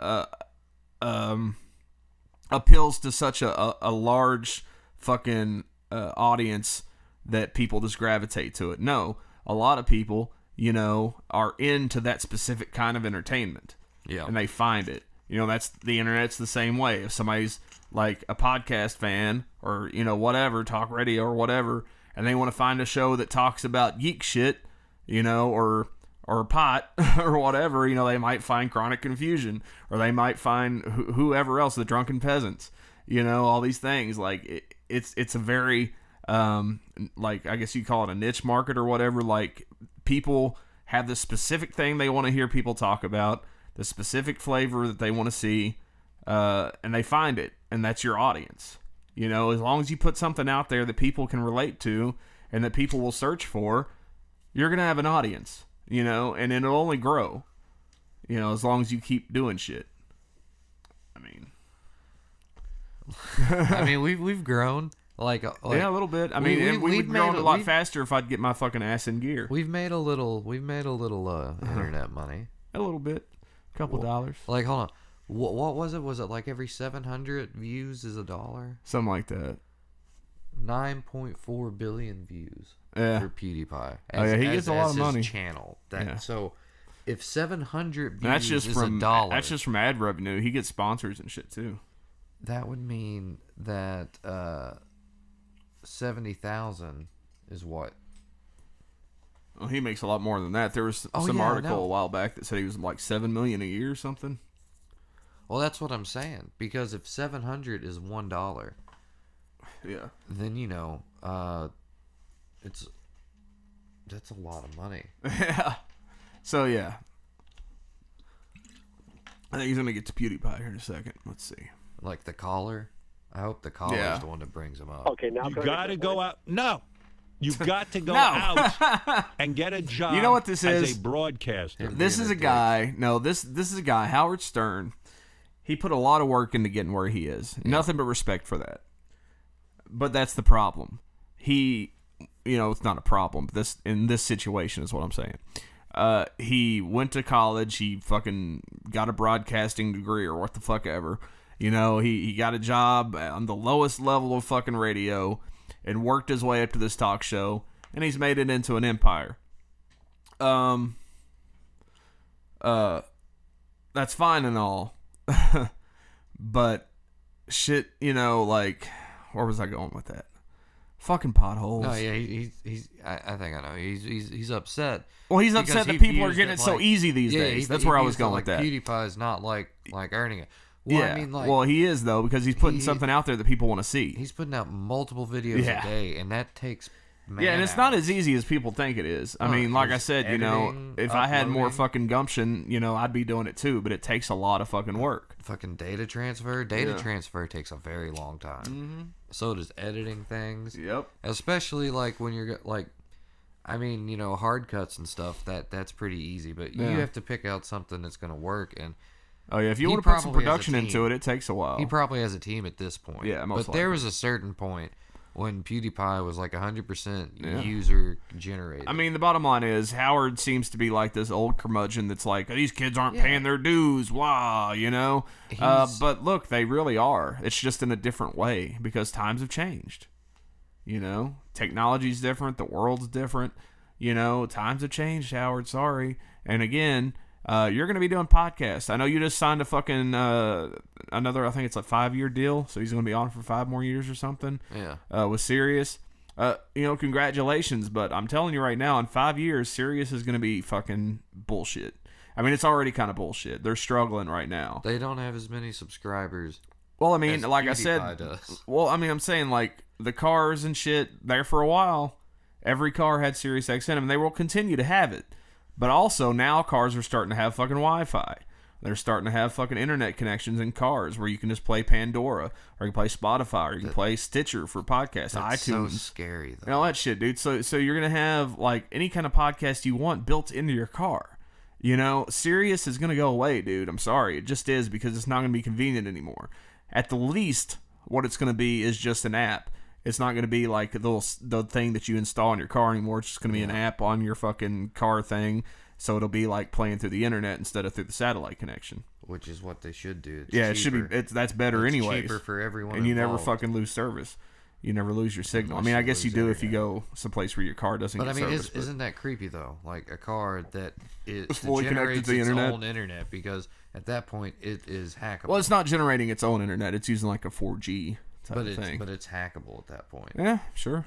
appeals to such a large fucking audience that people just gravitate to it. No, a lot of people, you know, are into that specific kind of entertainment. Yeah. And they find it. You know, that's the internet's the same way. If somebody's like a podcast fan or, you know, whatever, talk radio or whatever, and they want to find a show that talks about geek shit, you know, or pot or whatever, you know, they might find Chronic Confusion, or they might find whoever else, the Drunken Peasants, you know, all these things. Like it's a very like, I guess you call it a niche market or whatever. Like, people have the specific thing they want to hear people talk about, the specific flavor that they want to see, and they find it, and that's your audience. You know, as long as you put something out there that people can relate to and that people will search for, you're going to have an audience, you know, and it'll only grow, you know, as long as you keep doing shit. I mean, we've grown like yeah, a little bit. I mean, we've grown a lot faster if I'd get my fucking ass in gear. We've made a little internet money. A little bit, a couple dollars. Like, hold on. What was it? Was it like every 700 views is $1? Something like that. 9.4 billion views for PewDiePie. He gets a lot of money. His channel. So if 700 views that's just is from $1, that's just from ad revenue. He gets sponsors and shit too. That would mean that 70,000 is what? Well, he makes a lot more than that. There was some article a while back that said he was like $7 million a year or something. Well, that's what I'm saying. Because if 700 is $1, yeah, then you know, that's a lot of money. Yeah. So yeah, I think he's gonna get to PewDiePie here in a second. Let's see. Like the caller. I hope the caller is the one that brings him up. Okay, now you got to go out. No. You've got to go out and get a job. You know what this is? As a broadcaster. This is a guy. No, this is a guy. Howard Stern. He put a lot of work into getting where he is. Yeah. Nothing but respect for that. But that's the problem. He, you know, it's not a problem. But in this situation is what I'm saying. He went to college. He fucking got a broadcasting degree or what the fuck ever. You know, he got a job on the lowest level of fucking radio and worked his way up to this talk show, and he's made it into an empire. That's fine and all. But shit, you know, like, where was I going with that? Fucking potholes. No, yeah, he's I think I know. He's upset. Well, he's upset that people are getting it so easy these days. That's where I was going with that. PewDiePie is not like earning it. Well, yeah. I mean, like, well, he is though, because he's putting something out there that people want to see. He's putting out multiple videos a day, and that takes Yeah, and it's not as easy as people think it is. I mean, like I said, editing, if I had more uploading. fucking gumption, I'd be doing it too, but it takes a lot of fucking work. Fucking data transfer. Data transfer takes a very long time. Mm-hmm. So does editing things. Yep. Especially like when you're like, I mean, hard cuts and stuff. That's pretty easy, but you have to pick out something that's gonna work. And oh yeah, if you want to put some production into it, it takes a while. He probably has a team at this point. Yeah, most but there likely. was a certain point when PewDiePie was like 100% user generated. I mean, the bottom line is Howard seems to be like this old curmudgeon that's like, these kids aren't paying their dues, blah, but look, they really are. It's just in a different way because times have changed. Technology's different, the world's different. Times have changed, Howard, sorry. And again, you're going to be doing podcasts. I know you just signed a fucking another, I think it's a 5-year deal, so he's going to be on for 5 more years or something. Yeah. With Sirius. Congratulations, but I'm telling you right now, in 5 years, Sirius is going to be fucking bullshit. I mean, it's already kind of bullshit. They're struggling right now. They don't have as many subscribers. Well, I mean, as like I PewDiePie said, does. well, I mean, I'm saying like the cars and shit there for a while. Every car had Sirius XM, and they will continue to have it. But also now cars are starting to have fucking Wi-Fi. They're starting to have fucking internet connections in cars where you can just play Pandora, or you can play Spotify, or you can play Stitcher for podcasts, That's iTunes. so scary, though. And all that shit, dude. So you're gonna have like any kind of podcast you want built into your car. Sirius is gonna go away, dude. I'm sorry, it just is, because it's not gonna be convenient anymore. At the least, what it's gonna be is just an app. It's not going to be like the thing that you install in your car anymore. It's just going to be an app on your fucking car thing. So it'll be like playing through the internet instead of through the satellite connection. Which is what they should do. It's cheaper. It should be. That's better anyways. Cheaper for everyone and you involved. never fucking lose service. You never lose your signal. Unless I you guess you lose do if you internet. go someplace where your car doesn't But get I mean, service. isn't that creepy though? Like a car that It's fully connected generates to the its internet? own internet, because at that point it is hackable. Well, it's not generating its own internet. It's using like a 4G type of thing. But it's hackable at that point. Yeah, sure.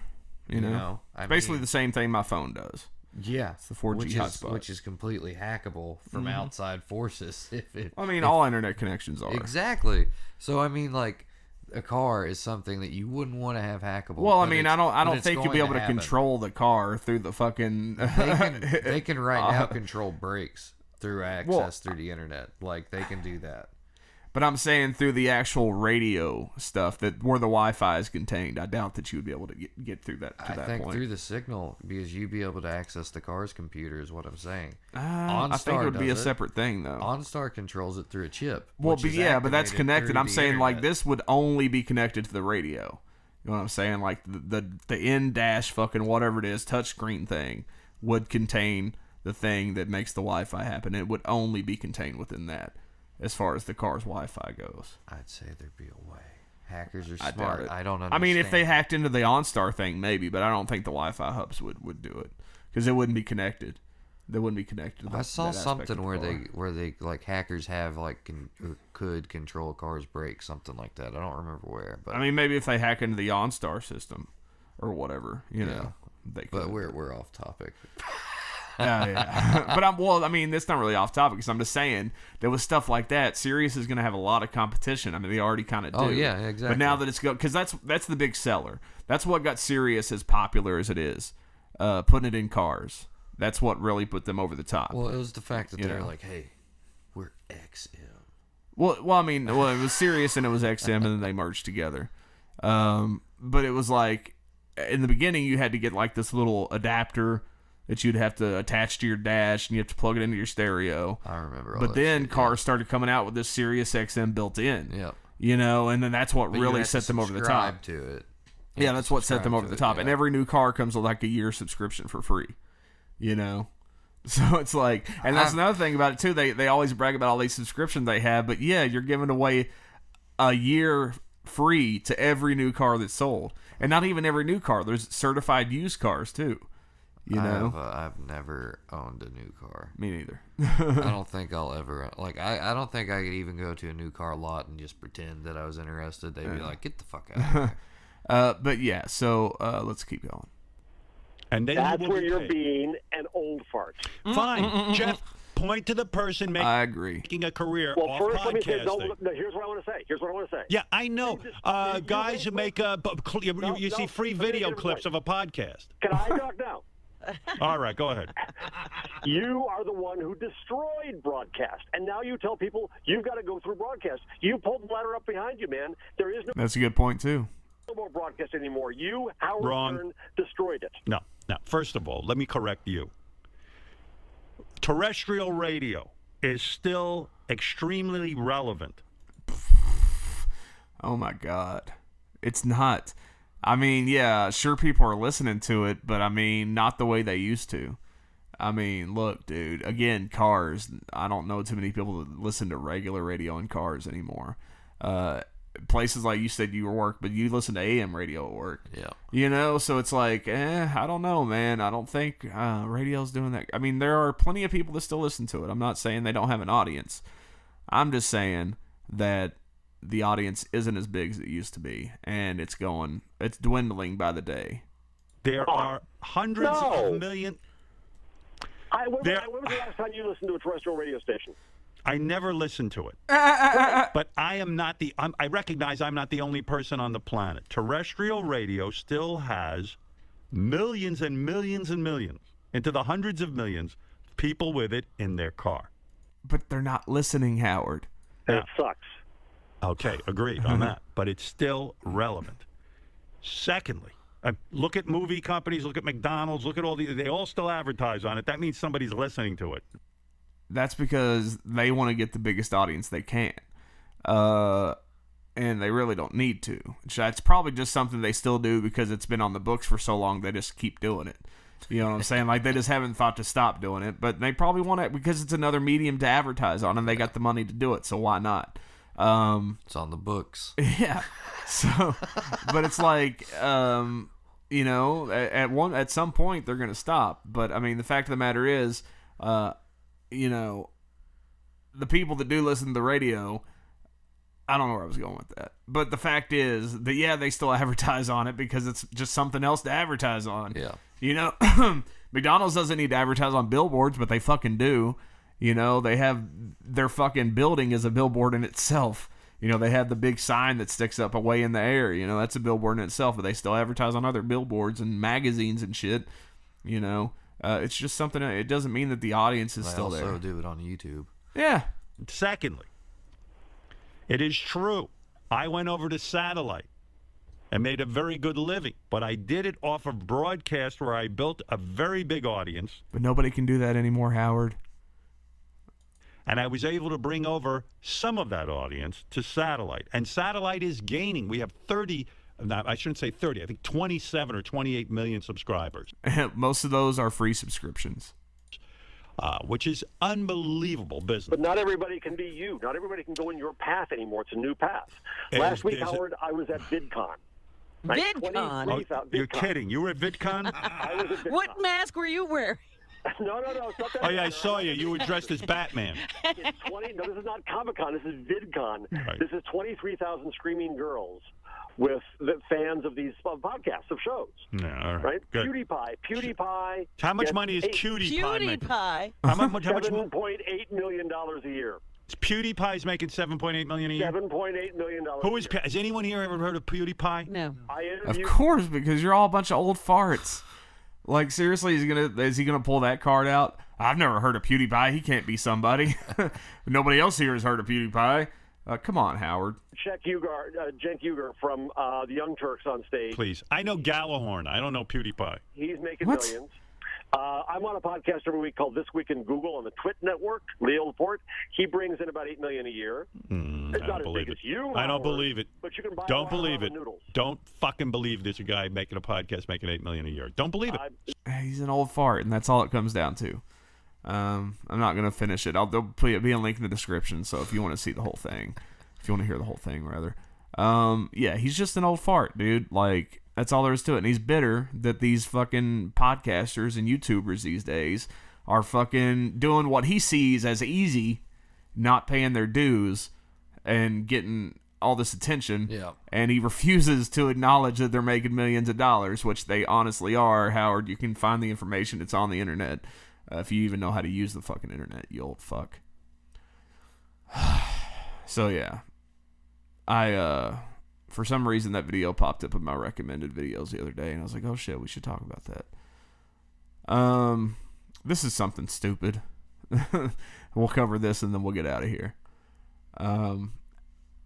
You know, I it's basically mean- the same thing my phone does. Yeah, It's the 4G hotspot. which is completely hackable from outside forces. All internet connections are. Exactly. So I mean, like, a car is something that you wouldn't want to have hackable. Well, I but mean, it's- I but don't it's think you'll be going able to happen. control the car through the fucking. They can right now control brakes through access through the internet. Like, they can do that. But I'm saying through the actual radio stuff where the Wi-Fi is contained. I doubt that you would be able to get through that to I that think point. through the signal, because you'd be able to access the car's computer is what I'm saying. I think it would be a separate thing though. OnStar controls it through a chip. Well, which is but that's activated connected. through I'm the saying like internet. this would only be connected to the radio. You know what I'm saying? Like the in dash fucking whatever it is touchscreen thing would contain the thing that makes the Wi-Fi happen. It would only be contained within that. As far as the car's Wi-Fi goes, I'd say there'd be a way. Hackers are I doubt smart. it. I don't understand. I mean, if they hacked into the OnStar thing, maybe, but I don't think the Wi-Fi hubs would do it because it wouldn't be connected. They wouldn't be connected. To I saw that aspect something of where the car. they like hackers have like or could control a car's brakes, something like that. I don't remember where, but I mean, maybe if they hack into the OnStar system or whatever, you know, they could. But we're off topic. Yeah. But I mean, that's not really off topic because I'm just saying there was stuff like that. Sirius is going to have a lot of competition. I mean, they already kind of do. Oh, yeah, exactly. But now that it's because that's the big seller. That's what got Sirius as popular as it is. Putting it in cars. That's what really put them over the top. Well, it was the fact that You they're know. like, hey, we're XM. Well, I mean, it was Sirius and it was XM, and then they merged together. But it was like in the beginning, you had to get like this little adapter that you'd have to attach to your dash, and you have to plug it into your stereo. I remember all But that then shit, cars started coming out with this Sirius XM built in. Yeah. You know, and then that's what But you really have to set them over the top. subscribe to it. Yeah, that's what set them over the top. And Yeah. every new car comes with like a year subscription for free. You know? So it's like, and that's another thing about it too. They always brag about all these subscriptions they have, but yeah, you're giving away a year free to every new car that's sold. And not even every new car. There's certified used cars too. You know? I've never owned a new car. Me neither. I don't think I'll ever I don't think I could even go to a new car lot and just pretend that I was interested. They'd be like, get the fuck out of here. But yeah, so let's keep going. And then That's you will where be you're paid. being an old fart. Fine, Jeff. Point to the person I agree. making a career Well, off first, let me say, podcasting. no, here's what I want to say. Yeah, I know. Guys who make you see free video clips of a podcast. Can I talk now? All right, go ahead. You are the one who destroyed broadcast, and now you tell people you've got to go through broadcast. You pulled the ladder up behind you, man. There is That's a good point too. no more broadcast anymore. You, Howard Wrong. Stern, destroyed it. No. First of all, let me correct you. Terrestrial radio is still extremely relevant. Oh my God. It's not. I mean, yeah, sure people are listening to it, but I mean, not the way they used to. I mean, look, dude, again, cars. I don't know too many people that listen to regular radio in cars anymore. Places like you said you work, but you listen to AM radio at work. Yeah. You know, so it's like, I don't know, man. I don't think radio's doing that. I mean, there are plenty of people that still listen to it. I'm not saying they don't have an audience. I'm just saying that the audience isn't as big as it used to be, and it's dwindling by the day. There are hundreds of millions. When was the last time you listened to a terrestrial radio station? I never listened to it. But I am not I recognize I'm not the only person on the planet. Terrestrial radio still has millions and millions and millions, into the hundreds of millions, of people with it in their car. But they're not listening, Howard. And it sucks. Okay, agreed on that. But it's still relevant. Secondly, look at movie companies, look at McDonald's, look at they all still advertise on it. That means somebody's listening to it. That's because they want to get the biggest audience they can. And they really don't need to. That's probably just something they still do because it's been on the books for so long, they just keep doing it. You know what I'm saying? Like, they just haven't thought to stop doing it. But they probably want it because it's another medium to advertise on, and they got the money to do it, so why not? It's on the books. Yeah. So, but it's like, you know, at some point they're going to stop. But, I mean, the fact of the matter is, you know, the people that do listen to the radio, I don't know where I was going with that. But the fact is that, yeah, they still advertise on it because it's just something else to advertise on. Yeah. You know, McDonald's doesn't need to advertise on billboards, but they fucking do. You know, they have their fucking building is a billboard in itself. You know, they have the big sign that sticks up away in the air. You know, that's a billboard in itself, but they still advertise on other billboards and magazines and shit. You know, it's just something. It doesn't mean that the audience is still there. They also do it on YouTube. Yeah. Secondly, it is true. I went over to satellite and made a very good living, but I did it off of broadcast where I built a very big audience. But nobody can do that anymore, Howard. And I was able to bring over some of that audience to satellite. And satellite is gaining. We have 30, I shouldn't say 30, I think 27 or 28 million subscribers. Most of those are free subscriptions. Which is unbelievable business. But not everybody can be you. Not everybody can go in your path anymore. It's a new path. Last week, Howard, I was at VidCon. Right? VidCon? Oh, you're kidding. You were at VidCon? I was at VidCon. What mask were you wearing? No. It's not that. Oh, yeah, I saw you. You were dressed as Batman. It's 20. No, this is not Comic-Con. This is VidCon. Right. This is 23,000 screaming girls with the fans of these podcasts, of shows. Yeah, all Right? Good. Pewdiepie. How much money is Pewdiepie making? PewDiePie. How much? $7.8 million a year. PewDiePie's making $7.8 million a year? $7.8 million Who is? Has anyone here ever heard of PewDiePie? No. Of course, because you're all a bunch of old farts. Like, seriously, is he gonna pull that card out? I've never heard of PewDiePie. He can't be somebody. Nobody else here has heard of PewDiePie. Come on, Howard. Cenk Uygur from the Young Turks on stage. Please. I know Gallahorn. I don't know PewDiePie. He's making millions. I'm on a podcast every week called This Week in Google on the Twit Network. Leo Laporte. He brings in about $8 million a year. It's I not don't as believe big it. as you. I don't Howard, believe it. But you can buy Don't believe it. Noodles. Don't fucking believe there's a guy making a podcast making $8 million a year. Don't believe it. He's an old fart, and that's all it comes down to. I'm not gonna finish it. There'll be a link in the description. So if you want to see the whole thing, if you want to hear the whole thing, rather, yeah, he's just an old fart, dude. Like, that's all there is to it. And he's bitter that these fucking podcasters and YouTubers these days are fucking doing what he sees as easy, not paying their dues and getting all this attention. Yeah. And he refuses to acknowledge that they're making millions of dollars, which they honestly are. Howard, you can find the information. It's on the internet. If you even know how to use the fucking internet, you old fuck. So yeah, I for some reason that video popped up in my recommended videos the other day, and I was like, oh shit, we should talk about that. This is something stupid. We'll cover this and then we'll get out of here.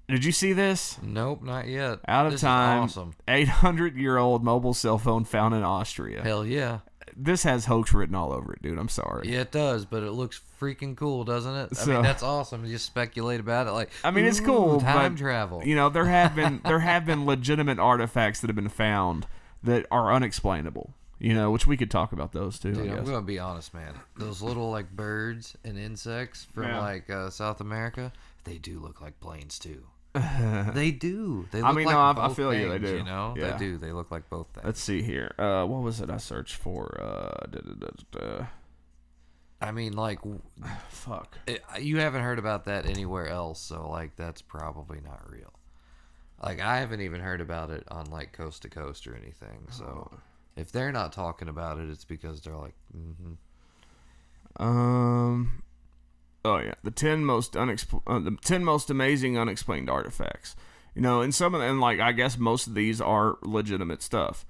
Did you see this? Nope, not yet. Out of this time. Is awesome. 800-year-old mobile cell phone found in Austria. Hell yeah. This has hoax written all over it, dude. I'm sorry. Yeah, it does, but it looks freaking cool, doesn't it? I So- mean, that's awesome. You just speculate about it, like, I mean, it's ooh, cool. Time but, travel. You know, there have been legitimate artifacts that have been found that are unexplainable. You know, which we could talk about those too. Dude, I I'm guess. gonna be honest, man. Those little like birds and insects from Yeah. like South America, they do look like planes too. They do. They look I mean, like no, I both feel things, you. They do. You know, Yeah. they do. They look like both things. Let's see here. What was it I searched for? I mean, like, fuck. You haven't heard about that anywhere else, so like that's probably not real. Like I haven't even heard about it on like Coast to Coast or anything. So if they're not talking about it, it's because they're like, Oh yeah, the 10 most amazing unexplained artifacts. You know, and some of them, like I guess most of these are legitimate stuff.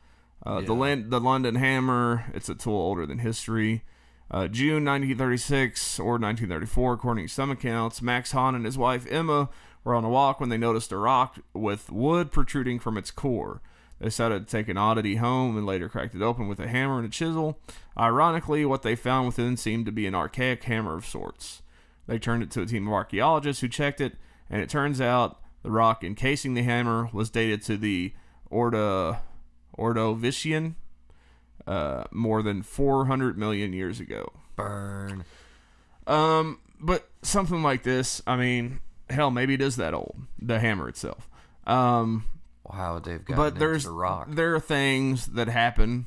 The London Hammer, it's a tool older than history. June 1936 or 1934, according to some accounts, Max Hahn and his wife Emma were on a walk when they noticed a rock with wood protruding from its core. They decided to take an oddity home and later cracked it open with a hammer and a chisel. Ironically, what they found within seemed to be an archaic hammer of sorts. They turned it to a team of archaeologists who checked it, and it turns out the rock encasing the hammer was dated to the Ordovician, more than 400 million years ago. Burn. But something like this, I mean, hell, maybe it is that old, the hammer itself. Wow, they've got into the rock. There are things that happen,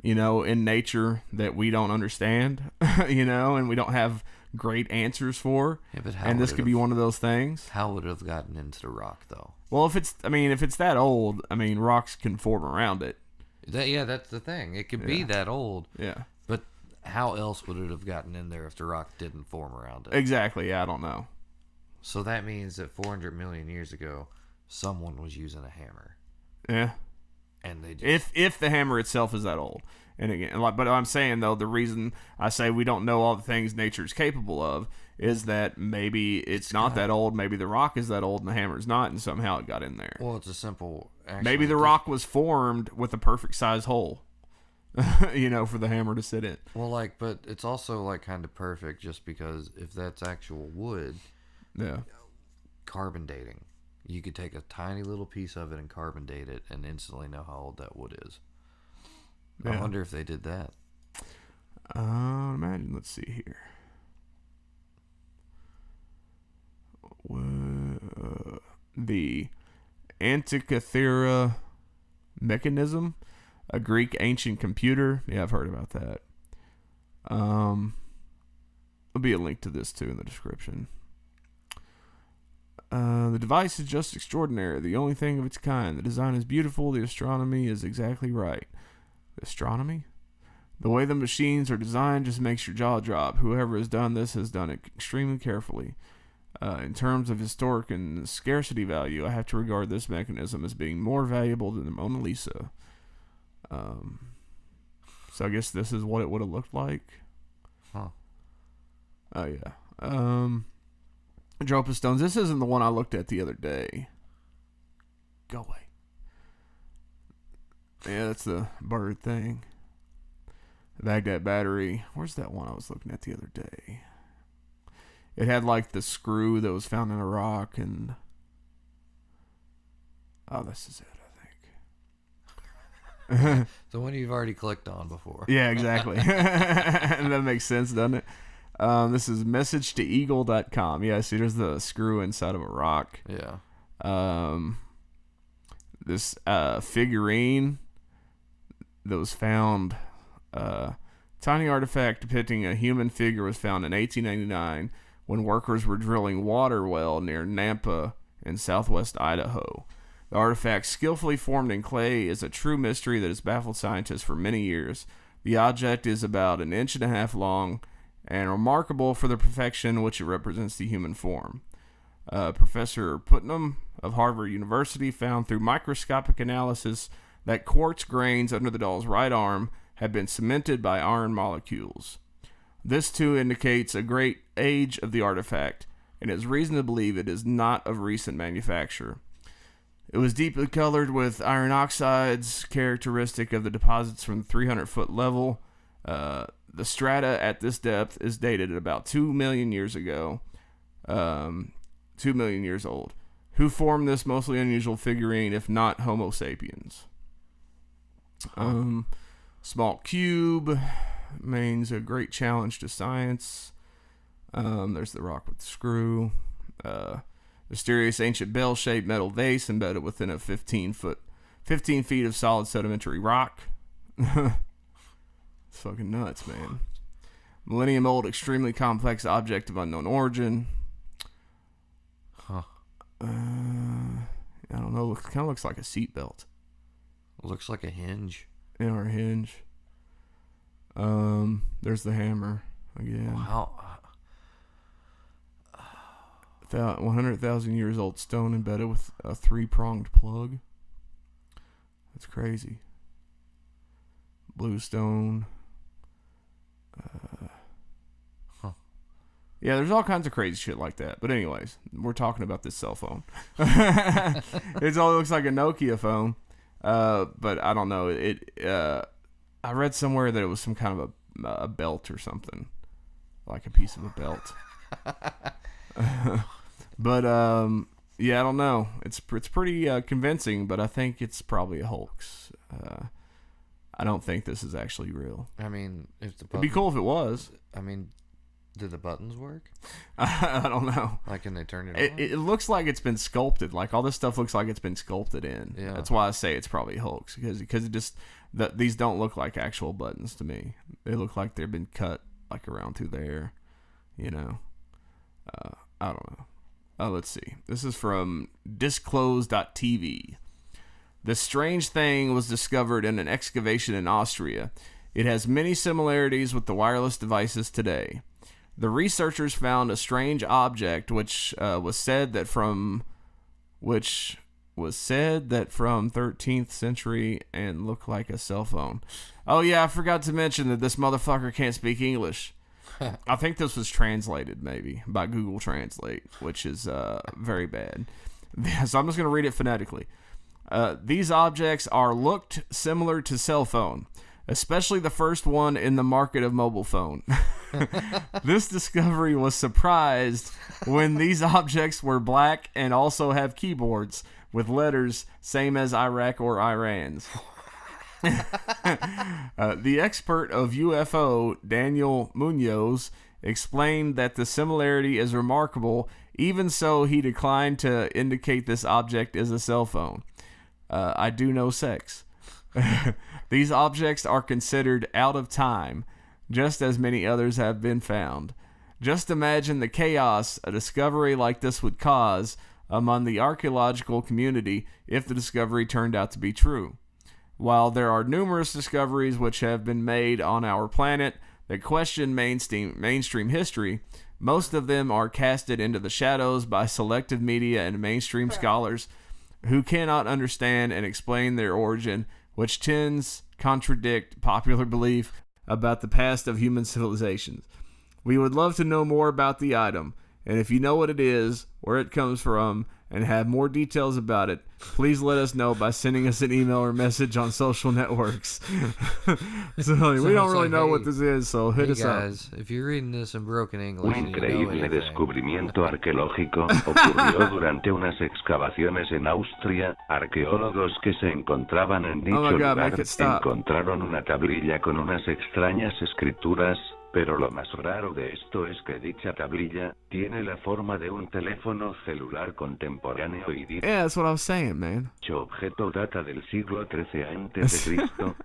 you know, in nature that we don't understand, you know, and we don't have great answers for. Yeah, but how and this would it could be have- one of those things. How would it have gotten into the rock, though? Well, if it's that old, I mean, rocks can form around it. That's the thing. It could be that old. Yeah. But how else would it have gotten in there if the rock didn't form around it? Exactly. Yeah, I don't know. So that means that 400 million years ago, someone was using a hammer. Yeah. And they just... If the hammer itself is that old. And again, but I'm saying though, the reason I say we don't know all the things nature's capable of is that maybe it's not that old. Maybe the rock is that old and the hammer's not, and somehow it got in there. Well, it's a simple... Maybe the rock was formed with a perfect size hole, you know, for the hammer to sit in. Well, but it's also like kind of perfect just because if that's actual wood, yeah, carbon dating. You could take a tiny little piece of it and carbon date it and instantly know how old that wood is. Yeah. I wonder if they did that. Imagine, let's see here. The Antikythera mechanism, a Greek ancient computer. Yeah, I've heard about that. There'll be a link to this too in the description. The device is just extraordinary, the only thing of its kind. The design is beautiful. The astronomy is exactly right. Astronomy? The way the machines are designed just makes your jaw drop. Whoever has done this has done it extremely carefully. In terms of historic and scarcity value, I have to regard this mechanism as being more valuable than the Mona Lisa. So I guess this is what it would have looked like. Huh. Oh, yeah. Drop of Stones. This isn't the one I looked at the other day. Go away. Yeah, that's the bird thing. The Baghdad Battery. Where's that one I was looking at the other day? It had like the screw that was found in a rock and... Oh, this is it, I think. The one you've already clicked on before. Yeah, exactly. That makes sense, doesn't it? This is messagetoeagle.com. Yeah, see, there's the screw inside of a rock. Yeah. This figurine that was found, tiny artifact depicting a human figure was found in 1899 when workers were drilling water well near Nampa in southwest Idaho. The artifact, skillfully formed in clay, is a true mystery that has baffled scientists for many years. The object is about 1.5 inches long and remarkable for the perfection which it represents the human form. Professor Putnam of Harvard University found through microscopic analysis that quartz grains under the doll's right arm had been cemented by iron molecules. This too indicates a great age of the artifact, and it is reason to believe it is not of recent manufacture. It was deeply colored with iron oxides, characteristic of the deposits from the 300-foot level. The strata at this depth is dated at about 2 million years ago. 2 million years old. Who formed this mostly unusual figurine, if not Homo sapiens? Small cube means a great challenge to science. There's the rock with the screw. Mysterious ancient bell-shaped metal vase embedded within a 15 feet of solid sedimentary rock. It's fucking nuts, man. Millennium-old, extremely complex object of unknown origin. I don't know. It kind of looks like a seatbelt. Looks like a hinge. Yeah, or a hinge. There's the hammer again. Wow. 100,000 years old stone embedded with a 3-pronged plug. That's crazy. Blue stone. Yeah, there's all kinds of crazy shit like that. But anyways, we're talking about this cell phone. It all looks like a Nokia phone. But I don't know. I read somewhere that it was some kind of a belt or something. Like a piece of a belt. But yeah, I don't know. It's pretty convincing, but I think it's probably a hoax. I don't think this is actually real. I mean, it'd be cool if it was. I mean, do the buttons work? I don't know. Like, can they turn it on? It looks like it's been sculpted. Like, all this stuff looks like it's been sculpted in. Yeah. That's why I say it's probably a hoax. Because it just... these don't look like actual buttons to me. They look like they've been cut, like, around through there. You know? I don't know. Let's see. This is from disclose.tv. The strange thing was discovered in an excavation in Austria. It has many similarities with the wireless devices today. The researchers found a strange object which was said that from 13th century and looked like a cell phone. Oh yeah, I forgot to mention that this motherfucker can't speak English. I think this was translated maybe by Google Translate, which is very bad. So I'm just going to read it phonetically. These objects are looked similar to cell phone, especially the first one in the market of mobile phone. This discovery was surprised when these objects were black and also have keyboards with letters same as Iraq or Iran's. The expert of UFO, Daniel Munoz, explained that the similarity is remarkable. Even so, he declined to indicate this object is a cell phone. I do no sex. These objects are considered out of time, just as many others have been found. Just imagine the chaos a discovery like this would cause among the archaeological community if the discovery turned out to be true. While there are numerous discoveries which have been made on our planet that question mainstream history, most of them are casted into the shadows by selective media and mainstream scholars who cannot understand and explain their origin, which tends to contradict popular belief about the past of human civilizations. We would love to know more about the item, and if you know what it is, where it comes from, and have more details about it, please let us know by sending us an email or message on social networks. So we don't really know what this is, so hit us guys, up. If you're reading this in broken English, un increíble descubrimiento arqueológico ocurrió durante unas excavaciones en Austria. Arqueólogos que se encontraban en dicho lugar encontraron una tablilla con unas extrañas escrituras. Pero lo más raro de esto es que dicha tablilla tiene la forma de un teléfono celular contemporáneo y yeah, that's what I was saying, man. Dicho objeto data del siglo XIII a.C.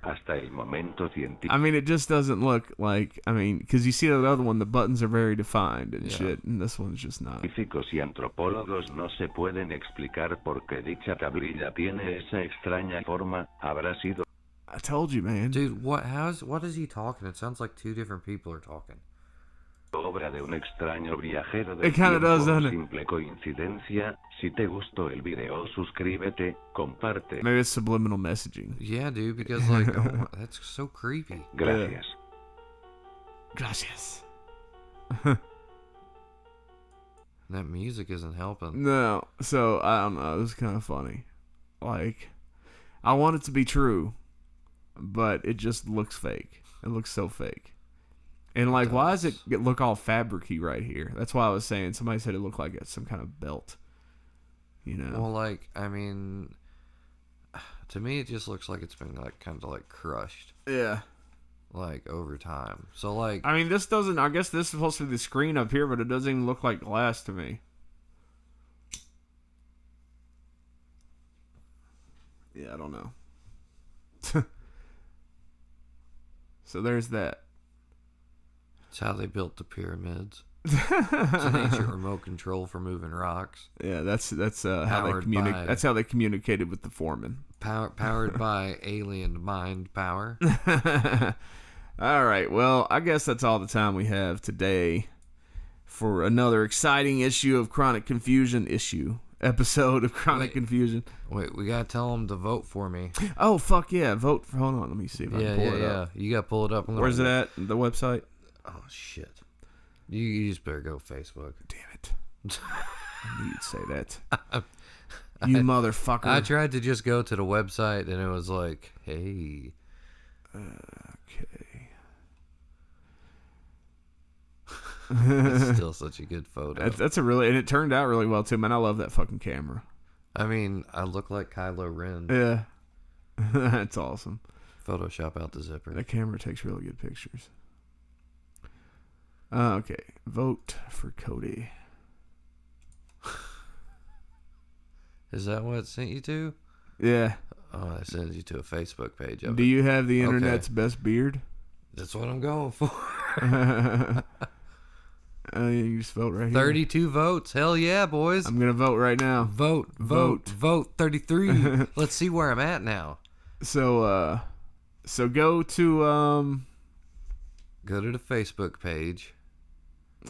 hasta el momento científico. I mean, it just doesn't look like, I mean, because you see the other one, the buttons are very defined and shit, and this one's just not. Científicos y antropólogos no se pueden explicar por qué dicha tablilla tiene esa extraña forma. Habrá sido I told you, man. Dude, what is he talking? It sounds like two different people are talking. Obra de un extraño viajero del It kind of does, tiempo, doesn't it? simple coincidencia. Si te gustó el video, suscríbete, comparte. Maybe it's subliminal messaging. Yeah, dude, because like, oh, that's so creepy. Gracias. Gracias. That music isn't helping. No, so I don't know. It was kind of funny. Like, I want it to be true, but it just looks fake. It looks so fake. And like, why does it look all fabric-y right here? That's why I was saying. Somebody said it looked like it's some kind of belt. You know? Well, like, I mean, to me, it just looks like it's been like kind of like crushed. Yeah. Like over time. So like, I mean, this doesn't. I guess this is supposed to be the screen up here, but it doesn't even look like glass to me. Yeah, I don't know. So there's that. It's how they built the pyramids. It's an ancient remote control for moving rocks. Yeah, that's how they communicate. That's how they communicated with the foreman. Powered by alien mind power. All right. Well, I guess that's all the time we have today for another exciting issue of Chronic Confusion episode of Chronic Confusion. Wait, we gotta tell them to vote for me. Oh fuck yeah! Vote for. Hold on, let me see if I can pull it up. You gotta pull it up. Where's it at? The website? Oh shit! You just better go Facebook. Damn it! I knew you'd say that. You motherfucker! I tried to just go to the website and it was like, hey. Okay. It's still such a good photo. That's a really, and it turned out really well too, man. I love that fucking camera. I mean, I look like Kylo Ren. Yeah. That's awesome. Photoshop out the zipper. That camera takes really good pictures. Okay. Vote for Cody. Is that what it sent you to? Yeah. Oh, it sends you to a Facebook page. Do you have the internet's best beard? That's what I'm going for. You just vote right here. 32 votes. Hell yeah, boys. I'm going to vote right now. Vote. 33. Let's see where I'm at now. So go to go to the Facebook page.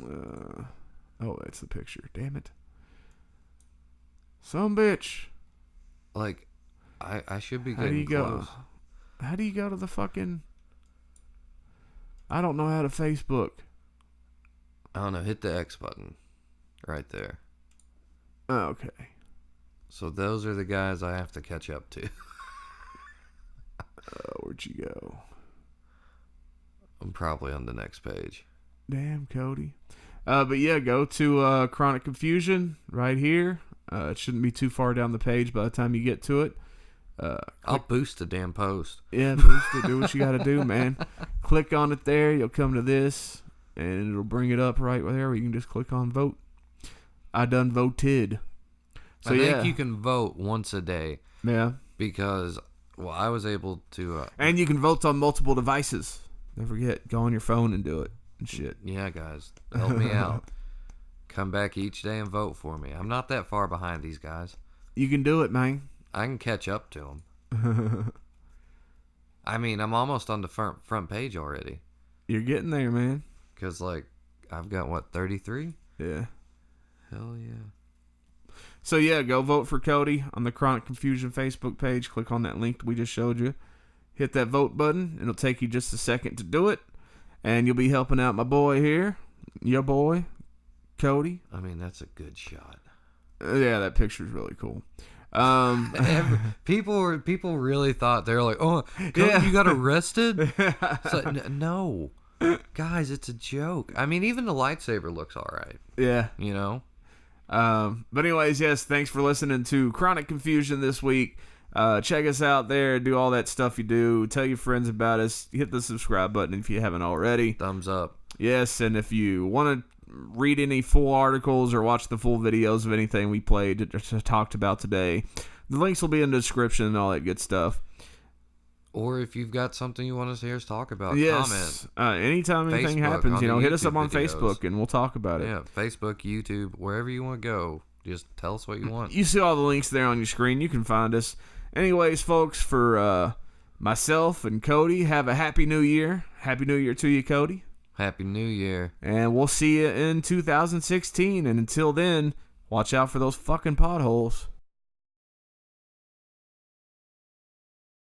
Oh, that's the picture. Damn it. Some bitch. Like, I should be How do getting you go? close. How do you go to the fucking... I don't know how to Facebook. I don't know. Hit the X button. Right there. Oh, okay. So those are the guys I have to catch up to. Where'd you go? I'm probably on the next page. Damn, Cody. But yeah, go to Chronic Confusion right here. It shouldn't be too far down the page by the time you get to it. I'll boost the damn post. Yeah, boost it. Do what you got to do, man. Click on it there. You'll come to this, and it'll bring it up right there where you can just click on vote. I done voted. So I think you can vote once a day. Yeah. Because, well, I was able to... and you can vote on multiple devices. Don't forget, go on your phone and do it and shit. Yeah, guys. Help me out. Come back each day and vote for me. I'm not that far behind these guys. You can do it, man. I can catch up to them. I mean, I'm almost on the front page already. You're getting there, man. Because, like, I've got, what, 33? Yeah. Hell yeah. So, yeah, go vote for Cody on the Chronic Confusion Facebook page. Click on that link we just showed you. Hit that vote button. It'll take you just a second to do it. And you'll be helping out my boy here. Your boy, Cody. I mean, that's a good shot. Yeah, that picture's really cool. People really thought, they were like, oh, Cody, you got arrested? It's like, no. Guys, it's a joke. I mean, even the lightsaber looks all right. Yeah. You know? But anyways, yes, thanks for listening to Chronic Confusion this week. Check us out there. Do all that stuff you do. Tell your friends about us. Hit the subscribe button if you haven't already. Thumbs up. Yes, and if you want to read any full articles or watch the full videos of anything we played or talked about today, the links will be in the description and all that good stuff. Or if you've got something you want to hear us talk about, yes. comment. Anytime anything happens, hit us up on Facebook and we'll talk about it. Yeah, Facebook, YouTube, wherever you want to go. Just tell us what you want. You see all the links there on your screen. You can find us. Anyways, folks, for myself and Cody have a Happy New Year. Happy New Year to you, Cody. Happy New Year. And we'll see you in 2016. And until then, watch out for those fucking potholes.